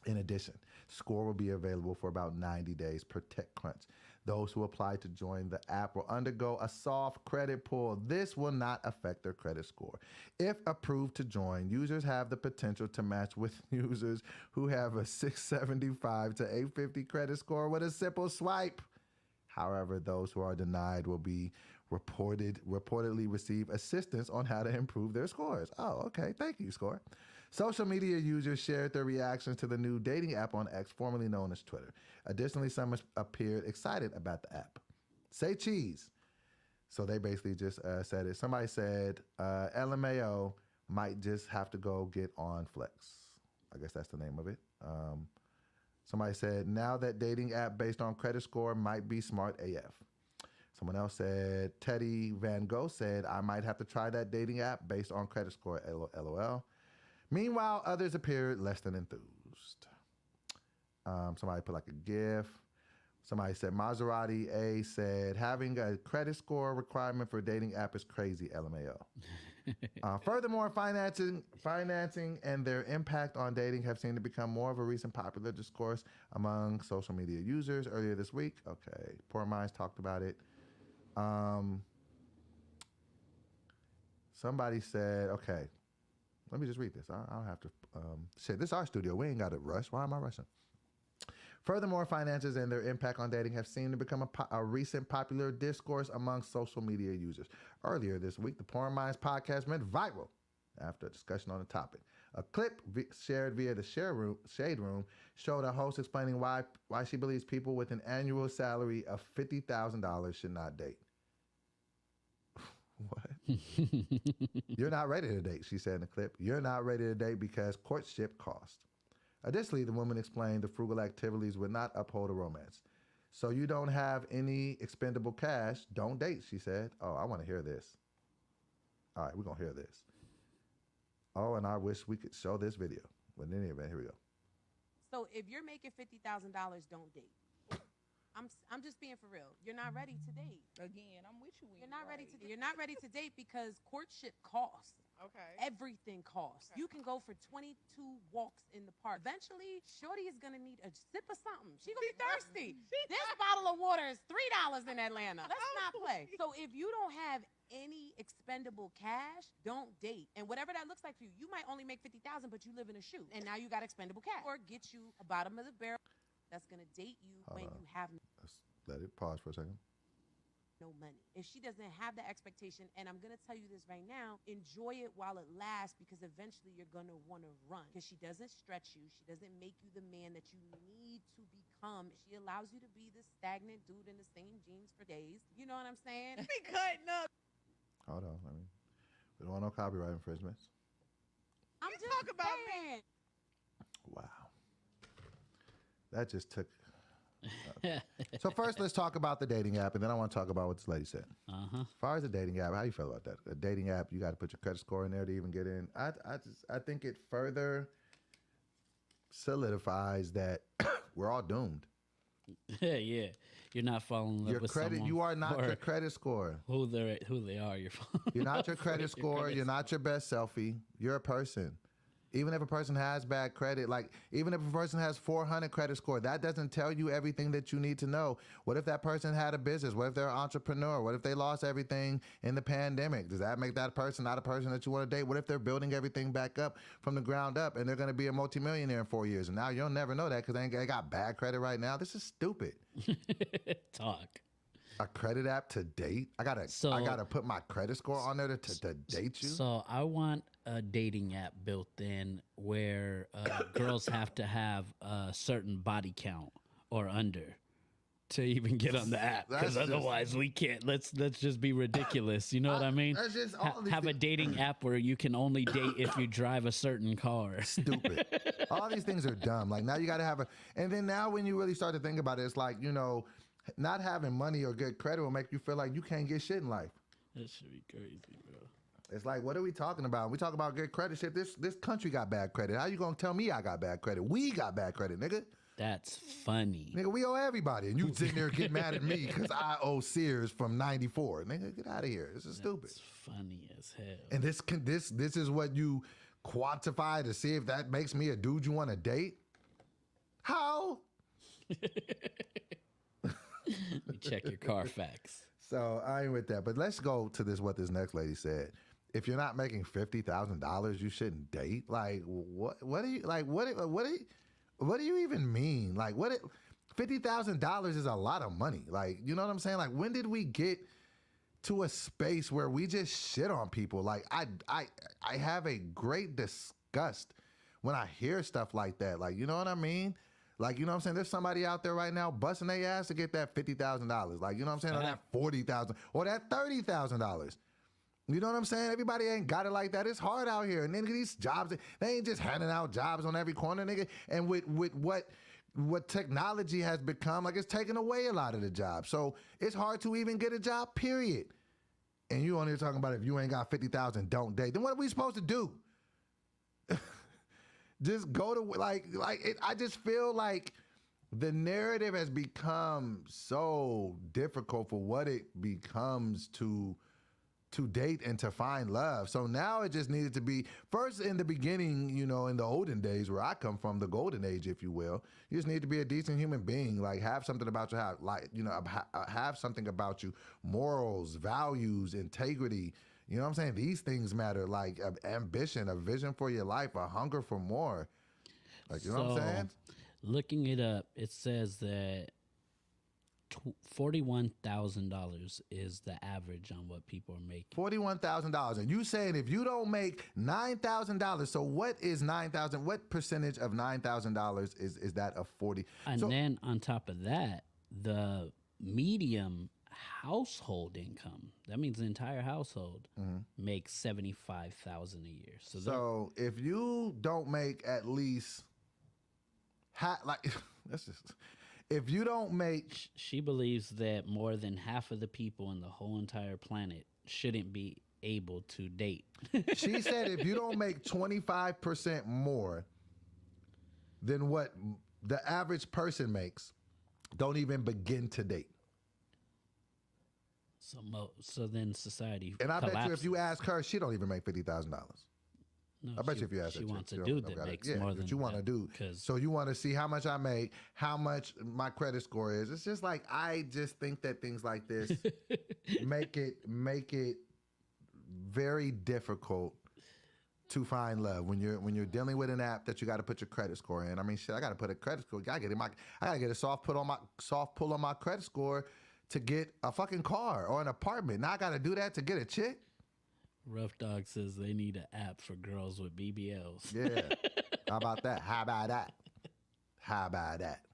In addition, Score will be available for about 90 days per TechCrunch. Those who apply to join the app will undergo a soft credit pull. This will not affect their credit score. If approved to join, users have the potential to match with users who have a 675 to 850 credit score with a simple swipe. However, those who are denied will be reportedly receive assistance on how to improve their scores. Oh, okay. Thank you, Score. Social media users shared their reactions to the new dating app on X, formerly known as Twitter. Additionally, some appeared excited about the app. Say cheese. So they basically just said it. Somebody said LMAO might just have to go get on Flex. I guess that's the name of it. Somebody said, now that dating app based on credit score might be smart AF. Someone else said, Teddy Van Gogh said, I might have to try that dating app based on credit score, LOL. Meanwhile, others appeared less than enthused. Somebody put like a GIF. Somebody said, Maserati A said, having a credit score requirement for a dating app is crazy, LMAO. Furthermore, financing and their impact on dating have seemed to become more of a recent popular discourse among social media users. Earlier this week, okay, Poor Minds talked about it. Somebody said, okay, let me just read this. I don't have to. Shit, this is our studio. We ain't got to rush. Why am I rushing? Furthermore, finances and their impact on dating have seemed to become a recent popular discourse among social media users. Earlier this week, the Porn Minds podcast went viral after a discussion on the topic. A clip shared via the Shade Room showed a host explaining why she believes people with an annual salary of $50,000 should not date. What? You're not ready to date, she said in the clip. You're not ready to date because courtship costs. Additionally, the woman explained the frugal activities would not uphold a romance. So you don't have any expendable cash, don't date, she said. Oh, I want to hear this. All right, we're going to hear this. Oh, and I wish we could show this video. But in any event, here we go. So if you're making $50,000, don't date. I'm just being for real. You're not ready to date. Again, I'm with you. You're not ready to. You're not ready to date because courtship costs. Okay. Everything costs. Okay. You can go for 22 walks in the park. Eventually, Shorty is gonna need a sip of something. She gonna be thirsty. This bottle of water is $3 in Atlanta. Let's not play. So if you don't have any expendable cash, don't date. And whatever that looks like for you, you might only make $50,000, but you live in a shoe, and now you got expendable cash. Or get you a bottom of the barrel that's gonna date you when you have Let's let it pause for a second. no money. If she doesn't have the expectation, and I'm going to tell you this right now, enjoy it while it lasts because eventually you're going to want to run because she doesn't stretch you. She doesn't make you the man that you need to become. She allows you to be this stagnant dude in the same jeans for days. You know what I'm saying? Be cutting up. Hold on. We don't want no copyright infringements. I'm You just talk about saying. Wow. That just took... So first, let's talk about the dating app, and then I want to talk about what this lady said. Uh-huh. As far as the dating app, how do you feel about that? A dating app, you got to put your credit score in there to even get in. I think it further solidifies that we're all doomed. Yeah. You're not falling in love Your with credit, someone you are not for your credit score. who they are. You're falling You're in not love your credit with score. credit You're not your best selfie. You're a person. Even if a person has bad credit, like even if a person has 400 credit score, that doesn't tell you everything that you need to know. What if that person had a business? What if they're an entrepreneur? What if they lost everything in the pandemic? Does that make that person not a person that you want to date? What if they're building everything back up from the ground up and they're going to be a multimillionaire in 4 years? And now you'll never know that because they got bad credit right now. This is stupid. Talk. A credit app to date? I gotta put my credit score on there to date you. So I want a dating app built in where girls have to have a certain body count or under to even get on the app, because That's just- otherwise we can't. Let's just be ridiculous. You know what I mean? That's just all these Have a things- dating app where you can only date if you drive a certain car. Stupid. All these things are dumb. Like now you got to have a, and then now when you really start to think about it, it's like, you know, not having money or good credit will make you feel like you can't get shit in life. That should be crazy, bro. It's like, what are we talking about? We talk about good credit shit. This country got bad credit. How you gonna tell me I got bad credit? We got bad credit, nigga. That's funny. Nigga, we owe everybody. And you sitting there getting mad at me because I owe Sears from 94. Nigga, get out of here. This is stupid. It's funny as hell. And this is what you quantify to see if that makes me a dude you want to date? How? Let me check your Carfax. So I ain't with that. But let's go to what this next lady said. If you're not making $50,000, you shouldn't date. Like what do you like what do you even mean? Like $50,000 is a lot of money. Like, you know what I'm saying? Like when did we get to a space where we just shit on people? Like I have a great disgust when I hear stuff like that. Like, you know what I mean? Like, you know what I'm saying? There's somebody out there right now busting their ass to get that $50,000. Like, you know what I'm saying? Or that $40,000 or that $30,000. You know what I'm saying? Everybody ain't got it like that. It's hard out here. And then these jobs, they ain't just handing out jobs on every corner, nigga. And with what technology has become, like it's taken away a lot of the jobs. So it's hard to even get a job, period. And you on here talking about if you ain't got 50,000, don't date. Then what are we supposed to do? Just go to I just feel like the narrative has become so difficult for what it becomes to date and to find love. So now it just needed to be first in the beginning, you know, in the olden days where I come from, the golden age, if you will. You just need to be a decent human being, like have something about you, have something about you, morals, values, integrity. You know what I'm saying? These things matter, like ambition, a vision for your life, a hunger for more. Like, you know what I'm saying? Looking it up, it says that $41,000 is the average on what people are making. $41,000. And you saying if you don't make $9,000, so what is 9,000? What percentage of $9,000 is that of 40? And then on top of that, the medium household income, that means the entire household makes $75,000 a year. So if you don't make at least that's just, if you don't make, she believes that more than half of the people in the whole entire planet shouldn't be able to date. she said if you don't make 25% more than what the average person makes, don't even begin to date. So then society And I collapses. bet you if you ask her, she don't even make $50,000. No, I bet you if you ask her, she wants she a don't- dude don't that got it. makes Yeah, more but than you want to that, do. 'cause- So you want to see how much I make, how much my credit score is. It's just like I just think that things like this make it very difficult to find love when you're dealing with an app that you got to put your credit score in. I mean, shit, I got to put a credit score. I gotta get a soft pull on my credit score to get a fucking car or an apartment. Now I got to do that to get a chick. Rough Dog says they need an app for girls with BBLs. Yeah. How about that? How about that? How about that?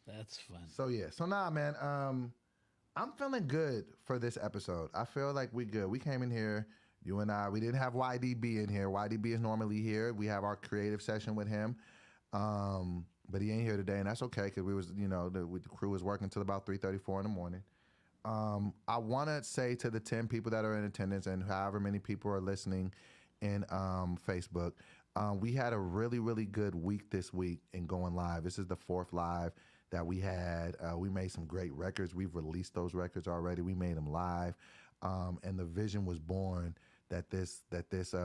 That's fun. So yeah. So nah, man. I'm feeling good for this episode. I feel like we good. We came in here, you and I. We didn't have YDB in here. YDB is normally here. We have our creative session with him, but he ain't here today, and that's okay because we was, you know, the crew was working till about 3:34 in the morning. I want to say to the 10 people that are in attendance and however many people are listening in Facebook, we had a really, really good week this week in going live. This is the 4th live that we had. We made some great records. We've released those records already. We made them live, and the vision was born that this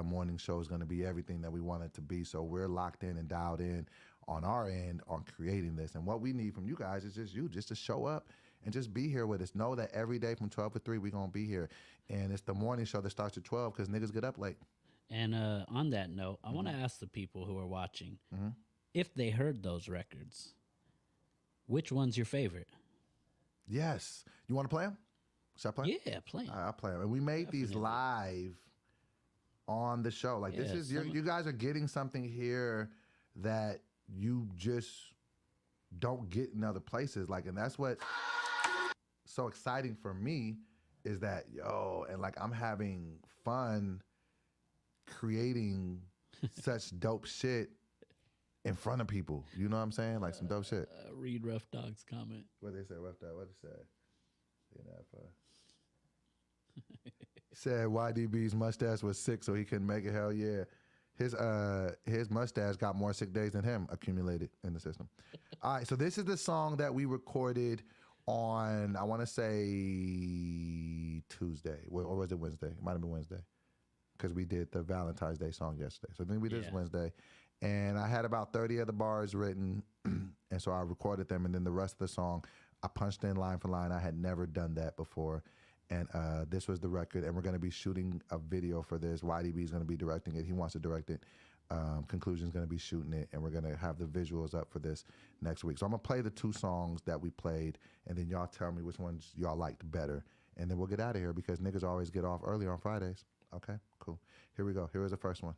morning show is going to be everything that we want it to be. So we're locked in and dialed in on our end on creating this. And what we need from you guys is just to show up and just be here with us. Know that every day from 12 to 3, we're going to be here. And it's the morning show that starts at 12 because niggas get up late. And on that note, I want to ask the people who are watching, if they heard those records, which one's your favorite? Yes. You want to play them? Should I play 'em? Yeah, play 'em. I'll play them. And we made these Definitely. live on the show. Like, this Yeah, is, you guys are getting something here that you just don't get in other places. Like, and that's what so exciting for me is that, and like I'm having fun creating such dope shit in front of people. You know what I'm saying? Like some dope shit. Read Rough Dog's comment. What they say, rough dog, what they say? Said YDB's mustache was sick, so he couldn't make it. Hell yeah. His mustache got more sick days than him accumulated in the system. All right, so this is the song that we recorded on, I want to say Tuesday, or was it Wednesday? It might have been Wednesday, because we did the Valentine's Day song yesterday. So then we did this Wednesday, and I had about 30 other bars written, and so I recorded them, and then the rest of the song, I punched in line for line. I had never done that before. And this was the record, and we're going to be shooting a video for this. YDB is going to be directing it. He wants to direct it. Conclusion's going to be shooting it, and we're going to have the visuals up for this next week. So I'm going to play the 2 songs that we played, and then y'all tell me which ones y'all liked better. And then we'll get out of here because niggas always get off early on Fridays. Okay, cool. Here we go. Here is the first one.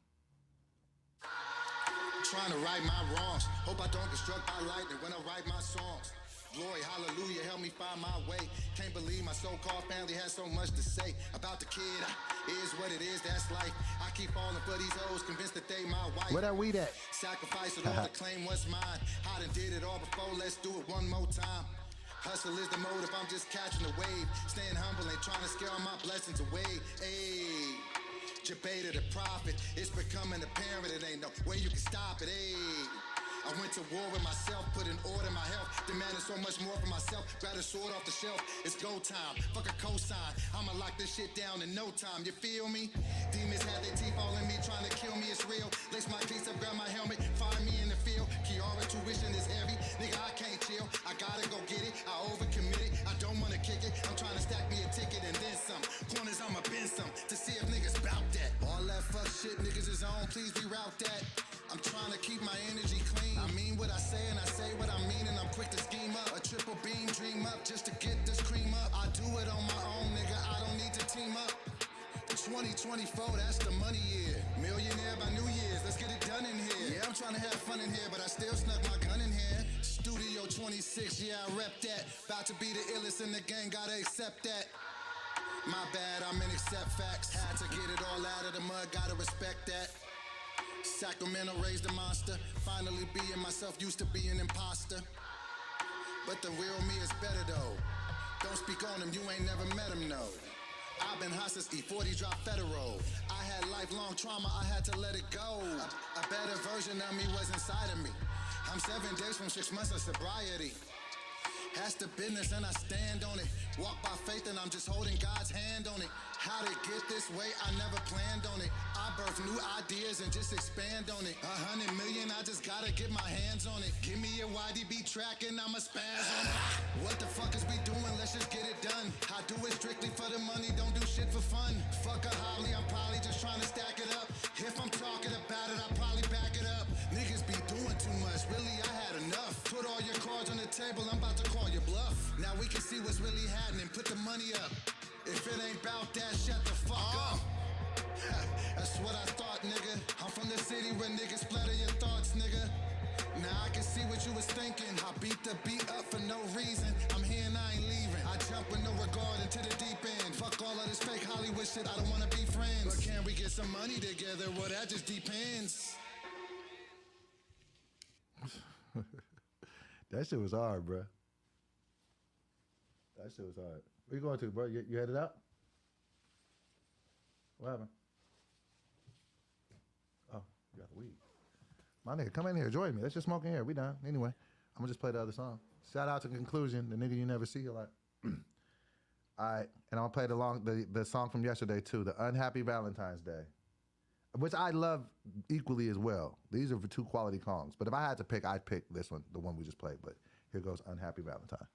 Trying to right my wrongs. Hope I don't get struck by lightning when I write my songs. Glory, hallelujah, help me find my way. Can't believe my so-called family has so much to say about the kid. Is what it is, that's life. I keep falling for these hoes, convinced that they my wife. Where that weed at? Sacrifice it all to claim what's mine. I done did it all before, let's do it one more time. Hustle is the motive, I'm just catching the wave. Staying humble and trying to scare all my blessings away. Ayy. Jabata the prophet, it's becoming apparent, it ain't no way you can stop it, ayy. I went to war with myself, put in order my health, demanding so much more for myself, grab a sword off the shelf, it's go time, fuck a cosign, I'ma lock this shit down in no time, you feel me? Demons had their teeth all in me, trying to kill me, it's real, lace my cleats up, grab my helmet, find me in the field, Kiara tuition is heavy, nigga I can't chill, I gotta go get it, I overcommitted, I don't wanna kick it, I'm trying to stack me a ticket and then some, corners I'ma bend some, to see if niggas bout that, all that fuck shit niggas is on, please reroute that, I'm trying to keep my energy clean. I mean what I say and I say what I mean, and I'm quick to scheme up. A triple beam, dream up just to get this cream up. I do it on my own, nigga, I don't need to team up. 2024, that's the money year. Millionaire by New Year's, let's get it done in here. Yeah, I'm trying to have fun in here, but I still snuck my gun in here. Studio 26, yeah, I rep that. About to be the illest in the gang, gotta accept that. My bad, I'm in accept facts. Had to get it all out of the mud, gotta respect that. Sacramento raised a monster. Finally being myself, used to be an imposter. But the real me is better though. Don't speak on him, you ain't never met him, no. I've been hot since E40 dropped federal. I had lifelong trauma, I had to let it go. A better version of me was inside of me. I'm 7 days from 6 months of sobriety. That's the business and I stand on it. Walk by faith and I'm just holding God's hand on it. How to get this way, I never planned on it. I birth new ideas and just expand on it. 100 million, I just gotta get my hands on it. Give me a YDB track and I'ma spaz on it. What the fuck is we doing? Let's just get it done. I do it strictly for the money, don't do shit for fun. Fuck a Holly, I'm probably just trying to stack it up. If I'm talking about it, I'll probably back it up. Niggas be doing too much, really I had enough. Put all your cards on the table, I'm about to call your bluff. Now we can see what's really happening, put the money up. If it ain't about that, shut the fuck up. That's what I thought, nigga. I'm from the city where niggas splatter your thoughts, nigga. Now I can see what you was thinking. I beat the beat up for no reason. I'm here and I ain't leaving. I jump with no regard into the deep end. Fuck all of this fake Hollywood shit, I don't wanna be friends. But can we get some money together? Well, that just depends. That shit was hard, bro. That shit was hard. Where you going to, bro? You headed out? What happened? Oh, you got the weed. My nigga, come in here, join me. Let's just smoke in here. We done. Anyway, I'm gonna just play the other song. Shout out to Conclusion, the nigga you never see a lot. All right, and I'm gonna play the song from yesterday too, the Unhappy Valentine's Day, which I love equally as well. These are 2 quality songs, but if I had to pick, I'd pick this one, the one we just played. But here goes Unhappy Valentine.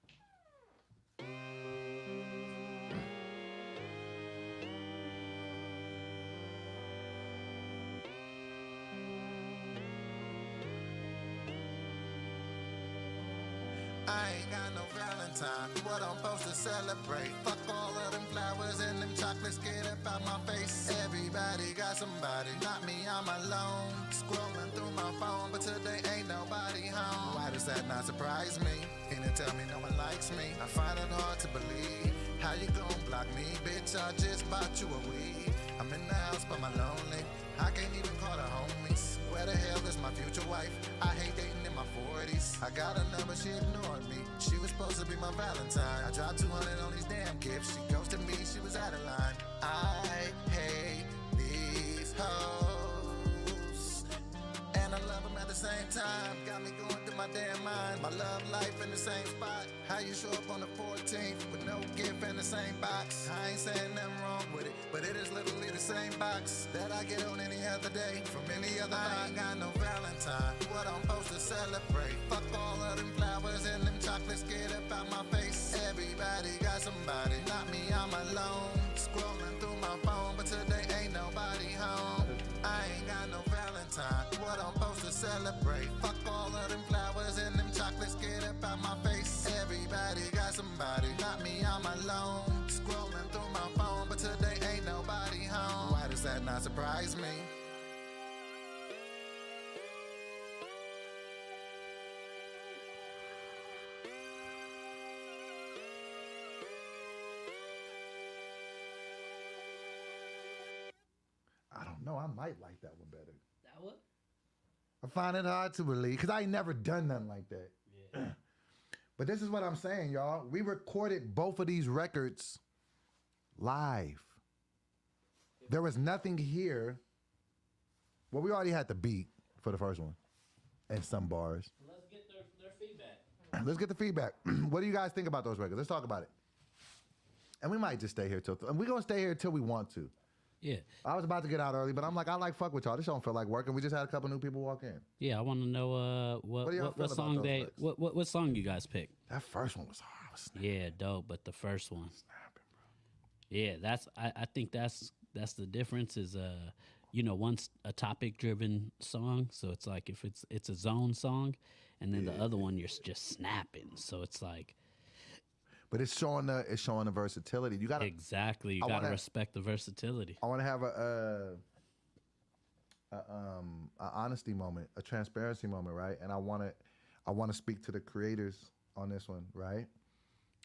I ain't got no Valentine. What I'm supposed to celebrate? Fuck all of them flowers and them chocolates get up out my face. Everybody got somebody, not me, I'm alone. Scrolling through my phone, but today ain't nobody home. Why does that not surprise me? Can you tell me no one likes me? I find it hard to believe. How you gon' block me? Bitch, I just bought you a weed. I'm in the house but my lonely. I can't even call her homies. Where the hell is my future wife? I hate dating in my 40s. I got a number, she ignored me. She was supposed to be my Valentine. I dropped 200 on these damn gifts. She ghosted me, she was out of line. I hate these hoes, and I love them at the same time. Got me going through my damn mind. My love life in the same spot. How you show up on the 14th with no gift in the same box? I ain't saying nothing wrong with it, but it is literally the same box that I get on any other day from any other I ain't got no Valentine. What I'm supposed to celebrate? Fuck all of them flowers and them chocolates get up out my face. Everybody got somebody, not me, I'm alone. Scrolling through my phone, but today ain't nobody home. I ain't got no Valentine. What I'm supposed to celebrate? Fuck all of them flowers and them chocolates get up out my face. Everybody got somebody, not me, I'm alone. Scrolling through my phone, but today ain't nobody home. Why does that not surprise me? I don't know. I might like that one better. That one? I find it hard to believe because I ain't never done nothing like that. Yeah. But this is what I'm saying, y'all. We recorded both of these records live. There was nothing here. Well, we already had the beat for the first one and some bars. Let's get their feedback. Let's get the feedback. What do you guys think about those records? Let's talk about it. And we might just stay here till we're gonna stay here till we want to. Yeah. I was about to get out early, but I'm like, I like fuck with y'all. This don't feel like working. We just had a couple new people walk in. Yeah, I want to know what song what song you guys picked. That first one was hard. I was Yeah, dope. But the first one, snapping, bro. yeah, I think that's the difference. Is one's a topic driven song, so it's like if it's a zone song, and then the other one you're just snapping. So it's like. But it's showing the versatility. You got exactly. You gotta respect the versatility. I want to have a honesty moment, a transparency moment, right? And I want to speak to the creators on this one, right?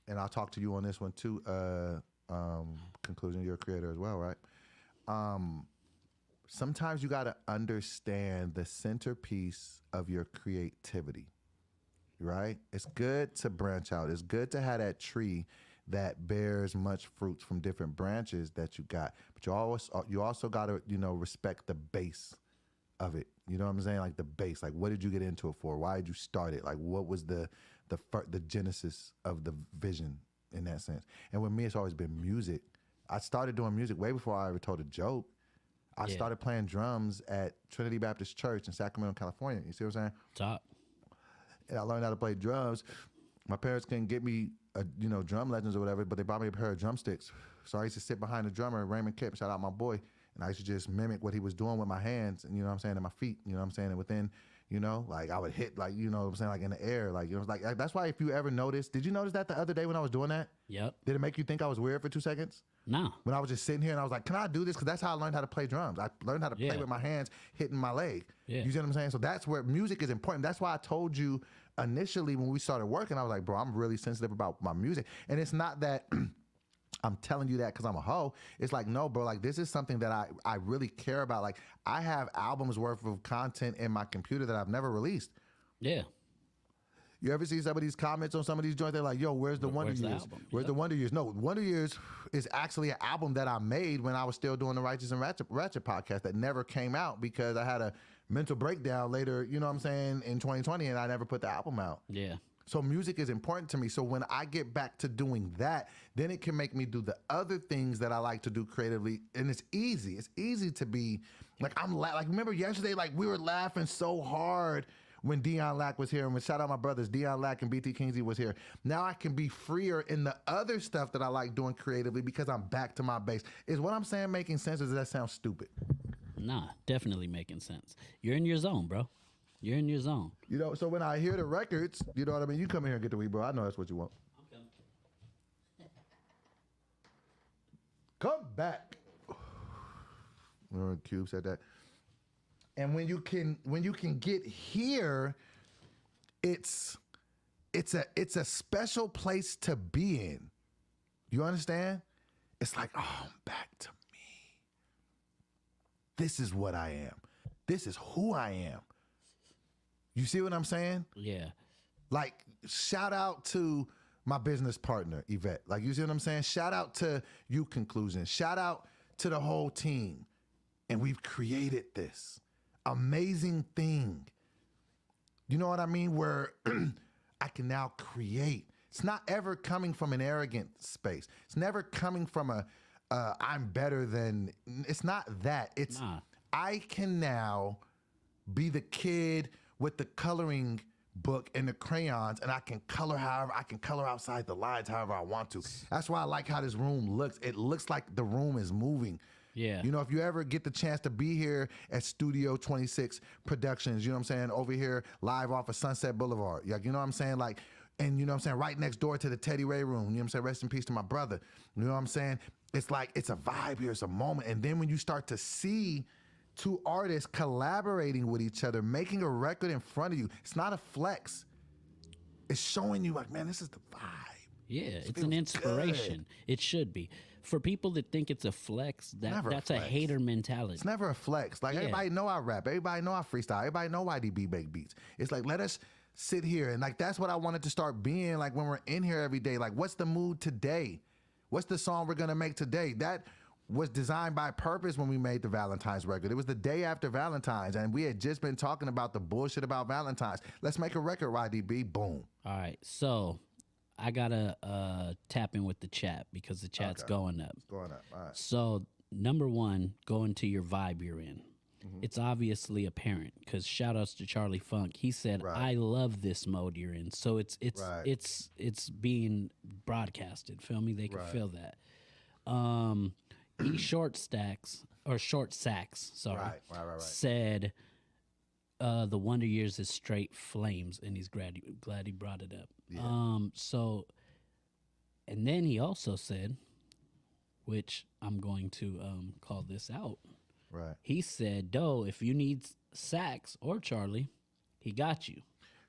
And I'll talk to you on this one too. Conclusion, you're a creator as well, right? Sometimes you got to understand the centerpiece of your creativity. Right? It's good to branch out. It's good to have that tree that bears much fruits from different branches that you got. But you also got to, respect the base of it. You know what I'm saying? Like the base. Like, what did you get into it for? Why did you start it? Like, what was the genesis of the vision in that sense? And with me, it's always been music. I started doing music way before I ever told a joke. I started playing drums at Trinity Baptist Church in Sacramento, California. You see what I'm saying? Top. And I learned how to play drums. My parents couldn't get me, drum lessons or whatever, but they bought me a pair of drumsticks. So I used to sit behind the drummer, Raymond Kipp, shout out my boy, and I used to just mimic what he was doing with my hands and, and my feet, and within, I would hit, like in the air, that's why if you ever noticed, did you notice that the other day when I was doing that? Yep. Did it make you think I was weird for 2 seconds? No. When I was just sitting here and I was like, can I do this? Because that's how I learned how to play drums. I learned how to play with my hands, hitting my leg. Yeah. You see what I'm saying? So that's where music is important. That's why I told you initially when we started working, I was like, bro, I'm really sensitive about my music. And it's not that I'm telling you that because I'm a hoe. It's like, no, bro, like this is something that I really care about. Like I have albums worth of content in my computer that I've never released. Yeah. You ever see some of these comments on some of these joints? They're like, yo, where's the Wonder Years? Where's the Wonder Years? No, Wonder Years is actually an album that I made when I was still doing the Righteous and Ratchet podcast that never came out because I had a mental breakdown later, in 2020, and I never put the album out. Yeah. So music is important to me. So when I get back to doing that, then it can make me do the other things that I like to do creatively. And it's easy. It's easy to be like, like, remember yesterday, like we were laughing so hard when Dion Lack was here. And when shout out my brothers, Dion Lack and BT Kingsley was here. Now I can be freer in the other stuff that I like doing creatively because I'm back to my base. Is what I'm saying making sense, or does that sound stupid? Nah, definitely making sense. You're in your zone, bro. You're in your zone. You know, so when I hear the records, you know what I mean? You come in here and get the weed, bro. I know that's what you want. Come back. Remember Cube said that. And when you can get here, it's a special place to be in. You understand? It's like, oh, I'm back to me. This is what I am. This is who I am. You see what I'm saying? Yeah. Like, shout out to my business partner, Yvette. Like, you see what I'm saying? Shout out to you, Conclusion. Shout out to the whole team. And we've created this amazing thing. You know what I mean? Where I can now create. It's not ever coming from an arrogant space. It's never coming from a, I'm better than, it's not that. It's, I can now be the kid with the coloring book and the crayons, and I can color outside the lines however I want to. That's why I like how this room looks. It looks like the room is moving. Yeah. You know, if you ever get the chance to be here at Studio 26 Productions, you know what I'm saying, over here live off of Sunset Boulevard. Like, you know what I'm saying? Like, and you know what I'm saying, right next door to the Teddy Ray room. You know what I'm saying? Rest in peace to my brother. You know what I'm saying? It's like, it's a vibe here, it's a moment. And then when you start to see two artists collaborating with each other, making a record in front of you, it's not a flex. It's showing you like, man, this is the vibe. Yeah, it's an inspiration. Good. It should be. For people that think it's a flex, that's a hater mentality. It's never a flex. Like, everybody know I rap. Everybody know I freestyle. Everybody know YDB make beats. It's like, let us sit here. And like, that's what I wanted to start being like when we're in here every day. Like, what's the mood today? What's the song we're going to make today? That was designed by purpose when we made the Valentine's record. It was the day after Valentine's, and we had just been talking about the bullshit about Valentine's. Let's make a record, YDB. Boom. All right. So I got to tap in with the chat because the chat's going up. It's going up. All right. So, number one, go into your vibe you're in. It's obviously apparent because shout outs to Charlie Funk. He said, I love this mode you're in. So it's being broadcasted. Feel me? They can feel that. Short Sacks, sorry, said the Wonder Years is straight flames, and he's glad he brought it up. Yeah. So, and then he also said, which I'm going to call this out. Right. He said, "Doe, if you need Sax or Charlie, he got you."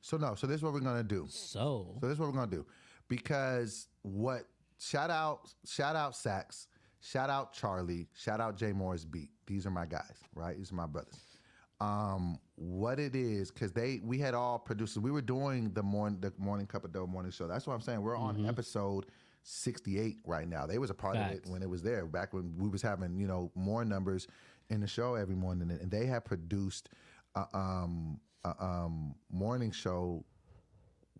So this is what we're gonna do. So this is what we're gonna do, because shout out Sax. Shout out Charlie. Shout out Jay Morris Beat. These are my guys, right? These are my brothers. What it is, because we had all producers. We were doing the morning Cup of Dough morning show. That's what I'm saying. We're on episode 68 right now. They was a part of it when it was there, back when we was having, you know, more numbers in the show every morning. And they had produced a morning show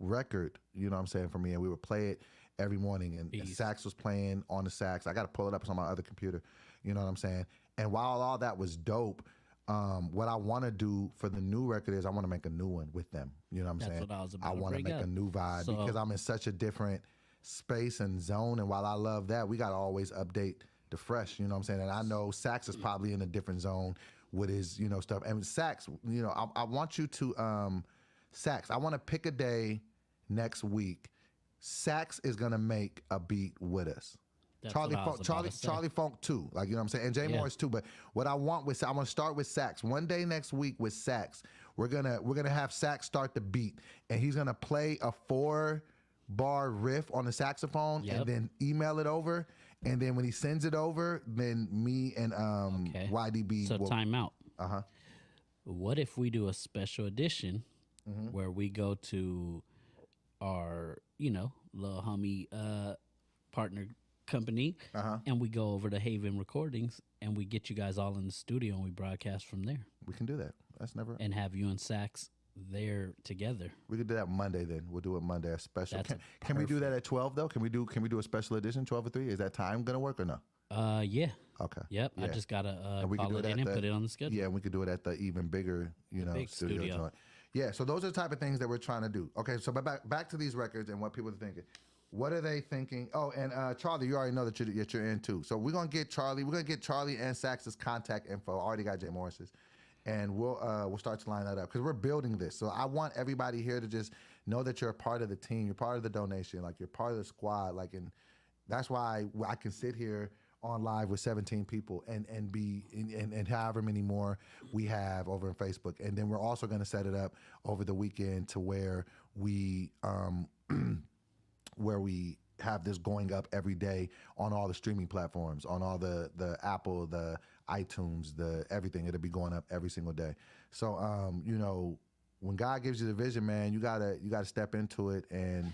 record, you know what I'm saying, for me. And we would play it every morning, and sax was playing on the sax. I got to pull it up. It's on my other computer. You know what I'm saying? And while all that was dope, what I want to do for the new record is I want to make a new one with them. You know what I'm saying? What I was about I want to make a new vibe because I'm in such a different space and zone. And while I love that, we got to always update the fresh. You know what I'm saying? And I know Sax is probably in a different zone with his, you know, stuff. And Sax, you know, I want you to, Sax, I want to pick a day next week. Sax is gonna make a beat with us. Charlie Funk too, like, you know what I'm saying, and Jay Morris too. But what I want I want to start with Sax. One day next week with Sax, we're gonna have Sax start the beat, and he's gonna play a 4-bar riff on the saxophone, and then email it over. And then when he sends it over, then me and YDB. So time out. Uh-huh. What if we do a special edition where we go to our, you know, little homie partner company, and we go over to Haven Recordings and we get you guys all in the studio and we broadcast from there? We can do that. That's never. And have you and Sax there together. We could do that Monday then. We'll do it Monday, a special. That's Can we do that at 12 though? Can we do a special edition 12 or 3? Is that time gonna work or no? Yeah. Okay. Yep. I Yeah. just gotta And we can call do it it in at and put it on the schedule. Yeah, and we could do it at the even bigger, big studio. joint. Yeah, so those are the type of things that we're trying to do. Okay, so back to these records and what people are thinking. What are they thinking? Oh, and Charlie, you already know that you're in too. So we're gonna get Charlie. We're gonna get Charlie and Sax's contact info. I already got Jay Morris's, and we'll start to line that up because we're building this. So I want everybody here to just know that you're a part of the team. You're part of the donation. Like you're part of the squad. Like, and that's why I can sit here on live with 17 people and however many more we have over on Facebook. And then we're also going to set it up over the weekend to where we have this going up every day on all the streaming platforms, on all the Apple, the iTunes, the everything. It'll be going up every single day. So when God gives you the vision, man, you gotta step into it. And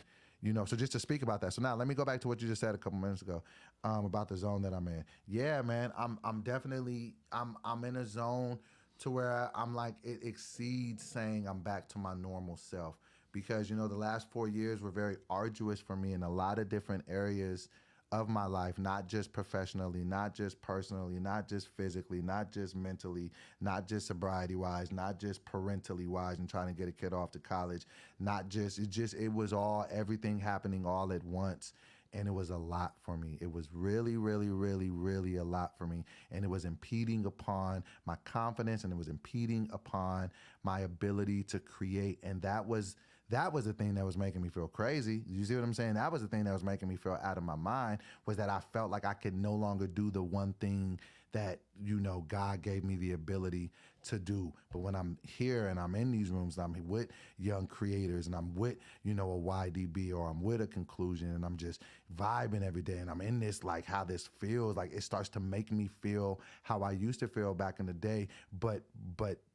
so just to speak about that. So now let me go back to what you just said a couple minutes ago about the zone that I'm in. Yeah, man, I'm definitely I'm in a zone to where I'm like, it exceeds saying I'm back to my normal self, because the last 4 years were very arduous for me in a lot of different areas of my life, not just professionally, not just personally, not just physically, not just mentally, not just sobriety wise, not just parentally wise and trying to get a kid off to college, it was all, everything happening all at once. And it was a lot for me. It was really, really, really, really a lot for me. And it was impeding upon my confidence, and it was impeding upon my ability to create. And that was the thing that was making me feel crazy. You see what I'm saying? That was the thing that was making me feel out of my mind, was that I felt like I could no longer do the one thing that, God gave me the ability to do. But when I'm here and I'm in these rooms and I'm with young creators and I'm with, a YDB, or I'm with a Conclusion, and I'm just vibing every day, and I'm in this, like, how this feels, like it starts to make me feel how I used to feel back in the day, but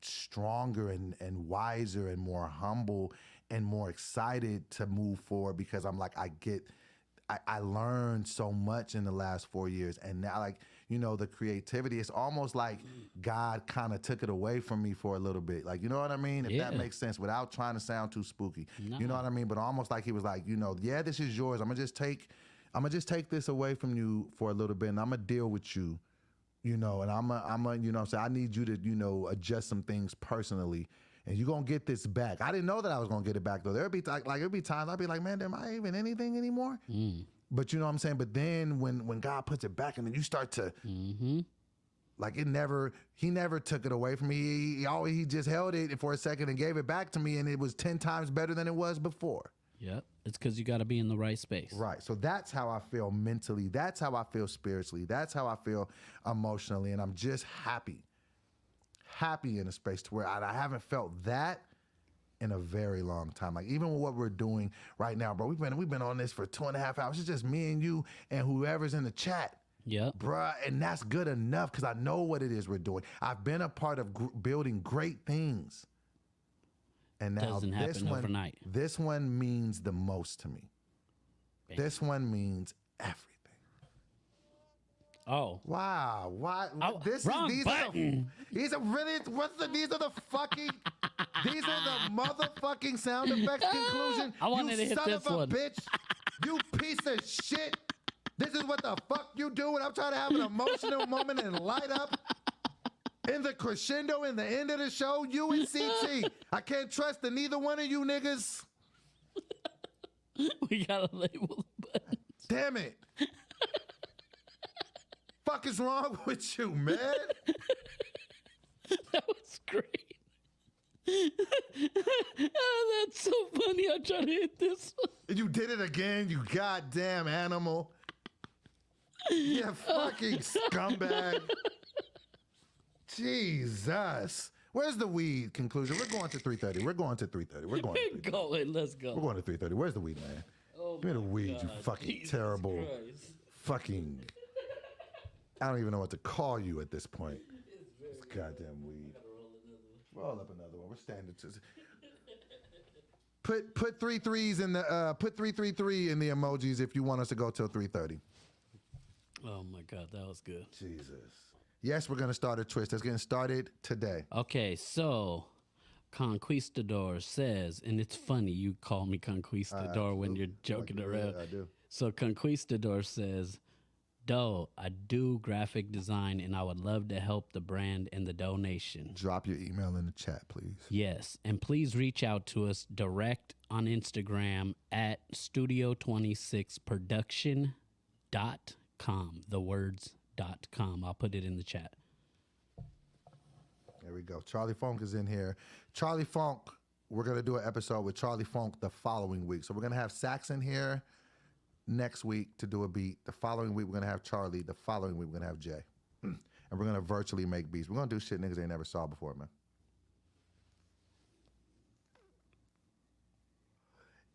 stronger and wiser and more humble and more excited to move forward, because I'm like, I learned so much in the last 4 years. And now, like, the creativity, it's almost like God kind of took it away from me for a little bit. Like, you know what I mean? If that makes sense, without trying to sound too spooky. No. You know what I mean? But almost like he was like, yeah, this is yours. I'm gonna just take this away from you for a little bit, and I'm gonna deal with you, and I'm say I need you to, adjust some things personally. And you're going to get this back. I didn't know that I was going to get it back, though. There'd be times I'd be like, man, am I even anything anymore? But you know what I'm saying? But then when God puts it back, and then you start to, like, he never took it away from me. He just held it for a second and gave it back to me, and it was 10 times better than it was before. Yep. It's because you got to be in the right space. Right. So that's how I feel mentally. That's how I feel spiritually. That's how I feel emotionally. And I'm just happy in a space to where I haven't felt that in a very long time. Like, even with what we're doing right now, bro, we've been on this for 2.5 hours. It's just me and you and whoever's in the chat. Yeah, bruh, and that's good enough, because I know what it is we're doing. I've been a part of building great things. And now doesn't happen overnight. This one means the most to me. Bam. This one means everything. Oh. Wow. Why? Oh, these wrong are button. these are really, these are the fucking, these are the motherfucking sound effects. Conclusion. I wanted to hit this son of a one. bitch. You piece of shit. This is what the fuck you do when I'm trying to have an emotional moment and light up. In the crescendo, in the end of the show, you and CT. I can't trust in neither one of you niggas. We gotta label the buttons. Damn it. Fuck is wrong with you, man? That was great. Oh, that's so funny. I tried to hit this one. You did it again, you goddamn animal. You fucking scumbag. Jesus. Where's the weed? Conclusion. We're going to 3:30. We're going to 3:30. We're going to 3:30. Going, let's go. We're going to 3:30. Where's the weed, man? Oh, Give me the weed, God. you fucking Jesus terrible. Christ. Fucking. I don't even know what to call you at this point. It's goddamn weed. Roll up another one. We're standing to. Put 3 3s in the put 333 in the emojis if you want us to go till 3:30. Oh my God, that was good. Jesus. Yes, we're gonna start a twist. That's getting started today. Okay, so Conquistador says, and it's funny you call me Conquistador when you're joking around. I do. So Conquistador says, "Doe, I do graphic design, and I would love to help the brand and the donation. Drop your email in the chat, please. Yes, and please reach out to us direct on Instagram at studio26production.com. The words .com. I'll put it in the chat. There we go. Charlie Funk is in here. Charlie Funk, we're going to do an episode with Charlie Funk the following week. So we're going to have Saxon here next week to do a beat. The following week, we're going to have Charlie. The following week, we're going to have Jay. And we're going to virtually make beats. We're going to do shit niggas ain't never saw before, man.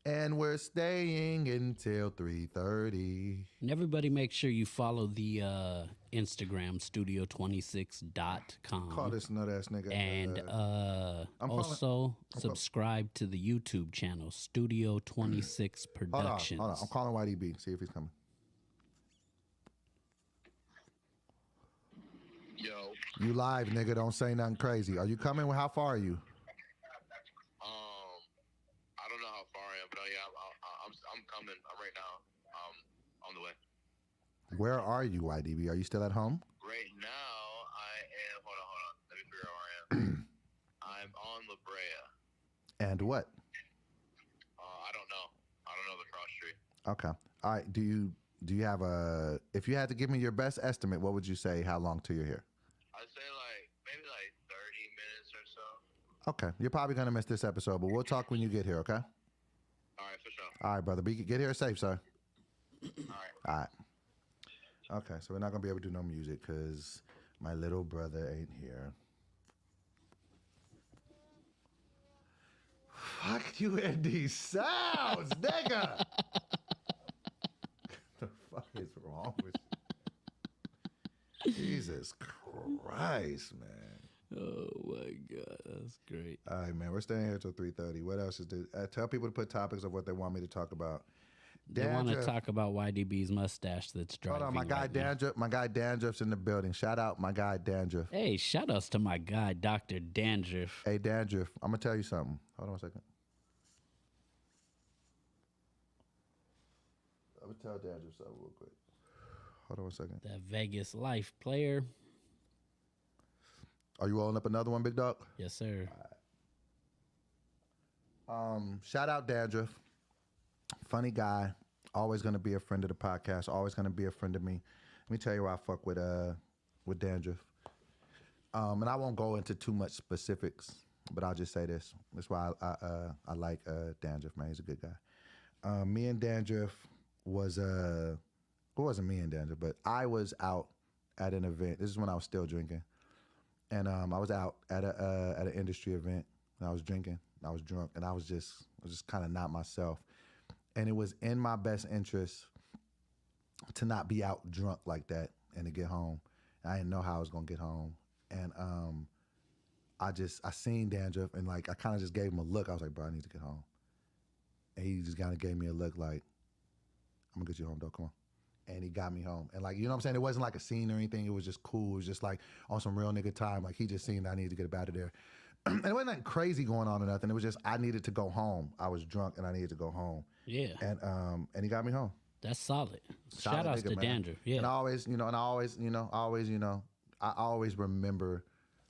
And we're staying until 3:30. And everybody make sure you follow the Instagram studio26.com. Call this nut ass nigga. And also subscribe to the YouTube channel, Studio26 Productions. Hold on. I'm calling YDB. See if he's coming. Yo, You live, nigga. Don't say nothing crazy. Are you coming? How far are you? I don't know how far I am, but yeah, I'm coming right now. On the way. Where are you, YDB? Are you still at home? Right now, I am. Hold on. Let me figure out where I am. I'm on La Brea. And what? I don't know. I don't know the cross street. Okay. All right. Do you have a? If you had to give me your best estimate, what would you say? How long till you're here? I'd say maybe 30 minutes or so. Okay. You're probably gonna miss this episode, but we'll talk when you get here. Okay. All right, for sure. All right, brother. Get here safe, sir. All right. All right. Okay. So we're not gonna be able to do no music because my little brother ain't here. Fuck you and these sounds, nigga. What the fuck is wrong with you? Jesus Christ, man. Oh my God, that's great. All right, man. We're staying here till 3:30. What else is there? Tell people to put topics of what they want me to talk about. They want to Dandruff. talk about YDB's mustache that's driving. Hold on, my guy right now. Dandruff. My guy Dandruff's in the building. Shout out my guy Dandruff. Hey, shout outs to my guy, Dr. Dandruff. Hey Dandruff, I'm gonna tell you something. Hold on a second. I'm gonna tell Dandruff something real quick. Hold on a second. That Vegas life player. Are you rolling up another one, big dog? Yes, sir. Shout out Dandruff. Funny guy. Always gonna be a friend of the podcast. Always gonna be a friend of me. Let me tell you why I fuck with Dandruff. And I won't go into too much specifics, but I'll just say this. That's why I like Dandruff, man. He's a good guy. Me and Dandruff was it wasn't me and Dandruff, but I was out at an event. This is when I was still drinking. And I was out at an industry event, and I was drinking. I was drunk, and I was just kind of not myself. And it was in my best interest to not be out drunk like that and to get home. I didn't know how I was gonna get home, and I seen Dandruff, and like I kind of just gave him a look. I was like, bro, I need to get home, and he just kind of gave me a look like, I'm gonna get you home, though. Come on. And he got me home. And like, you know what I'm saying? It wasn't like a scene or anything. It was just cool. It was just like on some real nigga time. Like he just seen that I needed to get up out of there. And it wasn't nothing crazy going on or nothing. It was just I needed to go home. I was drunk and I needed to go home. Yeah. And he got me home. That's solid. Solid Shout outs nigga, to man. Dandruff. Yeah. And I always remember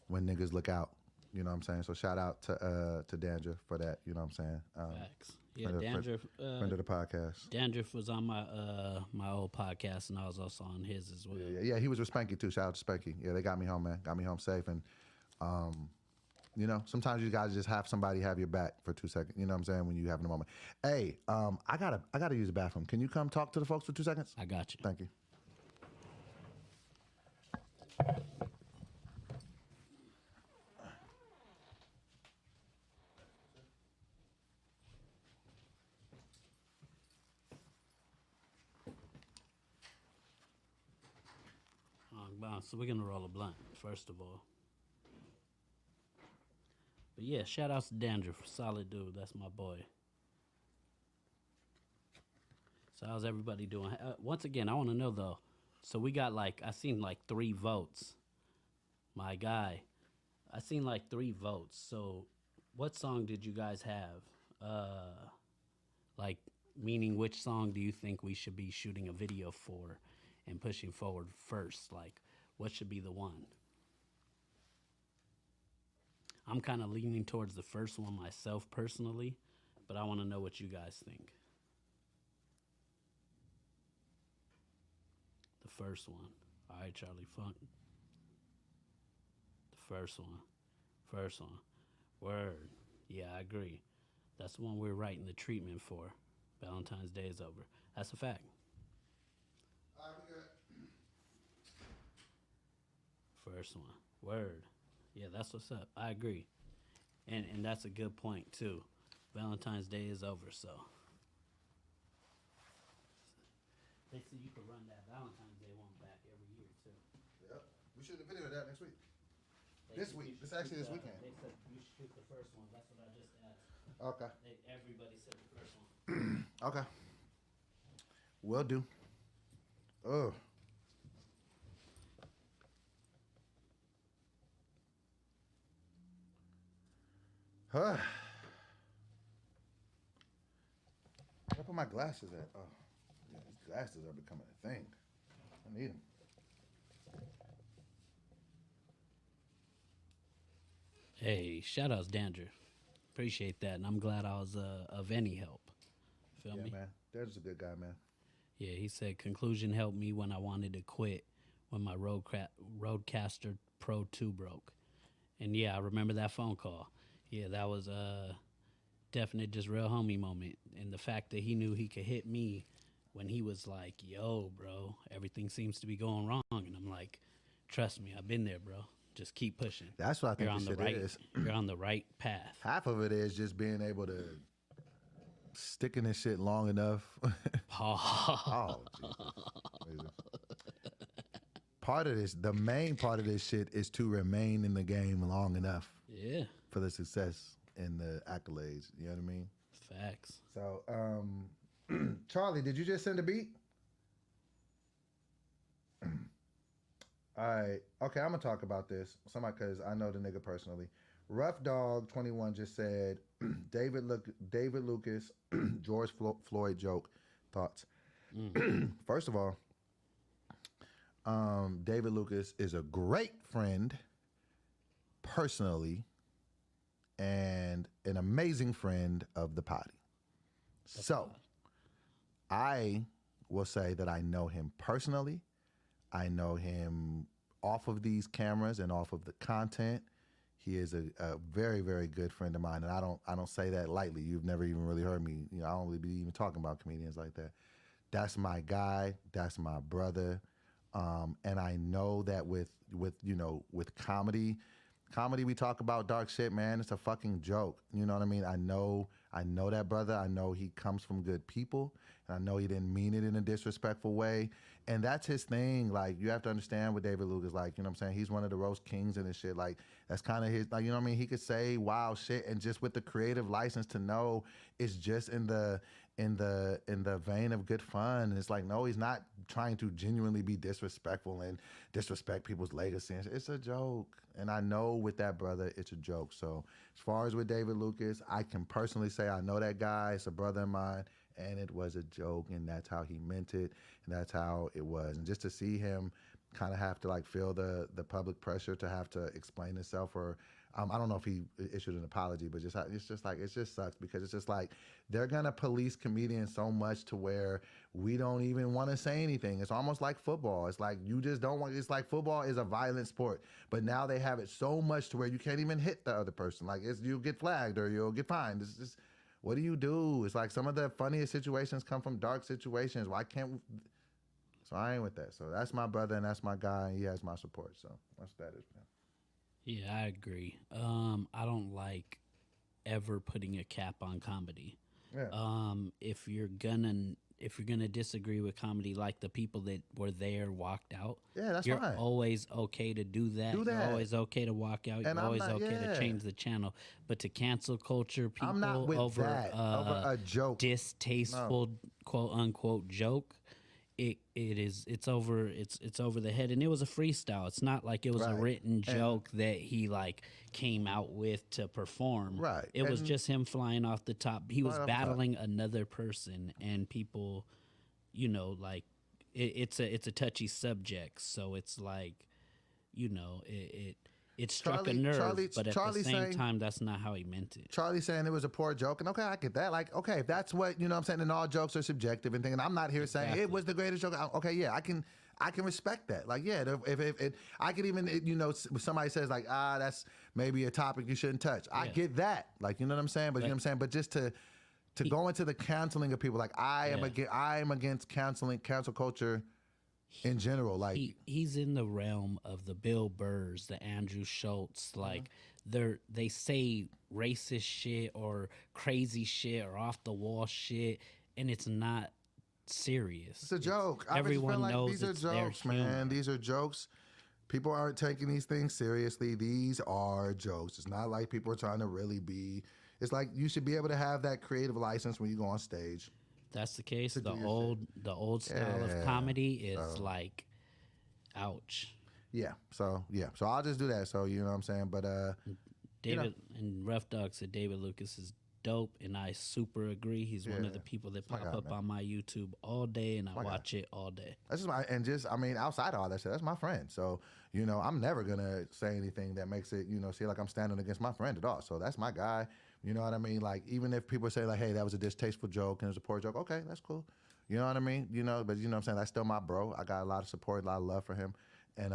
when niggas look out. You know what I'm saying? So shout out to Dandruff for that. You know what I'm saying? Facts. Yeah, friend of- Dandruff. Friend of the podcast. Dandruff was on my my old podcast, and I was also on his as well. Yeah, he was with Spanky too. Shout out to Spanky. Yeah, they got me home, man. Got me home safe. And, you know, sometimes you guys just have somebody have your back for 2 seconds. You know what I'm saying? When you having a moment. Hey, I gotta use the bathroom. Can you come talk to the folks for 2 seconds? I got you. Thank you. So we're gonna roll a blunt first of all. But yeah, shout outs to Dandruff, solid dude. That's my boy. So how's everybody doing? Once again, I want to know though. So we got I seen 3 votes. My guy, I seen 3 votes. So What song did you guys have? Like, meaning which song do you think we should be shooting a video for and pushing forward first? Like, what should be the one? I'm kind of leaning towards the first one myself personally, but I want to know what you guys think. The first one. All right, Charlie Funk. The first one. First one. Word. Yeah, I agree. That's the one we're writing the treatment for. Valentine's Day is over. That's a fact. First one. Word. Yeah, that's what's up. I agree. And that's a good point too. Valentine's Day is over, so they say you could run that Valentine's Day one back every year too. Yep. We shoot a video of that next week. They This said week. you should This actually shoot this weekend. They said you should shoot the first one. That's what I just asked. Okay. Everybody said the first one. Okay. Will do. Oh. Huh. Where I put my glasses at? Oh, yeah, these glasses are becoming a thing. I need them. Hey, shout outs, Danger. Appreciate that, and I'm glad I was of any help. Feel Yeah, me? man. There's a good guy, man. Yeah, he said conclusion helped me when I wanted to quit when my Roadcaster Pro 2 broke. And yeah, I remember that phone call. Yeah, that was a definite just real homie moment. And the fact that he knew he could hit me when he was like, yo, bro, everything seems to be going wrong. And I'm like, trust me, I've been there, bro. Just keep pushing. That's what I think You're on this the shit right. is. You're on the right path. Half of it is just being able to stick in this shit long enough. Oh, Jesus. Crazy. Part of this, the main part of this shit is to remain in the game long enough Yeah, for the success and the accolades. You know what I mean? facts. So, Charlie, did you just send a beat? All right. Okay, I'm gonna talk about this. Somebody, cause I know the nigga personally. Rough Dog 21 just said, David Lucas, George Floyd joke. Thoughts? First of all, David Lucas is a great friend, personally, and an amazing friend of the potty. So, I will say that I know him personally. I know him off of these cameras and off of the content. He is a very, very good friend of mine, and I don't say that lightly. You've never even really heard me. I don't really be even talking about comedians like that. That's my guy. That's my brother. And I know that with comedy, we talk about dark shit, man. It's a fucking joke. You know what I mean? I know that brother. I know he comes from good people, and I know he didn't mean it in a disrespectful way. And that's his thing. Like, you have to understand with David Lucas, like, you know what I'm saying? He's one of the roast kings and this shit. Like, that's kind of his, like, you know what I mean? He could say wild shit, and just with the creative license to know it's just in the vein of good fun. And it's like, no, he's not trying to genuinely be disrespectful and disrespect people's legacy. It's a joke. And I know with that brother, it's a joke. So as far as with David Lucas, I can personally say I know that guy. It's a brother of mine, and it was a joke, and that's how he meant it, and that's how it was. And just to see him kind of have to like feel the public pressure to have to explain himself, or I don't know if he issued an apology, but it just sucks, because it's just like they're gonna police comedians so much to where we don't even want to say anything. It's almost like football. It's like you just don't want. It's like football is a violent sport, but now they have it so much to where you can't even hit the other person. Like you'll get flagged or you'll get fined. It's just, what do you do? It's like some of the funniest situations come from dark situations. Why can't? So I ain't with that. So that's my brother and that's my guy, and he has my support. So that's that is, man. Yeah, I agree. I don't like ever putting a cap on comedy. Yeah. If you're gonna disagree with comedy, like the people that were there walked out, Yeah, that's you're fine. always okay to do that. Do that. You're always okay to walk out. And You're I'm always not- okay yeah. to change the channel. But to cancel culture people I'm not with over that. Over a joke. distasteful quote unquote joke it's over the head, and it was a freestyle. It's not like it was a Right. written joke that he like came out with to perform. Right. It was And- just him flying off the top. He was Flying off the top. battling another person, and people, like it's a touchy subject, so it's like, it struck a nerve, but at the same time, that's not how he meant it. Charlie saying it was a poor joke, and okay, I get that. Like, okay, if that's what what I'm saying, and all jokes are subjective and thing, and I'm not here saying it was the greatest joke. Okay, yeah, I can respect that. Like, yeah, if I could even, if somebody says like, that's maybe a topic you shouldn't touch. I get that. Like, you know what I'm saying? But you know what I'm saying? But just to go into the canceling of people, like I am against cancel culture in general. Like he's in the realm of the Bill Burrs, the Andrew Schultz, like they say racist shit or crazy shit or off the wall shit, and it's not serious. it's a joke. Everyone knows these are it's their jokes, man. humor. These are jokes. People aren't taking these things seriously. These are jokes. It's not like people are trying to really be. It's like you should be able to have that creative license when you go on stage. That's the case. do The your old style of comedy is like, ouch. Yeah. So I'll just do that. So you know what I'm saying. But David and Rough Dog said David Lucas is dope, and I super agree. He's one of the people that my pop guy, up man. on my YouTube all day, and I My guy. watch it all day. that's just outside of all that shit, that's my friend. So I'm never gonna say anything that makes it see like I'm standing against my friend at all. So that's my guy. You know what I mean? Like even if people say like, hey, that was a distasteful joke and it was a poor joke, okay, that's cool. You know what I mean? But you know what I'm saying? That's still my bro. I got a lot of support, a lot of love for him. And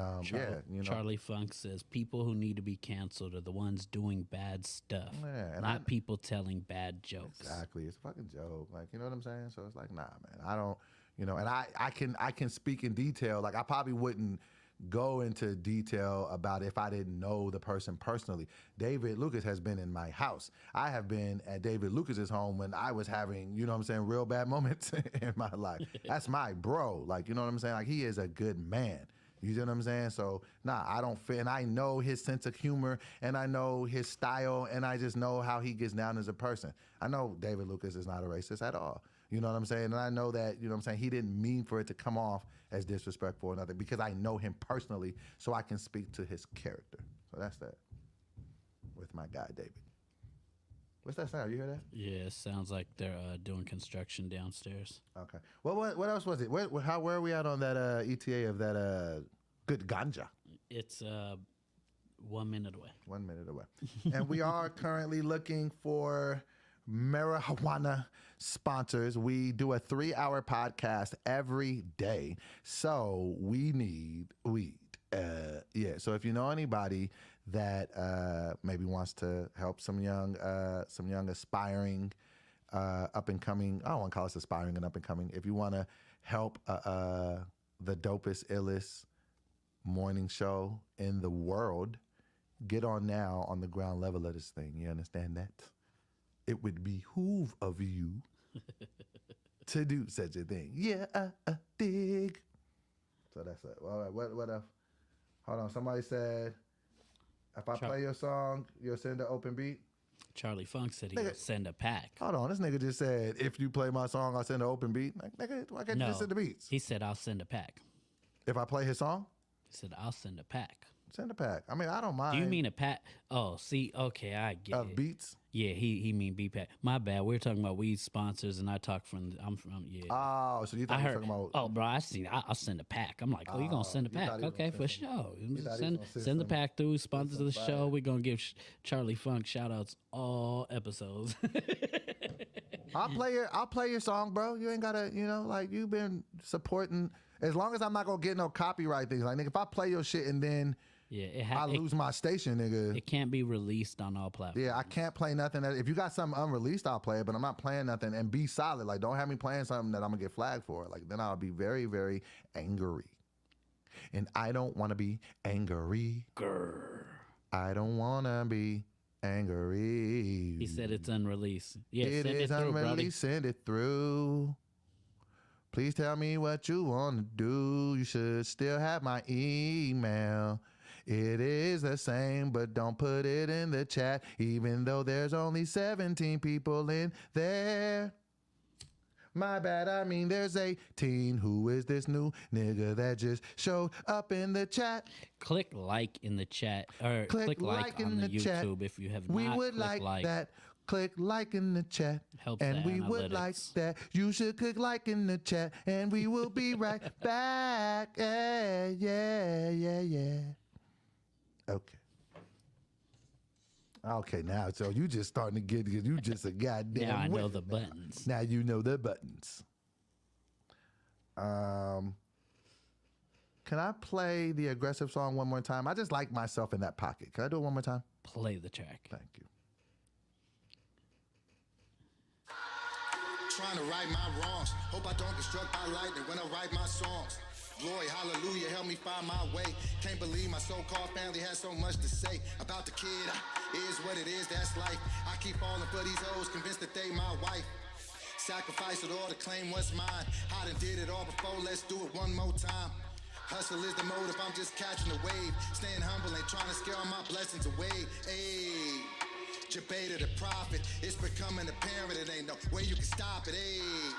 Charlie Funk says people who need to be canceled are the ones doing bad stuff, Yeah, and not people telling bad jokes. Exactly. It's a fucking joke. Like, you know what I'm saying? So it's like, nah, man. I don't, and I can speak in detail. Like I probably wouldn't go into detail about if I didn't know the person personally. David Lucas has been in my house. I have been at David Lucas's home when I was having, real bad moments in my life. That's my bro. Like, you know what I'm saying? Like he is a good man. You know what I'm saying? So, I don't fit. And I know his sense of humor, and I know his style, and I just know how he gets down as a person. I know David Lucas is not a racist at all. You know what I'm saying? And I know that, he didn't mean for it to come off as disrespectful or nothing because I know him personally, so I can speak to his character. So that's that with my guy, David. What's that sound? You hear that? Yeah, it sounds like they're doing construction downstairs. Okay. Well, what else was it? Where are we at on that ETA of that good ganja? It's 1 minute away. 1 minute away. And we are currently looking for marijuana sponsors. We do a 3-hour podcast every day. So we need weed. So if you know anybody that maybe wants to help some young aspiring up and coming, I don't want to call us aspiring and up and coming. If you want to help the dopest, illest morning show in the world, get on now on the ground level of this thing. You understand that? It would behoove of you to do such a thing. Yeah, dig. So that's it. All right, what else? Hold on. Somebody said, if I play your song, you'll send an open beat. Charlie Funk said he'll send a pack. Hold on. This nigga just said, if you play my song, I'll send an open beat. Like, nigga, why can't you just send the beats? He said, I'll send a pack. If I play his song? He said, I'll send a pack. Send a pack. I mean, I don't mind. Do you mean a pack? Oh, see, okay, I get of it. beats? Yeah, he mean B pack. My bad. We're talking about weed sponsors, and I talk I'm from Oh, so you thought I you were heard. talking about? Oh, bro, I'll send a pack. I'm like, oh, you gonna send a you thought pack? he was Okay, gonna for send sure. thought he was Send gonna send send the some- pack through. Sponsors of the some show. fire. We're gonna give Charlie Funk shout outs all episodes. I'll play your song, bro. You ain't gotta, like you've been supporting. As long as I'm not gonna get no copyright things. Like, nigga, if I play your shit and then Yeah, I lose my station, nigga. It can't be released on all platforms. Yeah, I can't play nothing. If you got something unreleased, I'll play it, but I'm not playing nothing. And be solid. Like, don't have me playing something that I'm gonna get flagged for. Like, then I'll be very, very angry. And I don't want to be angry. Grr. I don't want to be angry. He said it's unreleased. Yeah, It send is it through, brody. unreleased. Send it through. Please tell me what you want to do. You should still have my email. It is the same, but don't put it in the chat, even though there's only 17 people in there. My bad, I mean there's a teen. Who is this new nigga that just showed up in the chat? Click like in the chat, or click like on the chat. YouTube if you have We not. would Click like that. Click like in the chat. Helps and the we would like analytics. that. You should click like in the chat. And we will be right back. Yeah, yeah, yeah, yeah. Okay. Okay, now, so you just starting to get, you just a goddamn Now I know wizard the now. buttons. Now you know the buttons. Can I play the aggressive song one more time? I just like myself in that pocket. Can I do it one more time? Play the track. Thank you. Trying to right my wrongs. Hope I don't get struck by lightning when I write my songs. Glory, hallelujah, help me find my way. Can't believe my so-called family has so much to say about the kid. Is what it is, that's life. I keep falling for these hoes, convinced that they my wife. Sacrifice it all to claim what's mine. I done did it all before, let's do it one more time. Hustle is the motive, I'm just catching the wave. Staying humble, ain't trying to scare all my blessings away. Ayy. Jabata the prophet, it's becoming apparent, it ain't no way you can stop it, ayy.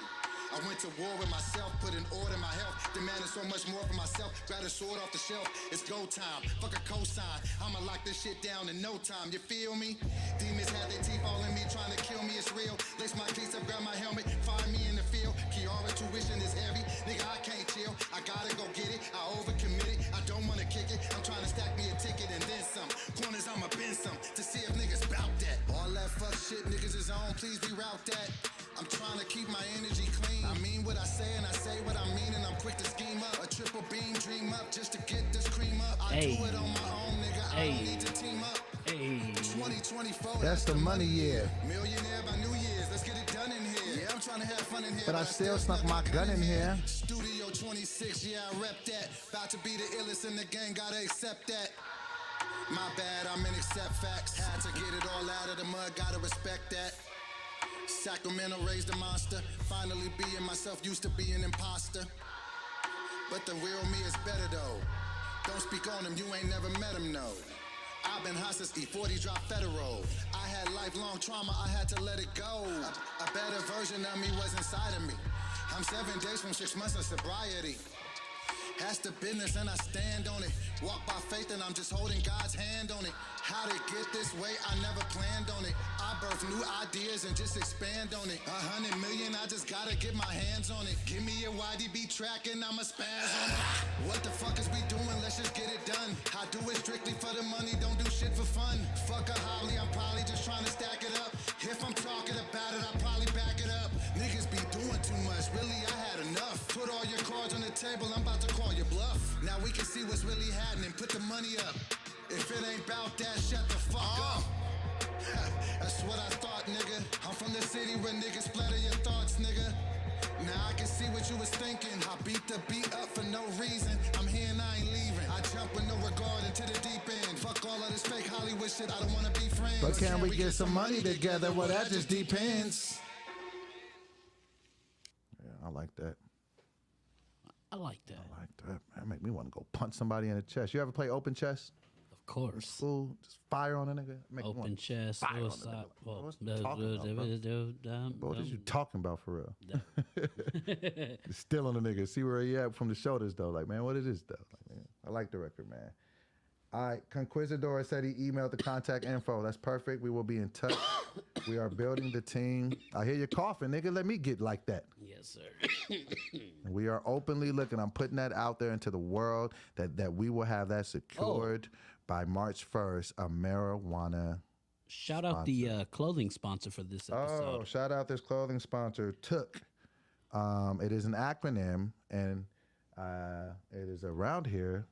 I went to war with myself, put in order my health, demanding so much more for myself, grab a sword off the shelf, it's go time, fuck a cosign, I'ma lock this shit down in no time, you feel me? Demons had their teeth all in me, trying to kill me, it's real, lace my cleats up, grab my helmet, find me in the field, Kiara tuition is heavy, nigga I can't chill, I gotta go get it, I overcommitted, I don't wanna kick it, I'm trying to stack me a ticket and then some, corners I'ma bend some, to see if niggas bout that, all that fuck shit niggas is on, please reroute that. I'm trying to keep my energy clean. I mean what I say and I say what I mean, and I'm quick to scheme up. A triple beam, dream up just to get this cream up. I do it on my own, nigga. I don't need to team up. 2024, That's the money year. Millionaire by New Year's, let's get it done in here. Yeah, I'm trying to have fun in here. But I still snuck my gun in here. Studio 26, yeah, I rep that. About to be the illest in the game, gotta accept that. My bad, I'm in accept facts. Had to get it all out of the mud, gotta respect that. Sacramento raised a monster. Finally being myself, used to be an imposter. But the real me is better though. Don't speak on him, you ain't never met him, no. I've been hot since E40 dropped federal. I had lifelong trauma, I had to let it go. A better version of me was inside of me. I'm 7 days from 6 months of sobriety. That's the business and I stand on it. Walk by faith and I'm just holding God's hand on it. How to get this way, I never planned on it. I birth new ideas and just expand on it. 100 million, I just gotta get my hands on it. Give me a YDB track and I'ma spaz on it. What the fuck is we doing? Let's just get it done. I do it strictly for the money, don't do shit for fun. Fuck a Holly, I'm probably just trying to stack it up. If I'm talking about it, I'll probably back it up. Niggas be doing too much, really I had enough. Put all your cards on the table, I'm about to call your bluff. Now we can see what's really happening, put the money up. If it ain't about that, shut the fuck up. That's what I thought, nigga. I'm from the city where niggas splatter your thoughts, nigga. Now I can see what you was thinking. I beat the beat up for no reason. I'm here and I ain't leaving. I jump with no regard into the deep end. Fuck all of this fake Hollywood shit, I don't wanna be friends. But can we get some money together? Well, that just depends. Yeah, I like that. I like that. I like that. That make me want to go punch somebody in the chest. You ever play open chess? Of course. School, just fire on a nigga. Make me Open wanna chest. fire on a What's nigga. up? Like, what's you talking about, bro? Bro, what is you talking about for real? Still on the nigga. See where he at from the shoulders though. Like, man, what is this though? Like, man, I like the record, man. All right, Conquistador said he emailed the contact info. That's perfect. We will be in touch. We are building the team. I hear you coughing, nigga. Let me get like that. Yes, sir. We are openly looking. I'm putting that out there into the world that we will have that secured by March 1st. A marijuana. Shout out the clothing sponsor for this episode. Oh, shout out this clothing sponsor, Took. It is an acronym, and it is around here.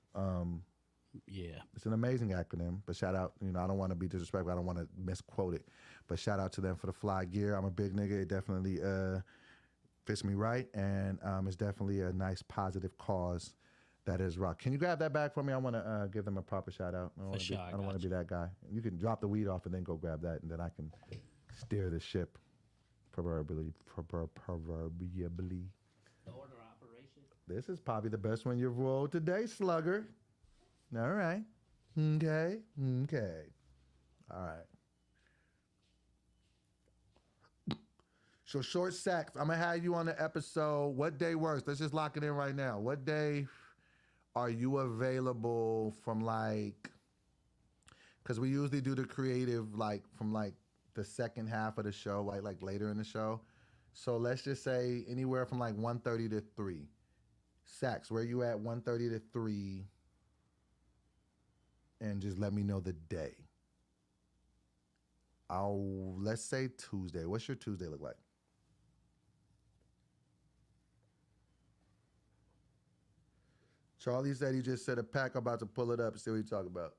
Yeah. It's an amazing acronym, but shout out, I don't want to be disrespectful. I don't want to misquote it, but shout out to them for the fly gear. I'm a big nigga. It definitely fits me right, and it's definitely a nice, positive cause that is rock. Can you grab that bag for me? I want to give them a proper shout out. I don't want to be that guy. You can drop the weed off and then go grab that, and then I can steer the ship proverbially. The order operation. This is probably the best one you've rolled today, Slugger. All right. Okay. All right. So short sex, I'm gonna have you on the episode. What day works? Let's just lock it in right now. What day are you available from like? Because we usually do the creative like from like the second half of the show, like later in the show. So let's just say anywhere from like 1:30 to 3. Sax, where you at 1:30 to 3? And just let me know the day. Let's say Tuesday. What's your Tuesday look like? Charlie said he just said a pack. I'm about to pull it up and see what he talking about.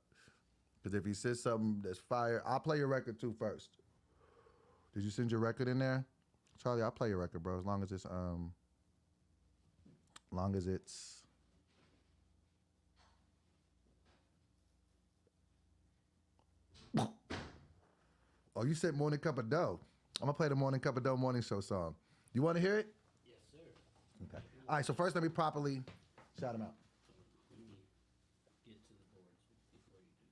Because if he says something that's fire, I'll play your record too first. Did you send your record in there? Charlie, I'll play your record, bro, as long as it's Oh, you said Morning Cup of Dough. I'm gonna play the Morning Cup of Dough morning show song. You wanna hear it? Yes, sir. Okay. All right, so first let me properly shout him out. Let me get to the boards before you do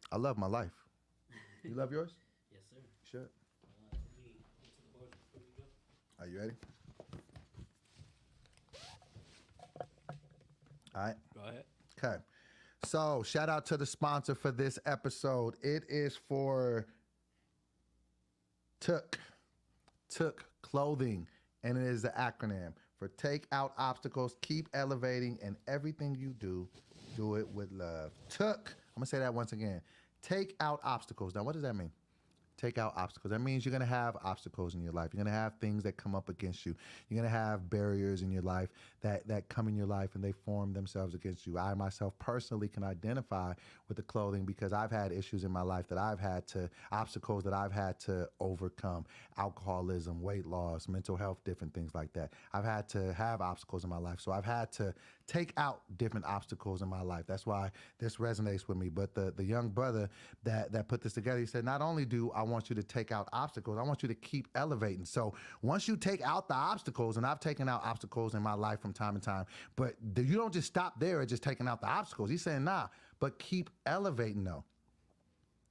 that. I love my life. You love yours? Yes, sir. You should. Let me get to the boards before you go. Are you ready? All right. Go ahead. Okay. So shout out to the sponsor for this episode. It is for Took Clothing, and it is the acronym for Take Out Obstacles, Keep Elevating, and everything you do, do it with love. Took, I'm gonna say that once again. Take out obstacles. Now, what does that mean? Take out obstacles. That means you're going to have obstacles in your life. You're going to have things that come up against you. You're going to have barriers in your life that come in your life and they form themselves against you. I myself personally can identify with the clothing because I've had issues in my life that I've had to, obstacles that I've had to overcome. Alcoholism, weight loss, mental health, different things like that. I've had to have obstacles in my life. So I've had to take out different obstacles in my life. That's why this resonates with me. But the young brother that put this together, he said, not only do I want you to take out obstacles, I want you to keep elevating. So once you take out the obstacles, and I've taken out obstacles in my life from time to time, but you don't just stop there at just taking out the obstacles. He's saying, nah, but keep elevating though.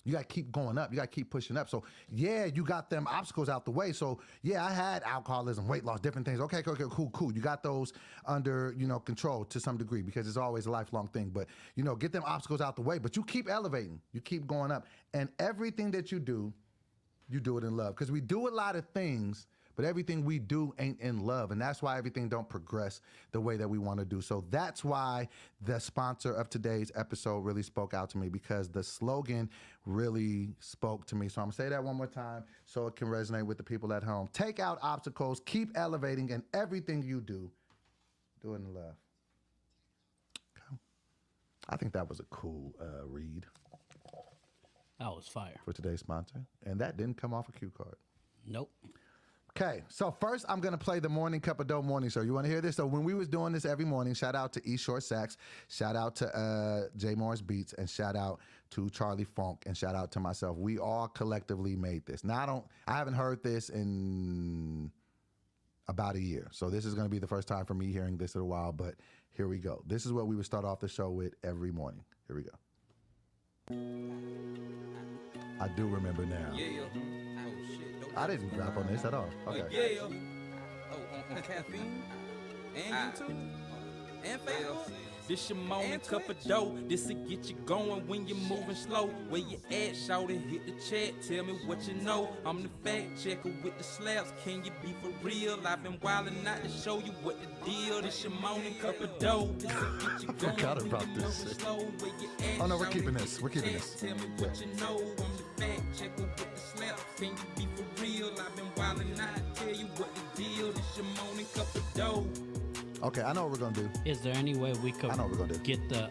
You got to keep going up. You got to keep pushing up. So, yeah, you got them obstacles out the way. So, yeah, I had alcoholism, weight loss, different things. Okay, cool. You got those under, control to some degree because it's always a lifelong thing. But, get them obstacles out the way. But you keep elevating. You keep going up. And everything that you do it in love. Because we do a lot of things, but everything we do ain't in love. And that's why everything don't progress the way that we want to do. So that's why the sponsor of today's episode really spoke out to me, because the slogan really spoke to me. So I'm going to say that one more time so it can resonate with the people at home. Take out obstacles, keep elevating, and everything you do it in love. Okay. I think that was a cool read That was fire. for today's sponsor. And that didn't come off a cue card. Nope. Okay, so first I'm gonna play the Morning Cup of Dough morning show. You wanna hear this? So when we was doing this every morning, shout out to East Shore Sax, shout out to J Morris Beats, and shout out to Charlie Funk, and shout out to myself. We all collectively made this. Now I haven't heard this in about a year. So this is gonna be the first time for me hearing this in a while, but here we go. This is what we would start off the show with every morning. Here we go. I do remember now. Yeah. Oh shit. Don't I didn't rap on this at all. Okay. Yeah. Oh, on caffeine. And YouTube. And Facebook. This your morning cup of dough. This'll get you going when you're moving slow. Where you at, shout it, hit the chat. Tell me what you know. I'm the fact checker with the slaps. Can you be for real? I've been wildin' out to show you what the deal. This your morning cup of dough. This'll get you going forgot when about you're this moving shit. slow. Where you at, Oh, no, we're shout keeping it, this. We're hit the keeping chat. this. Tell me what you know. I'm the fact checker with the slaps. Can you be for real? I've been wildin' out to tell you what the deal. This your morning cup of dough. Okay, I know what we're gonna do. Is there any way we could I know what we're gonna do. get the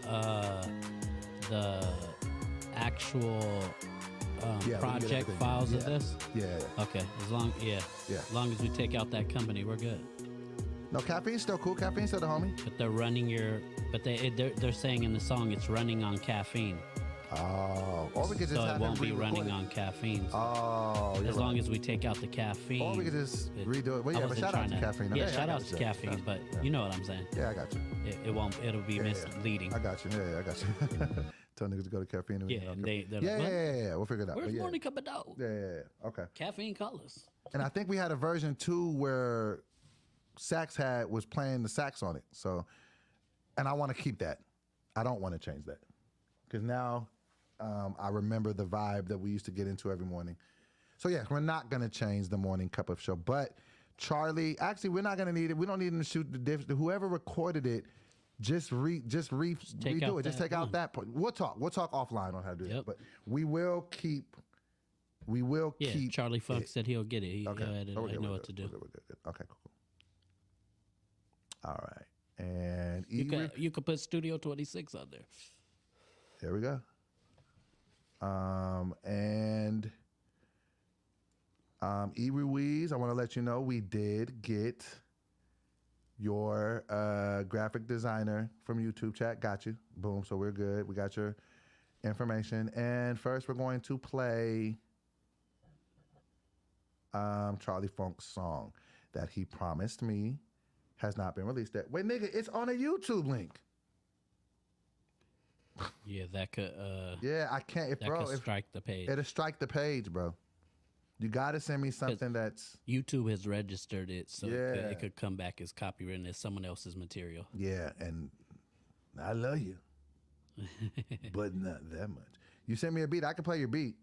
actual Yeah, we can get project everything. files of Yeah. this? Yeah. Okay, Yeah. as long as we take out that company, we're good. No, caffeine's still cool. Caffeine's still the homie. But they're running they're saying in the song it's running on caffeine, Oh, or we could just so have it won't him be re-record running it. on caffeine. Oh, you're As long right. as we take out the caffeine. Or we could just it- redo it. Well, I yeah, but wasn't shout out trying to caffeine. Yeah, Okay, I shout got out to you. caffeine, but Yeah. you know what I'm saying. Yeah, I got you. It'll be Yeah. misleading. I got you. Yeah, I got you. Tell niggas to go to caffeine. And Yeah, okay. they're Yeah, like, what? yeah. We'll figure it out. Where's But yeah. morning cup of dough? Yeah. Okay. Caffeine colors. And I think we had a version 2 where sax was playing the sax on it. So, and I want to keep that. I don't want to change that because now I remember the vibe that we used to get into every morning. So yeah, we're not gonna change the morning cup of show. But Charlie, actually, we're not gonna need it. We don't need him to shoot the diff. Whoever recorded it, redo it. Just take out that part. We'll talk offline on how to do that. But we will keep. Yeah, Charlie Funk said he'll get it. He'll Okay. edit it. I know what to do. We're good. Okay, cool. All right. And You could put Studio 26 on there. There we go. And E. Ruiz, I want to let you know we did get your graphic designer from YouTube chat. Got you. Boom. So we're good. We got your information. And first, we're going to play Charlie Funk's song that he promised me has not been released yet. Wait, nigga, it's on a YouTube link. Yeah, that could. Yeah, I can't. Could strike the page. It'll strike the page, bro. You gotta send me something that's. YouTube has registered it, so Yeah. it could come back as copywritten as someone else's material. Yeah, and I love you, but not that much. You send me a beat, I can play your beat.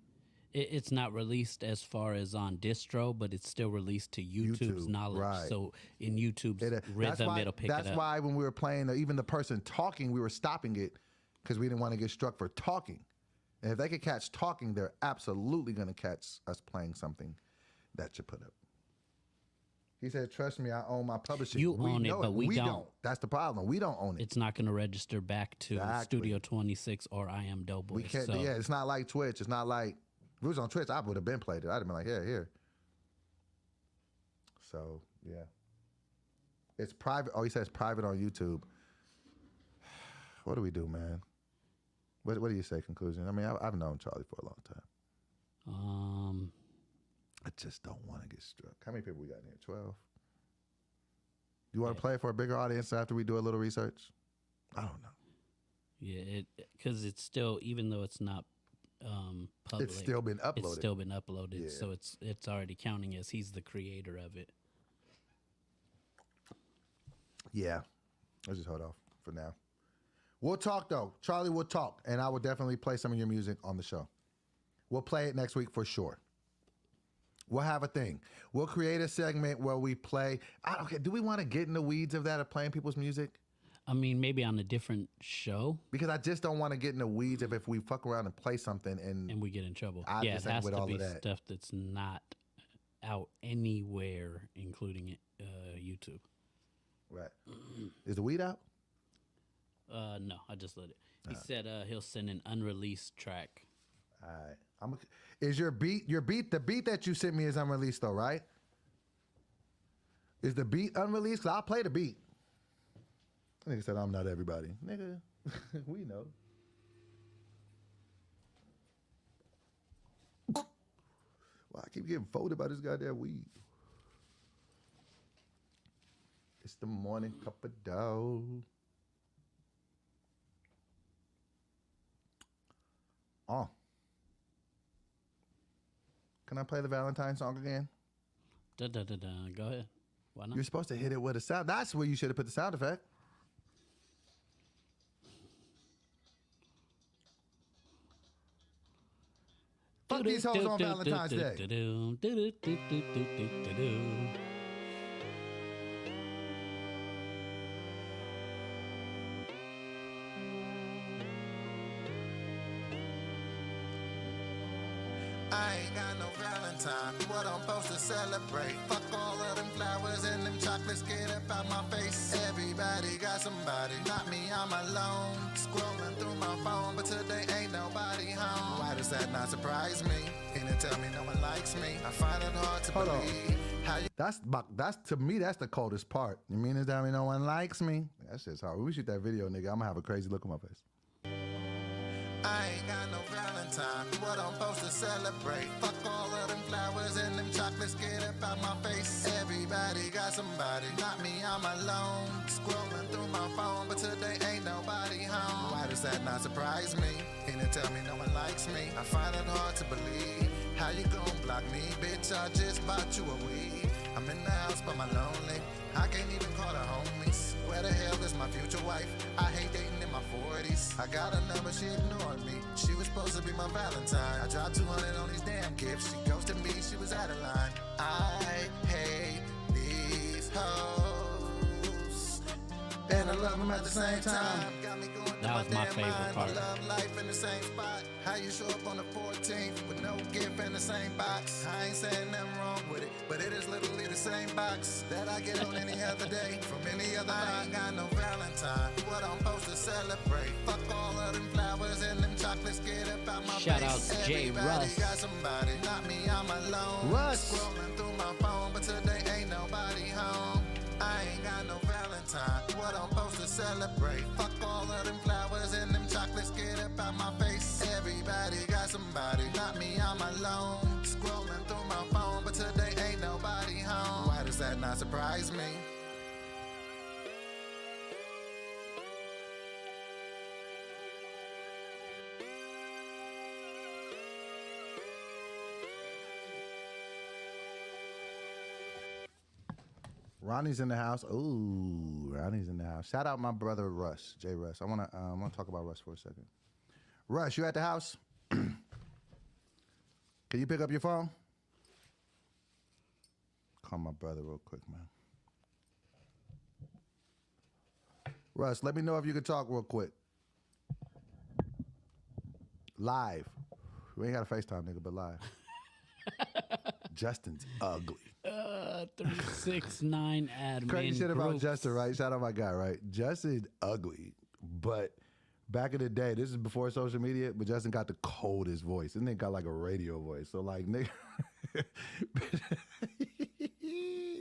It's not released as far as on distro, but it's still released to YouTube's knowledge. right. So in YouTube's rhythm, it'll pick it up. That's why when we were playing, even the person talking, we were stopping it because we didn't want to get struck for talking. And if they could catch talking, they're absolutely going to catch us playing something that you put up. He said, trust me, I own my publishing. You own it, but we don't. That's the problem. We don't own it. It's not going to register back to Studio 26 or I Am Doughboy. We can't. So. Yeah, it's not like Twitch. It's not like if it was on Twitch, I would have been played it. I'd have been like, here. So yeah, it's private. Oh, he says private on YouTube. What do we do, man? What do you say? Conclusion. I mean, I've known Charlie for a long time. I just don't want to get struck. How many people we got in here? 12. You want to play it for a bigger audience after we do a little research? I don't know. Yeah, because it's still, even though it's not public, it's still been uploaded. It's still been uploaded, Yeah. so it's already counting as he's the creator of it. Yeah, let's just hold off for now. We'll talk though, Charlie. We'll talk, and I will definitely play some of your music on the show. We'll play it next week for sure. We'll have a thing. We'll create a segment where we play. Okay, do we want to get in the weeds of that, of playing people's music? I mean, maybe on a different show. Because I just don't want to get in the weeds if we fuck around and play something and we get in trouble. Yeah, it has with to all be of that. stuff that's not out anywhere, including YouTube. Right. Is the weed out? No, I just let it. He said he'll send an unreleased track. All right. Is the beat that you sent me is unreleased though, right? Is the beat unreleased? 'Cause I'll play the beat. Nigga said I'm not everybody. Nigga, we know. Well, I keep getting folded by this goddamn weed. It's the morning cup of dough. Oh. Can I play the Valentine song again? Go ahead. Why not? You're supposed to hit it with a sound. That's where you should have put the sound effect. Fuck these hoes on Valentine's Day. I ain't got no Valentine. What I'm supposed to celebrate? Fuck all of them flowers and them chocolates. Get up out my face. Everybody got somebody. Not me, I'm alone. Scrolling through my phone, but today ain't nobody home. Why does that not surprise me? Can you tell me no one likes me? I find it hard to believe. How you That's to me, that's the coldest part. You mean to tell me no one likes me? That shit's hard. When we shoot that video, nigga, I'm gonna have a crazy look on my face. I ain't got no Valentine. What I'm supposed to celebrate? Fuck all of them flowers and them chocolates. Get up out my face. Everybody got somebody. Not me, I'm alone. Scrolling through my phone, but today ain't nobody home. Why does does that not surprise me? Can you tell me no one likes me? I find it hard to believe. How you gon' block me? Bitch, I just bought you a weed. I'm in the house but my lonely. I can't even call her homies. Where the hell is my future wife? I hate dating in my 40s. I got a number, she ignored me. She was supposed to be my Valentine. I dropped 200 on these damn gifts. She ghosted me, she was out of line. I hate these hoes, and I love them at the same time. Got me going through That was my damn favorite mind. part. Love life in the same spot. How you show up on the 14th with no gift in the same box? I ain't saying nothing wrong with it, but it is literally the same box that I get on any other day from any other night. I ain't got no Valentine. What I'm supposed to celebrate? Fuck all of them flowers and them chocolates. Get up out my Shout out face. to J. Everybody Russ. got somebody, not me. I'm alone. Russ. Scrolling through my phone, but today ain't nobody home. I ain't got no Valentine. What I'm supposed to celebrate? Fuck all of them flowers and them chocolates. Get up out my face. Everybody got somebody, not me. I'm alone. Scrolling through my phone, but today ain't nobody home. Why does that not surprise me? Ronnie's in the house. Ooh, Ronnie's in the house. Shout out my brother Russ, J. Russ. I wanna talk about Russ for a second. Russ, you at the house? Can you pick up your phone? Call my brother real quick, man. Russ, let me know if you can talk real quick. Live. We ain't got a FaceTime, nigga, but live. Justin's ugly. 369 admin. Crazy shit about groups. Justin, right? Shout out my guy, right? Justin's ugly, but back in the day, this is before social media, but Justin got the coldest voice. And then got like a radio voice. So like, nigga,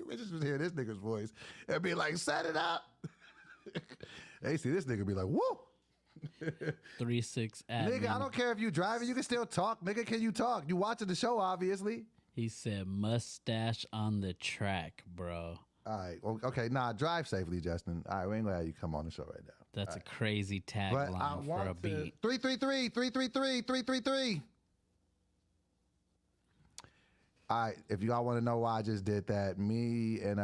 bitches was hearing this nigga's voice and be like, set it up. They see this nigga be like, whoa. 36 admin. Nigga, I don't care if you driving, you can still talk. Nigga, can you talk? You watching the show, obviously. He said mustache on the track, bro. All right. Well, okay. Nah, drive safely, Justin. All right. We ain't gonna have you come on the show right now. That's a crazy But I tagline for a want to. beat. 333. All right. If y'all want to know why I just did that, me and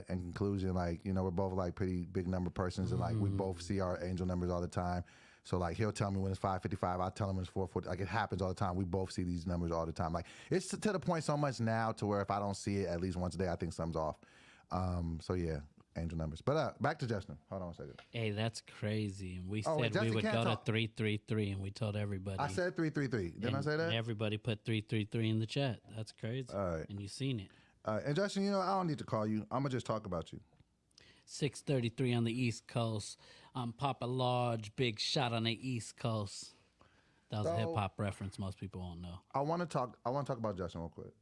in conclusion, like, you know, we're both like pretty big number persons, and like we both see our angel numbers all the time. So like he'll tell me when it's 555, I'll tell him when it's 440. Like it happens all the time. We both see these numbers all the time. Like it's to the point so much now to where if I don't see it at least once a day, I think something's off. So yeah, angel numbers. But back to Justin. Hold on a second. Hey, that's crazy. And we Oh, wait, said Justin we would can't go talk. to 333, and we told everybody. I said 333. Didn't I And say that? Everybody put 333 in the chat. That's crazy. All right. And you seen it. And Justin, you know, I don't need to call you. I'm gonna just talk about you. 6:33 on the East Coast. Papa Large, big shot on the East Coast. That was a So- hip hop reference. Most people won't know. I want to talk about Justin real quick.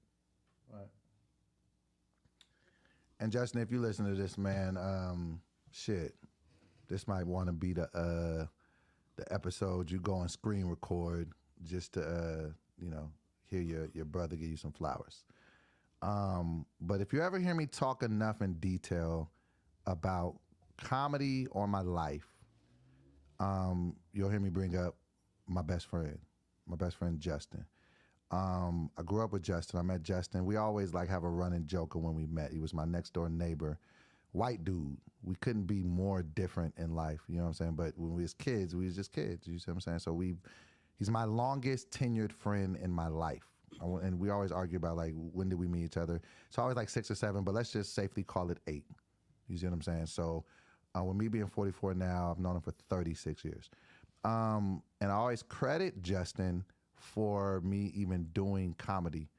All right. And Justin, if you listen to this, man, shit, this might want to be the episode you go and screen record just to you know, hear your brother give you some flowers. But if you ever hear me talk enough in detail about comedy or my life, you'll hear me bring up my best friend Justin. I grew up with Justin. I met Justin. We always like have a running joke of when we met. He was my next door neighbor, white dude. We couldn't be more different in life, you know what I'm saying? But when we was kids, we was just kids, you see what I'm saying? So he's my longest tenured friend in my life. And we always argue about like, when did we meet each other? It's always like 6 or 7, but let's just safely call it 8. You see what I'm saying? So with me being 44 now, I've known him for 36 years. And I always credit Justin for me even doing comedy.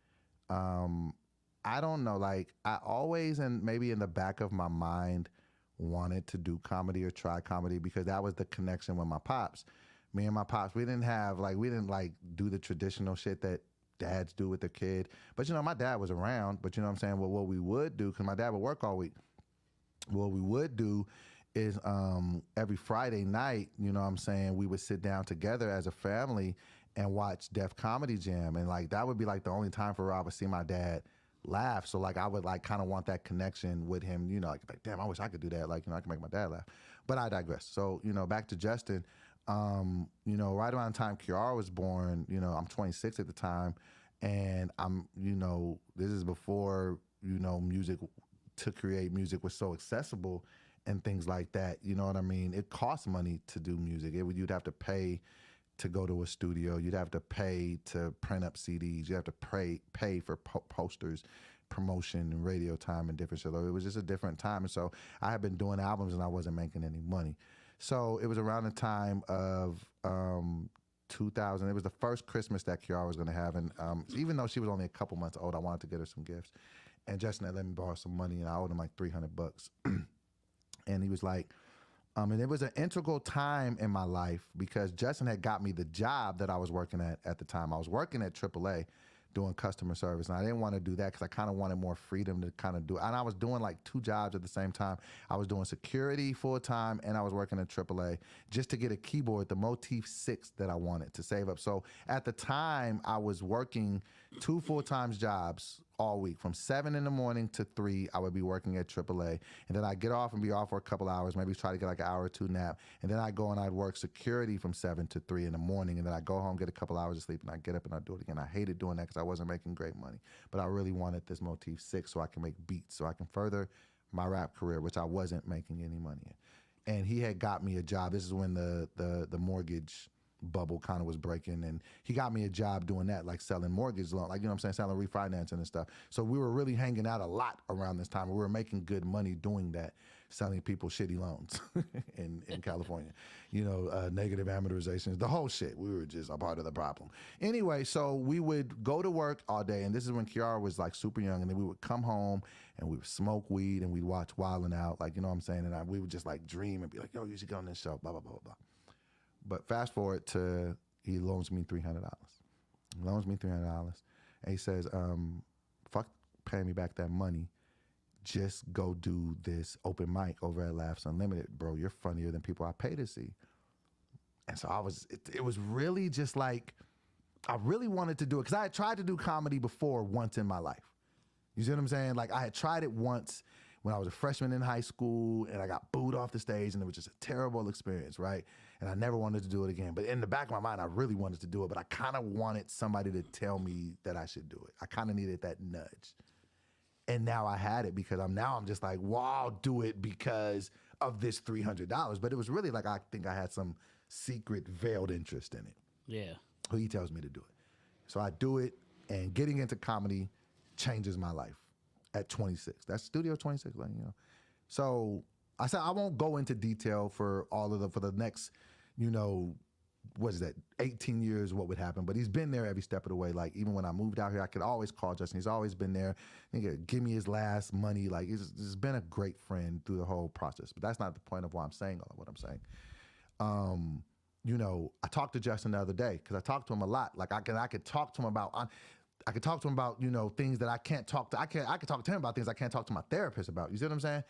I don't know, like I always, and maybe in the back of my mind, wanted to do comedy or try comedy because that was the connection with my pops. Me and my pops, we didn't do the traditional shit that dads do with their kid. But you know, my dad was around, but you know what I'm saying? Well, what we would do, because my dad would work all week, what we would do is every Friday night, you know what I'm saying, we would sit down together as a family and watch Def Comedy Jam. And like that would be like the only time for Rob to see my dad laugh. So like I would like kind of want that connection with him, you know, like damn, I wish I could do that. Like, you know, I can make my dad laugh. But I digress. So, you know, back to Justin. you know, right around the time Kiara was born, you know, I'm 26 at the time, and I'm, you know, this is before, you know, music to create music was so accessible and things like that. You know what I mean? It costs money to do music. You'd have to pay to go to a studio. You'd have to pay to print up CDs. You have to pay for posters, promotion, and radio time and different shit. It was just a different time. And so I had been doing albums and I wasn't making any money. So it was around the time of 2000. It was the first Christmas that Kiara was going to have. And even though she was only a couple months old, I wanted to get her some gifts. And Justin had let me borrow some money, and I owed him like $300. And he was like, and it was an integral time in my life because Justin had got me the job that I was working at the time. I was working at AAA doing customer service, and I didn't want to do that because I kind of wanted more freedom to kind of do it. And I was doing like 2 jobs at the same time. I was doing security full time, and I was working at AAA just to get a keyboard, the Motif 6 that I wanted to save up. So at the time, I was working 2 full-time jobs all week. From 7 in the morning to 3, I would be working at AAA. And then I'd get off and be off for a couple hours, maybe try to get like an hour or 2 nap. And then I'd go and I'd work security from 7 to 3 in the morning. And then I'd go home, get a couple hours of sleep, and I'd get up and I'd do it again. I hated doing that because I wasn't making great money. But I really wanted this Motif 6 so I can make beats, so I can further my rap career, which I wasn't making any money in. And he had got me a job. This is when the mortgage bubble kind of was breaking, and he got me a job doing that, like selling mortgage loan, like, you know what I'm saying, selling refinancing and stuff. So we were really hanging out a lot around this time. We were making good money doing that, selling people shitty loans in California, you know, negative amortizations, the whole shit. We were just a part of the problem. Anyway, so we would go to work all day, and this is when Kiara was like super young, and then we would come home and we would smoke weed and we'd watch Wild 'N Out, like, you know what I'm saying, and we would just like dream and be like, yo, you should go on this show, blah, blah, blah, blah. But fast forward to, he loans me $300. He loans me $300, and he says, fuck paying me back that money. Just go do this open mic over at Laughs Unlimited. Bro, you're funnier than people I pay to see. And so it was really just like, I really wanted to do it because I had tried to do comedy before once in my life. You see what I'm saying? Like, I had tried it once when I was a freshman in high school, and I got booed off the stage, and it was just a terrible experience, right? And I never wanted to do it again. But in the back of my mind, I really wanted to do it, but I kind of wanted somebody to tell me that I should do it. I kind of needed that nudge. And now I had it because I'm just like, well, I'll do it because of this $300. But it was really like, I think I had some secret veiled interest in it. Yeah. So he tells me to do it. So I do it, and getting into comedy changes my life at 26. That's Studio 26, like, you know. So I said I won't go into detail for for the next, you know, what is that, 18 years, what would happen. But he's been there every step of the way. Like, even when I moved out here, I could always call Justin. He's always been there. Nigga, give me his last money. Like, he's been a great friend through the whole process. But that's not the point of why I'm saying all of what I'm saying. You know, I talked to Justin the other day because I talked to him a lot. Like, I could talk to him about, I could talk to him about, you know, things that I can't talk to. I could talk to him about things I can't talk to my therapist about. You see what I'm saying?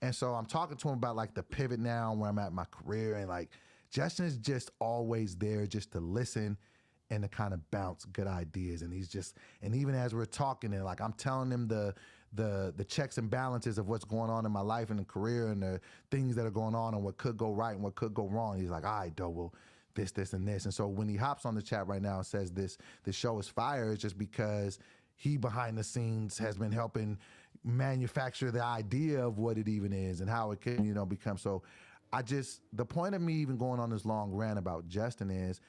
And so I'm talking to him about like the pivot now, where I'm at in my career, and like Justin is just always there just to listen and to kind of bounce good ideas. And he's just, and even as we're talking, and like I'm telling him the checks and balances of what's going on in my life and the career and the things that are going on and what could go right and what could go wrong. He's like, all right, dope, well, this, and this. And so when he hops on the chat right now and says this show is fire, it's just because he behind the scenes has been helping manufacture the idea of what it even is and how it can, you know, become. So the point of me even going on this long rant about Justin is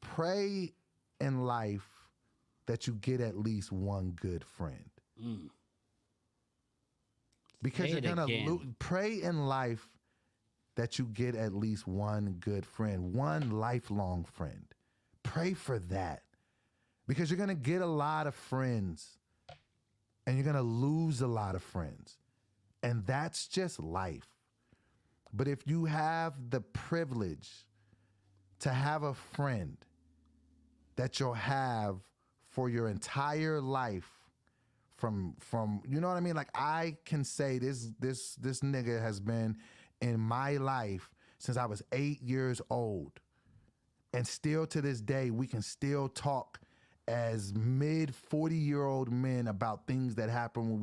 pray in life that you get at least one good friend. Because you're gonna pray in life that you get at least one good friend, one lifelong friend. Pray for that. Because you're gonna get a lot of friends and you're gonna lose a lot of friends. And that's just life. But if you have the privilege to have a friend that you'll have for your entire life, from you know what I mean? Like, I can say this nigga has been in my life since I was 8 years old. And still to this day, we can still talk as mid 40-year-old men about things that happened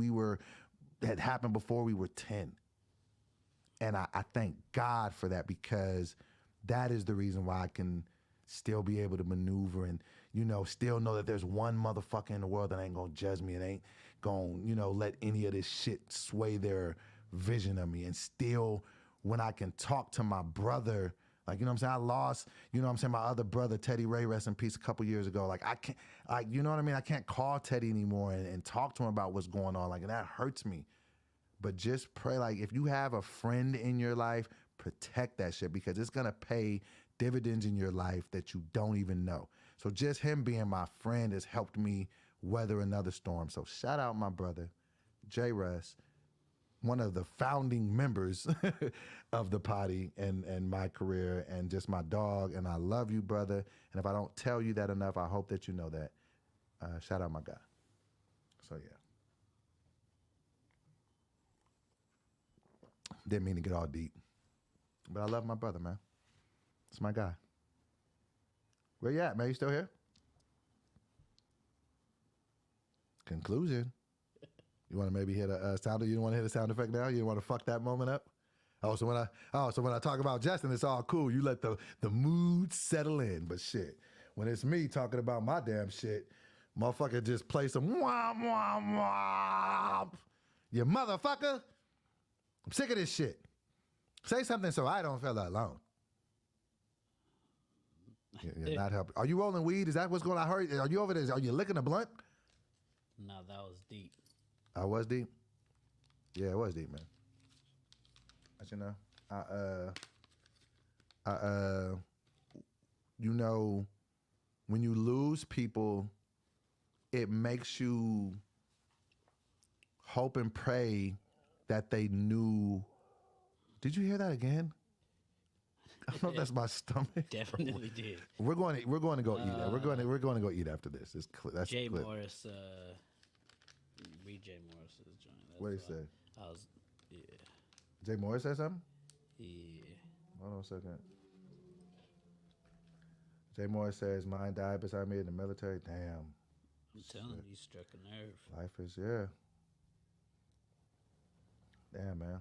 that happened before we were 10. And I thank God for that, because that is the reason why I can still be able to maneuver and, still know that there's one motherfucker in the world that ain't gonna judge me and ain't gonna, let any of this shit sway their vision of me. And still, when I can talk to my brother, like, you know what I'm saying? I lost, my other brother, Teddy Ray, rest in peace, a couple years ago. Like, I can't, like, you know what I mean? I can't call Teddy anymore and talk to him about what's going on. Like, and that hurts me. But just pray, like, if you have a friend in your life, protect that shit because it's gonna pay dividends in your life that you don't even know. So just him being my friend has helped me weather another storm. So shout out my brother, J. Russ, one of the founding members of the potty and my career and just my dog. And I love you, brother. And if I don't tell you that enough, I hope that you know that. Shout out my guy. So yeah. Didn't mean to get all deep. But I love my brother, man. It's my guy. Where you at, man? You still here? Conclusion. You want to maybe hit a sound? You don't want to hit a sound effect now? You want to fuck that moment up? So when I talk about Justin, it's all cool. You let the mood settle in. But shit, when it's me talking about my damn shit, motherfucker just play some womp womp womp. You motherfucker. I'm sick of this shit. Say something so I don't feel alone. You're not helping. Are you rolling weed? Is that what's going on? I heard. Are you over there? Are you licking a blunt? No, that was deep. I was deep? Yeah, it was deep, man. But when you lose people, it makes you hope and pray that they knew. Did you hear that again? I don't know if that's my stomach. Definitely did. We're going to go eat. We're going to go eat after this. That's Jay clear. Morris. Read Jay Morris's joint. What did he say? Yeah. Jay Morris said something? Yeah. Hold on a second. Jay Morris says, mine died beside me in the military. Damn. I'm telling you, struck a nerve. Life is, yeah. Damn, man.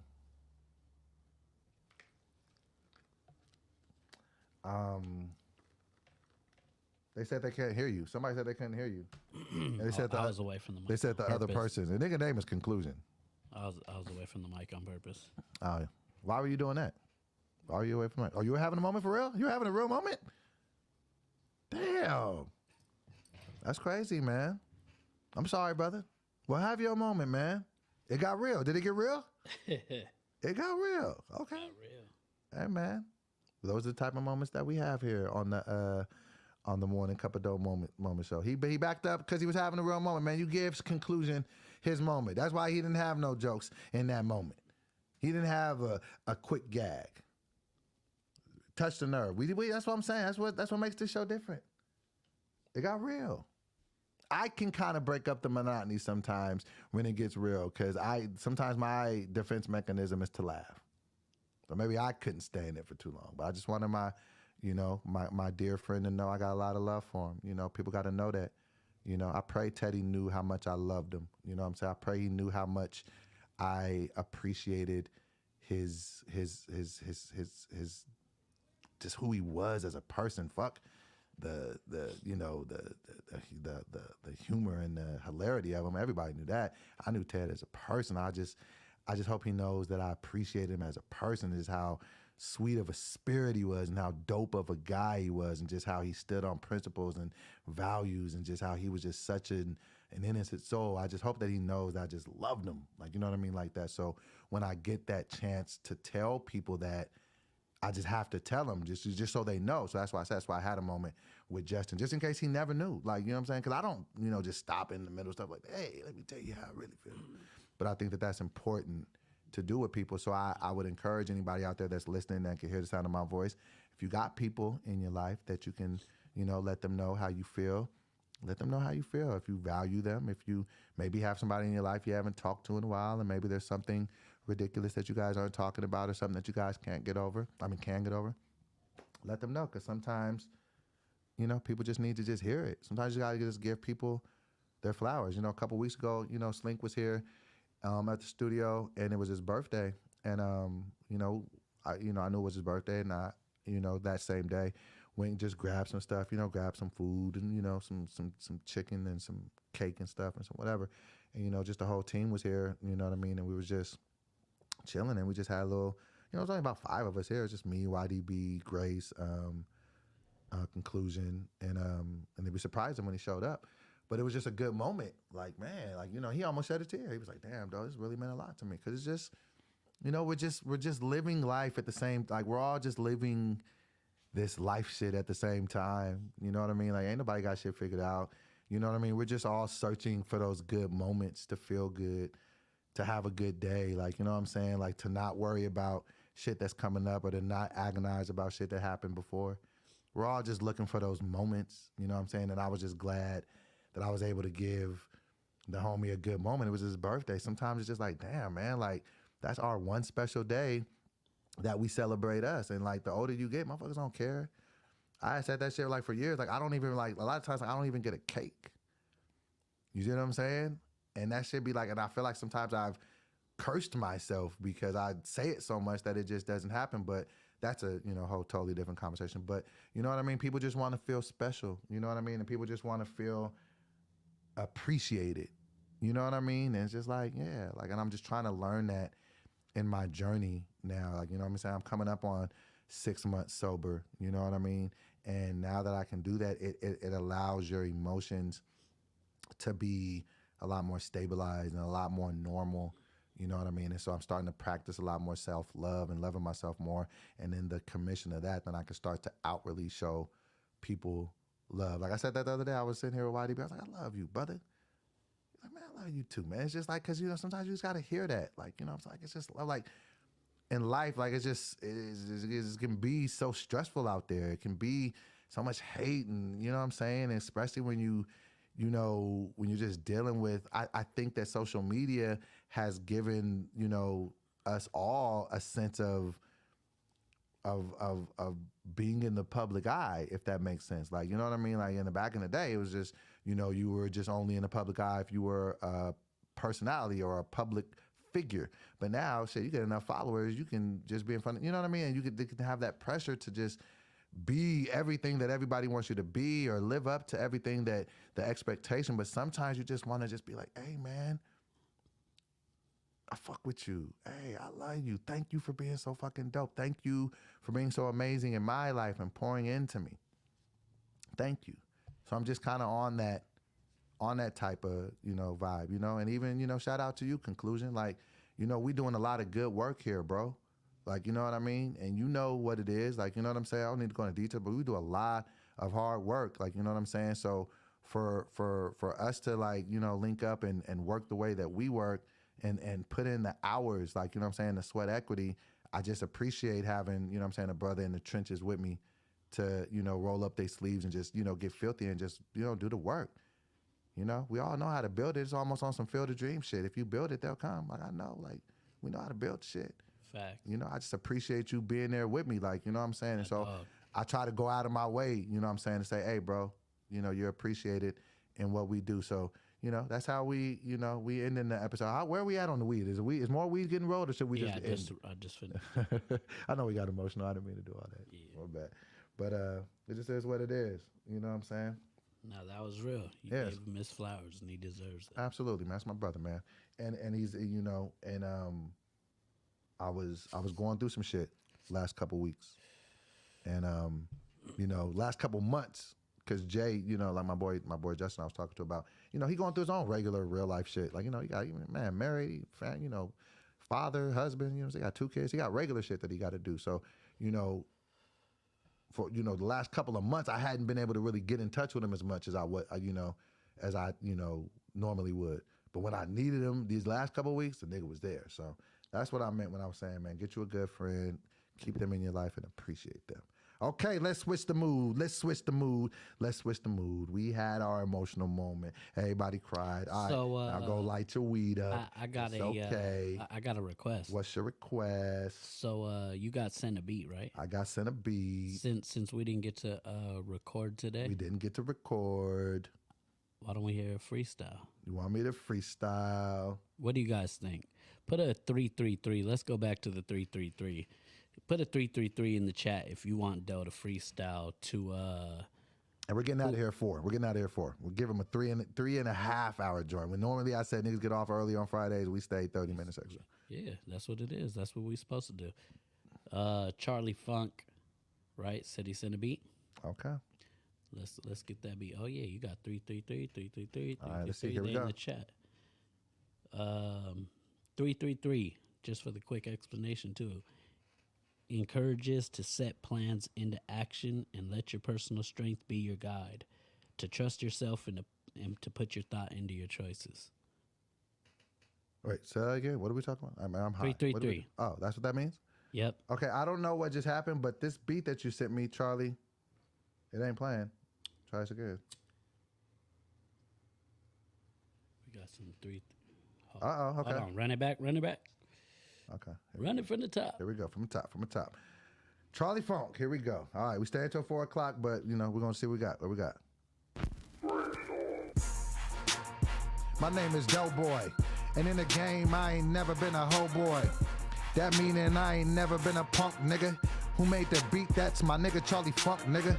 They said they can't hear you. Somebody said they couldn't hear you. And they said I was away from the mic. They said the on other purpose. person. The nigga name is Conclusion. I was away from the mic on purpose. Why were you doing that? Why were you away from it? Oh, you were having a moment for real? You were having a real moment? Damn. That's crazy, man. I'm sorry, brother. Well, have your moment, man. It got real. Did it get real? It got real. Okay. Got real. Hey, man. Those are the type of moments that we have here on the Morning Cup of Dough moment show. He backed up because he was having a real moment, man. You give Conclusion his moment. That's why he didn't have no jokes in that moment. He didn't have a quick gag. Touch the nerve. We that's what I'm saying. That's what makes this show different. It got real. I can kind of break up the monotony sometimes when it gets real because sometimes my defense mechanism is to laugh. Or maybe I couldn't stay in it for too long. But I just wanted my dear friend to know I got a lot of love for him. People got to know that. I pray Teddy knew how much I loved him. You know what I'm saying? I pray he knew how much I appreciated his just who he was as a person. Fuck the humor and the hilarity of him. Everybody knew that. I knew Ted as a person. I just hope he knows that I appreciate him as a person, is how sweet of a spirit he was and how dope of a guy he was and just how he stood on principles and values and just how he was just such an innocent soul. I just hope that he knows that I just loved him. Like, you know what I mean? Like that. So when I get that chance to tell people that, I just have to tell them just so they know. So that's why I had a moment with Justin, just in case he never knew. Like, you know what I'm saying? Because I don't, just stop in the middle of stuff like, hey, let me tell you how I really feel. But I think that that's important to do with people. So I would encourage anybody out there that's listening that can hear the sound of my voice. If you got people in your life that you can, let them know how you feel, let them know how you feel. If you value them, if you maybe have somebody in your life you haven't talked to in a while, and maybe there's something ridiculous that you guys aren't talking about or something that you guys can get over, let them know. Because sometimes, people just need to just hear it. Sometimes you got to just give people their flowers. A couple weeks ago, Slink was here at the studio, and it was his birthday. And, I knew it was his birthday, and that same day. Went and just grabbed some stuff, grabbed some food and, some chicken and some cake and stuff and some whatever. And, just the whole team was here, you know what I mean? And we was just chilling and we just had a little, it was only about 5 of us here. It was just me, YDB, Grace, Conclusion, and then we surprised him when he showed up. But it was just a good moment. Like, man, he almost shed a tear. He was like, damn, dog, this really meant a lot to me. Because it's just, we're just living life at the same, like, we're all just living this life shit at the same time. You know what I mean? Like, ain't nobody got shit figured out. You know what I mean? We're just all searching for those good moments to feel good, to have a good day. Like, you know what I'm saying? Like, to not worry about shit that's coming up or to not agonize about shit that happened before. We're all just looking for those moments, you know what I'm saying? And I was just glad that I was able to give the homie a good moment. It was his birthday. Sometimes it's just like, damn, man, like, that's our one special day that we celebrate us. And, like, the older you get, motherfuckers don't care. I said that shit, like, for years. Like, I don't even, like, a lot of times, like, I don't even get a cake. You see what I'm saying? And that shit be like, and I feel like sometimes I've cursed myself because I say it so much that it just doesn't happen. But that's a, whole totally different conversation. But you know what I mean? People just want to feel special. You know what I mean? And people just want to feel appreciated. You know what I mean? And it's just like, yeah, like, and I'm just trying to learn that in my journey now. Like, you know what I'm saying? I'm coming up on 6 months sober. You know what I mean? And now that I can do that, it allows your emotions to be a lot more stabilized and a lot more normal. You know what I mean? And so I'm starting to practice a lot more self-love and loving myself more. And in the commission of that, then I can start to outwardly show people love. Like I said that the other day, I was sitting here with YDB. I was like, I love you, brother. He's like, man, I love you too, man. It's just like, because, sometimes you just got to hear that. Like, it's like, it's just like in life, like, it can be so stressful out there. It can be so much hate and, you know what I'm saying? And especially when when you're just dealing with, I think that social media has given, us all a sense of being in the public eye, if that makes sense. Like, you know what I mean? Like, in the back in the day, it was just, you were just only in the public eye if you were a personality or a public figure. But now, shit, you get enough followers, you can just be in front of, you know what I mean? And they can have that pressure to just be everything that everybody wants you to be or live up to everything that the expectation. But sometimes you just want to just be like, hey, man, I fuck with you. Hey, I love you. Thank you for being so fucking dope. Thank you for being so amazing in my life and pouring into me. Thank you. So I'm just kind of on that type of, vibe, and even, shout out to you, Conclusion. Like, we doing a lot of good work here, bro. Like, you know what I mean? And you know what it is. Like, you know what I'm saying? I don't need to go into detail, but we do a lot of hard work. Like, you know what I'm saying? So for us to, like, link up and work the way that we work and put in the hours, like, you know what I'm saying, the sweat equity, I just appreciate having, you know what I'm saying, a brother in the trenches with me to, roll up their sleeves and just, get filthy and just, do the work. We all know how to build it. It's almost on some Field of Dream shit. If you build it, they'll come. Like, I know, like, we know how to build shit. Fact. I just appreciate you being there with me, like, you know what I'm saying? And so I try to go out of my way, you know what I'm saying, to say, hey, bro, you're appreciated in what we do. So, that's how we, we end in the episode. Where are we at on the weed? Is more weed getting rolled or should we just end? I just finished. I know we got emotional. I didn't mean to do all that. Yeah. My bad. But it just is what it is. You know what I'm saying? No, that was real. You Yes. gave him his flowers and he deserves that. Absolutely, man. That's my brother, man. And he's, and I was going through some shit last couple weeks, and last couple months, because Jay, like my boy Justin, I was talking to about, he going through his own regular real life shit. Like, he got, man, married, father, husband, he got 2 kids. He got regular shit that he got to do. So, for the last couple of months, I hadn't been able to really get in touch with him as much as I would, as I normally would. But when I needed him these last couple of weeks, the nigga was there. So that's what I meant when I was saying, man, get you a good friend, keep them in your life, and appreciate them. Okay, let's switch the mood. We had our emotional moment. Everybody cried. All So, right, now go light your weed up. I got It's okay. I got a request. What's your request? So you got sent a beat, right? I got sent a beat. Since we didn't get to record today, We didn't get to record. why don't we hear a freestyle? You want me to freestyle? What do you guys think? Put a 333. Let's go back to the 333. Put a 333 in the chat if you want Doe to freestyle to And we're getting out of here at 4. We're getting out of here at 4. We'll give them a 3.5 hour joint. When normally I said niggas get off early on Fridays, we stay 30 minutes extra. Yeah, that's what it is. That's what we supposed to do. Charlie Funk, right? Said he sent a beat. Okay. Let's get that beat. Oh yeah, you got 333. All right, let's see. Here we there in go. the chat. 333. Just for the quick explanation too. Encourages to set plans into action and let your personal strength be your guide. To trust yourself and to put your thought into your choices. Wait, say that again. What are we talking about? I'm high. 333. Oh, that's what that means? Yep. Okay, I don't know what just happened, but this beat that you sent me, Charlie, it ain't playing. Try this again. We got some three. Uh-oh, okay. Hold on. Run it back. Okay. Run it from the top. Here we go, from the top. Charlie Funk, here we go. All right, we stay until 4 o'clock, but, you know, we're going to see what we got. What we got? My name is Doughboy, and in the game, I ain't never been a hoe boy. That meaning I ain't never been a punk nigga. Who made the beat? That's my nigga Charlie Funk, nigga.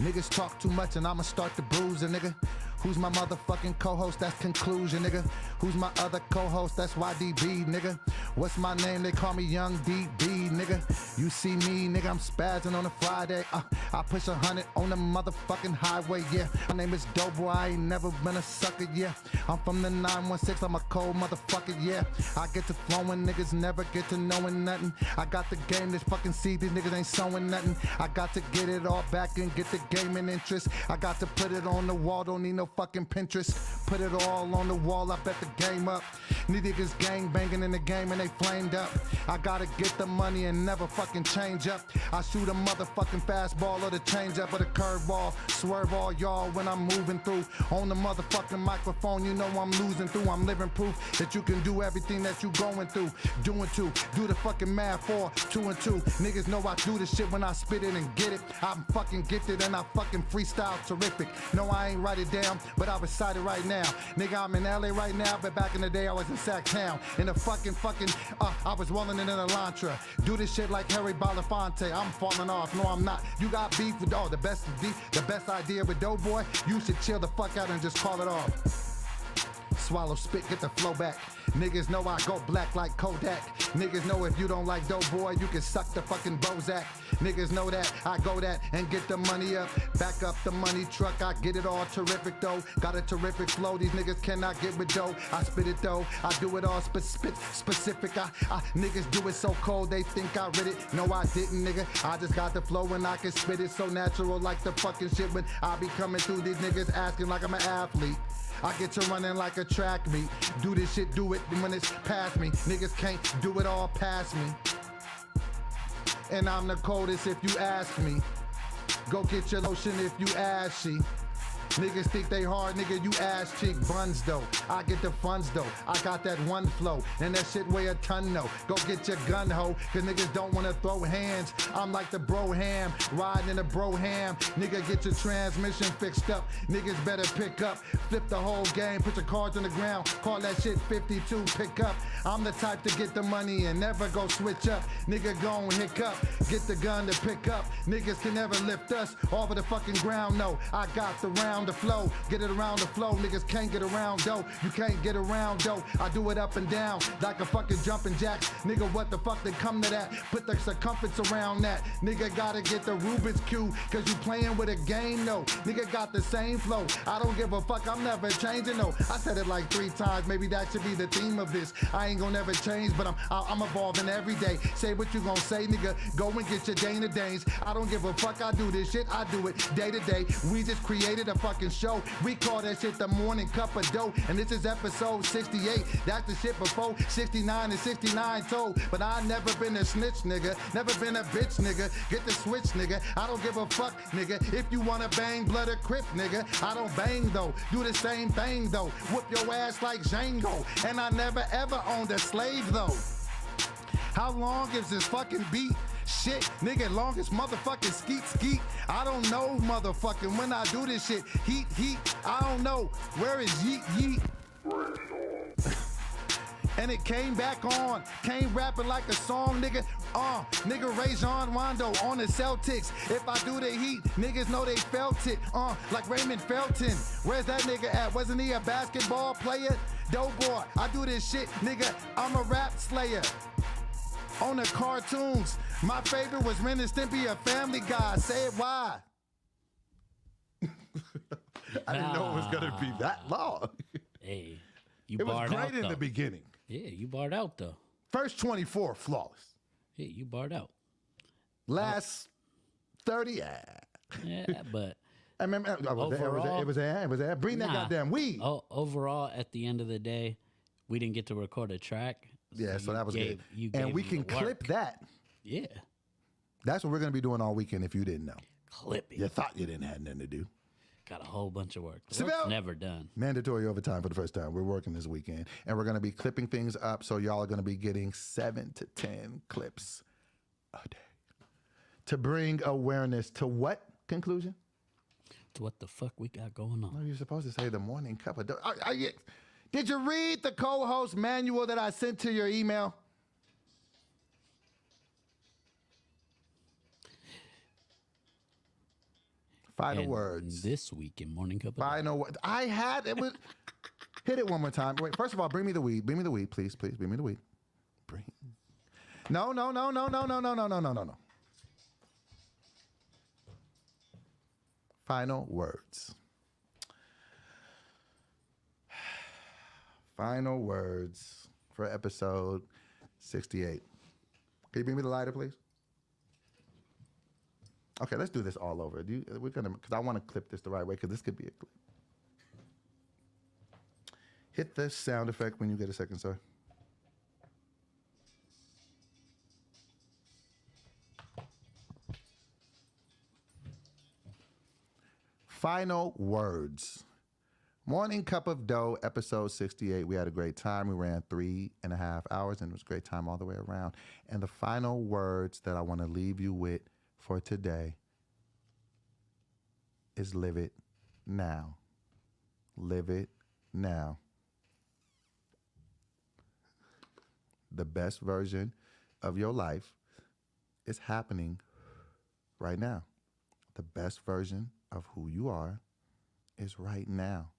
Niggas talk too much and I'ma start to bruise a nigga. Who's my motherfucking co-host? That's Conclusion, nigga. Who's my other co-host? That's YDB, nigga. What's my name? They call me Young DB, nigga. You see me, nigga, I'm spazzing on a Friday. I push 100 on the motherfucking highway, yeah. My name is Doughboy, I ain't never been a sucker, yeah. I'm from the 916, I'm a cold motherfucker, yeah. I get to flowing, niggas never get to knowing nothing. I got the game, this fucking seed, these niggas ain't sowing nothing. I got to get it all back and get the gaming interest. I got to put it on the wall, don't need no fucking Pinterest. Put it all on the wall, I bet the game up. These niggas gang banging in the game and they flamed up. I gotta get the money and never fucking change up. I shoot a motherfucking fastball or the change up or the curveball. Swerve all y'all when I'm moving through. On the motherfucking microphone, you know I'm losing through. I'm living proof that you can do everything that you going through. Doing two, do the fucking math for 2 and 2. Niggas know I do this shit when I spit it and get it. I'm fucking gifted and I fucking freestyle terrific. No, I ain't write it down, but I recite it right now. Nigga, I'm in LA right now, but back in the day I was in Sacktown. In the fucking, I was rolling in an Elantra. Do this shit like Harry Belafonte. I'm falling off, no I'm not. You got beef with, the best idea with Doughboy, you should chill the fuck out and just call it off. Swallow, spit, get the flow back. Niggas know I go black like Kodak. Niggas know if you don't like Doughboy, you can suck the fucking Bozak. Niggas know that I go that and get the money up. Back up the money truck, I get it all terrific though. Got a terrific flow, these niggas cannot get with dough. I spit it though, I do it all specific. Niggas do it so cold, they think I read it. No, I didn't, nigga. I just got the flow and I can spit it so natural like the fucking shit when I be coming through. These niggas asking like I'm an athlete. I get to running like a track meet. Do this shit, do it when it's past me. Niggas can't do it all past me. And I'm the coldest if you ask me. Go get your lotion if you ashy. Niggas think they hard, nigga, you ass cheek buns though. I get the funds though, I got that one flow, and that shit weigh a ton though. Go get your gun ho, cause niggas don't wanna throw hands. I'm like the bro ham, riding in a bro ham. Nigga, get your transmission fixed up. Niggas better pick up, flip the whole game, put your cards on the ground, call that shit 52, pick up. I'm the type to get the money and never go switch up. Nigga gon' hiccup, get the gun to pick up. Niggas can never lift us off of the fucking ground, no. I got the round the flow, get it around the flow. Niggas can't get around though, you can't get around though. I do it up and down like a fucking jumping jacks. Nigga, what the fuck they come to that? Put the circumference around that. Nigga gotta get the Rubik's Cube, cause you playing with a game, no. Nigga got the same flow, I don't give a fuck, I'm never changing, no. I said it like 3 times, maybe that should be the theme of this. I ain't gonna never change, but I'm evolving every day. Say what you gonna say, nigga, go and get your Dana Danes. I don't give a fuck, I do this shit, I do it day to day. We just created a fucking show. We call that shit the morning cup of dough. And this is episode 68. That's the shit before 69 and 69 told. But I never been a snitch, nigga. Never been a bitch, nigga. Get the switch, nigga. I don't give a fuck, nigga. If you wanna bang blood or crip, nigga. I don't bang though. Do the same thing though. Whoop your ass like Django. And I never ever owned a slave though. How long is this fucking beat? Shit, nigga, longest motherfucking skeet. I don't know, motherfucking, when I do this shit. Heat, I don't know. Where is yeet? And it came back on. Came rapping like a song, nigga. Nigga Rajon Rondo on the Celtics. If I do the Heat, niggas know they felt it. Like Raymond Felton. Where's that nigga at? Wasn't he a basketball player? Dope boy, I do this shit, nigga. I'm a rap slayer. On the cartoons, my favorite was Ren and Stimpy, a Family Guy. Say it why? I didn't know it was gonna be that long. Hey, you It was barred great out in though. the beginning. Yeah, you barred out though. First 24, flawless. Yeah, you barred out. Last 30, Yeah, but I remember it was there. Bring that nah. goddamn weed. Overall, at the end of the day, we didn't get to record a track. Yeah, so you that was gave- good. you And gave we them can the work. clip that. Yeah, That's what we're gonna be doing all weekend if you didn't know. clip it. You thought you didn't have nothing to do. Got a whole bunch of work. The Seville. work's never done. Mandatory overtime for the first time. We're working this weekend. And we're going to be clipping things up. So y'all are going to be getting 7 to 10 clips a day to bring awareness to what conclusion? To what the fuck we got going No, on? you're supposed to say the morning cup of... Did you read the co-host manual that I sent to your email? Final And words. This week in Morning Cup of Final word. I had it. Was, hit it one more time. Wait. First of all, bring me the weed. Bring me the weed, please. Please bring me the weed. Bring. No. Final words. Final words for episode 68. Can you bring me the lighter, please? Okay, let's do this all over. We're gonna, because I want to clip this the right way, because this could be a clip. Hit the sound effect when you get a second, sir. Final words. Morning Cup of Dough, episode 68. We had a great time. We ran 3.5 hours, and it was a great time all the way around. And the final words that I want to leave you with for today is live it now. Live it now. The best version of your life is happening right now. The best version of who you are is right now.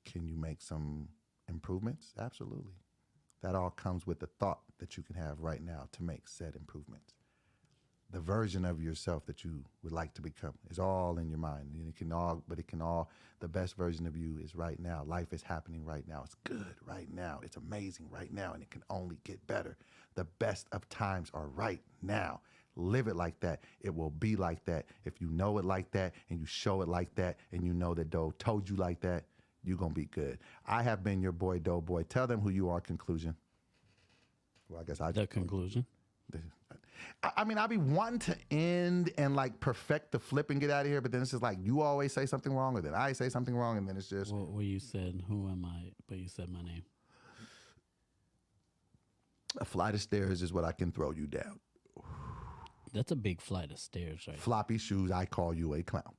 Can you make some improvements? Absolutely. That all comes with the thought that you can have right now to make said improvements. The version of yourself that you would like to become is all in your mind. And the best version of you is right now. Life is happening right now. It's good right now. It's amazing right now, and it can only get better. The best of times are right now. Live it like that. It will be like that. If you know it like that, and you show it like that, and you know that Doe told you like that, you're going to be good. I have been your boy, Doe Boy. Tell them who you are, conclusion. Well, I guess I the conclusion. I mean, I be wanting to end and like perfect the flip and get out of here, but then it's just like you always say something wrong, or then I say something wrong, and then it's just. Well, you said, who am I? But you said my name. A flight of stairs is what I can throw you down. That's a big flight of stairs, right? Floppy shoes, I call you a clown.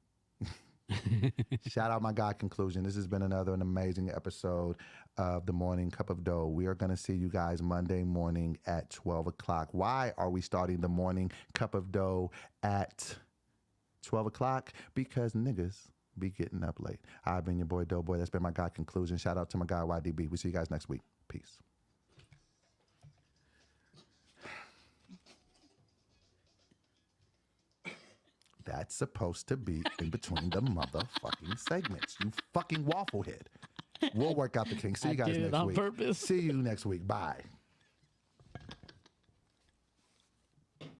Shout out my guy, Conclusion. This has been an amazing episode of the Morning Cup of Dough. We are going to see you guys Monday morning at 12 o'clock. Why are we starting the Morning Cup of Dough at 12 o'clock? Because niggas be getting up late. I've been your boy, Dough Boy. That's been my guy, Conclusion. Shout out to my guy, YDB. We'll see you guys next week. Peace. That's supposed to be in between the motherfucking segments. You fucking waffle head. We'll work out the kinks. See you I guys did it next on week. purpose. See you next week. Bye.